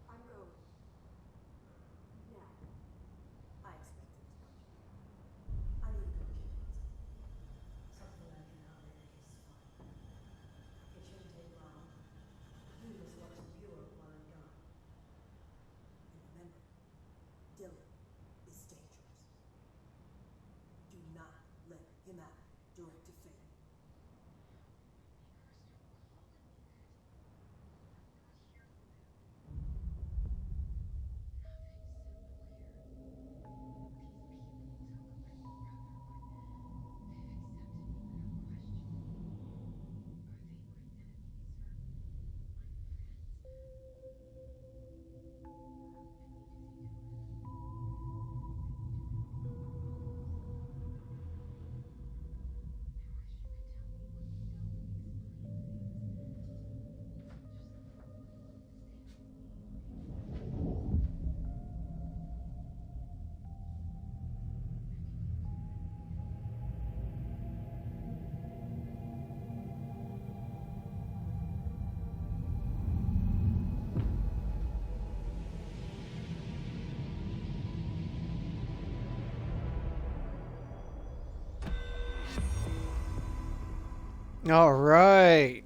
S4: I'm going. Now.
S6: I expected as much. I need to go check on something. Something I cannot let the case find. It shouldn't take long. He was what's pure while I'm gone. And remember, Dylan is dangerous. Do not let him out, Director Fate.
S1: All right.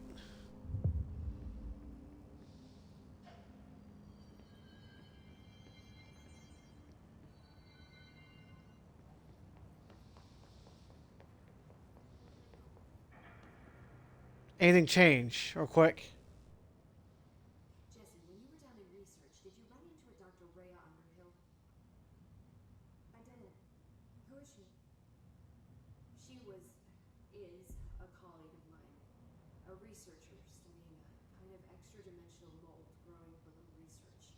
S1: Anything change real quick?
S4: Jesse, when you were down in research, did you run into a Dr. Rhea Underhill?
S6: I didn't. Who is she?
S4: She is a colleague of mine. A researcher studying a kind of extra-dimensional mold growing below research.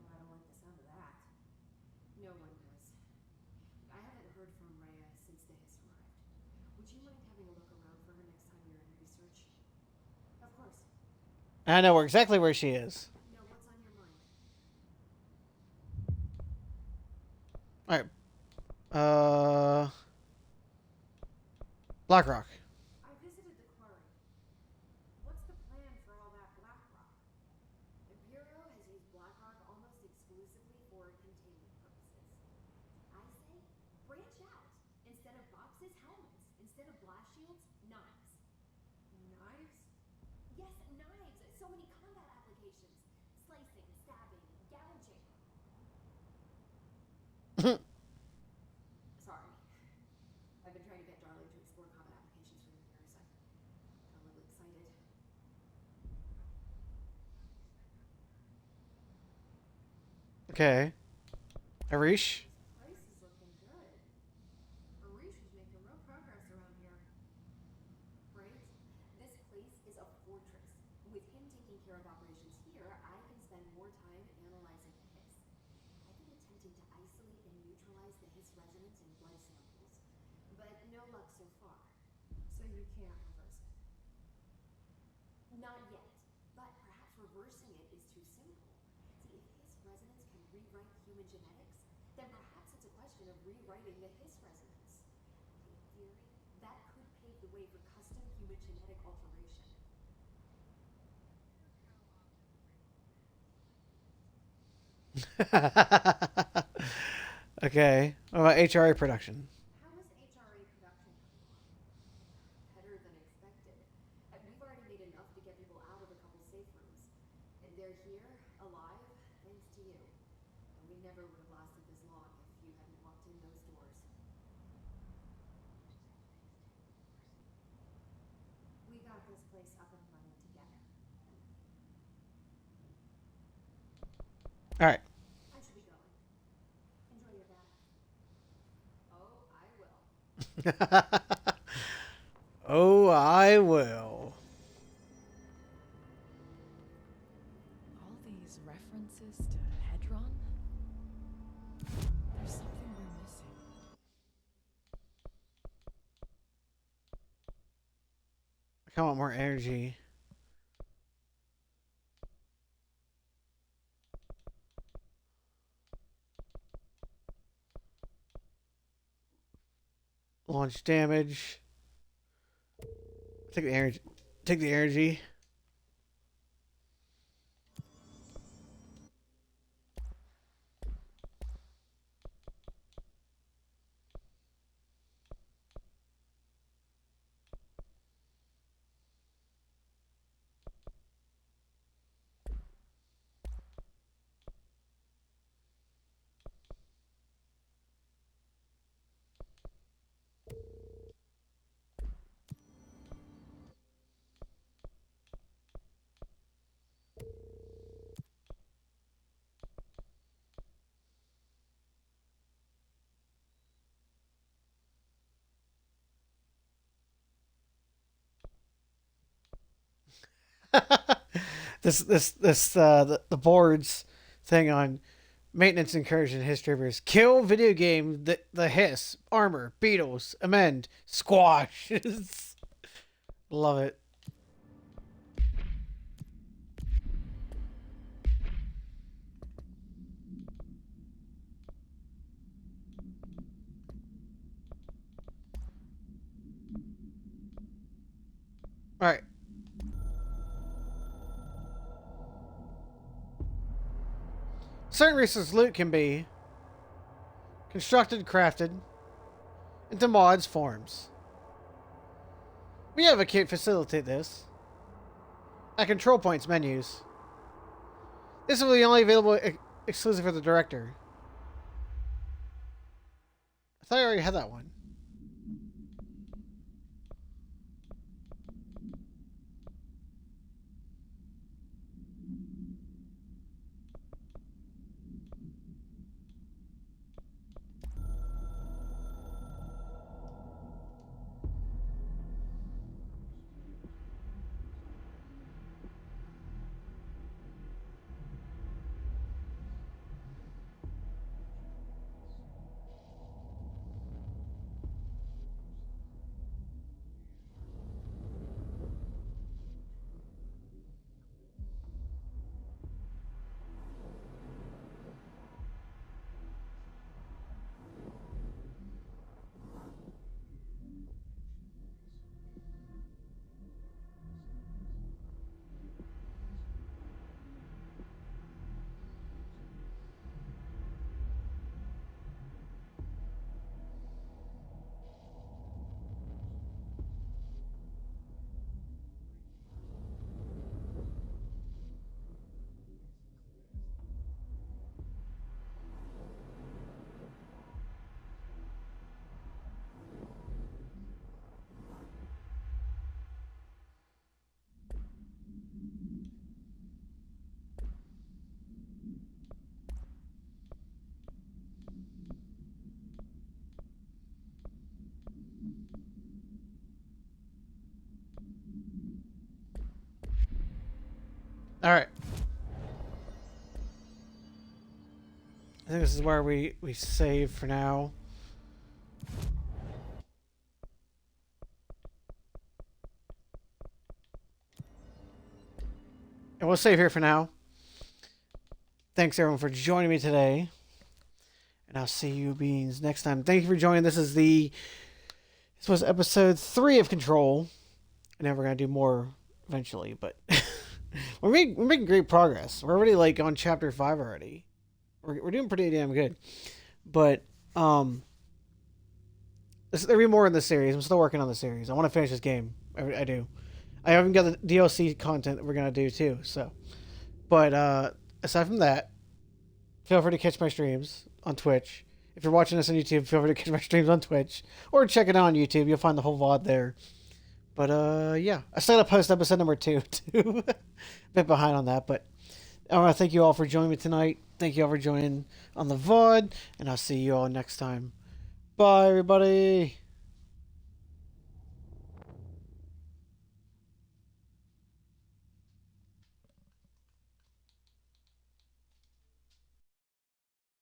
S6: Well, I don't like the sound of that.
S4: No one does. I haven't heard from Rhea since the hiss arrived. Would you mind having a look around for her next time you're in research?
S6: Of course.
S1: I know exactly where she is.
S4: No, what's on your mind?
S1: All right. Blackrock.
S4: I visited the quarry. What's the plan for all that black rock? Imperial has used black rock almost exclusively for containment purposes. I say, branch out. Instead of boxes, helmets. Instead of blast shields, knives.
S6: Knives?
S4: Yes, knives. So many combat applications. Slicing, stabbing, gouging. Sorry. I've been trying to get Darling to explore combat applications for years. I'm a little excited.
S1: Okay. Arish?
S4: This place is looking good. Arish is making real progress around here. Right? This place is a fortress. With him taking care of operations here, I can spend more time analyzing the hiss. I've been attempting to isolate and neutralize the hiss resonance in blood samples, but no luck so far.
S10: So you can't reverse it.
S4: Not yet, but perhaps reversing it is too simple. See, if hiss resonance can rewrite human genetics, then perhaps it's a question of rewriting the hiss resonance. In theory, that could pave the way for custom human genetic alteration.
S1: Okay. What about HRA production?
S4: How is HRA production coming along? Better than expected. We've already made enough to get people out of a couple safe rooms. And they're here, alive, thanks to you. And we never would have lasted this long if you hadn't walked in those doors.
S10: We got this place up and running together.
S1: All right.
S4: I should be going. Enjoy your bath. Oh, I will.
S1: Oh, I will.
S5: All these references to Hedron? There's something we're missing.
S1: I want more energy. Launch damage. Take the energy. Take the energy. The boards thing on maintenance incursion history is kill video game the hiss armor beetles amend squash. Love it. All right. Certain resource loot can be constructed, crafted into mods forms. We have a kit facilitate this. At control points menus. This will be only available exclusive for the director. I thought I already had that one. All right. I think this is where we save for now. And we'll save here for now. Thanks everyone for joining me today. And I'll see you beings next time. Thank you for joining. This was episode 3 of Control. And then we're gonna do more eventually, but we're making great progress. We're already like on chapter 5 already. We're doing pretty damn good. But there'll be more in the series. I'm still working on the series. I want to finish this game. I do. I haven't got the DLC content that we're gonna do too. So, but aside from that, feel free to catch my streams on Twitch. If you're watching this on YouTube, feel free to catch my streams on Twitch or check it out on YouTube. You'll find the whole VOD there. But yeah, I still gotta post episode number 2 too. A bit behind on that, but I want to thank you all for joining me tonight. Thank you all for joining on the VOD, and I'll see you all next time. Bye, everybody.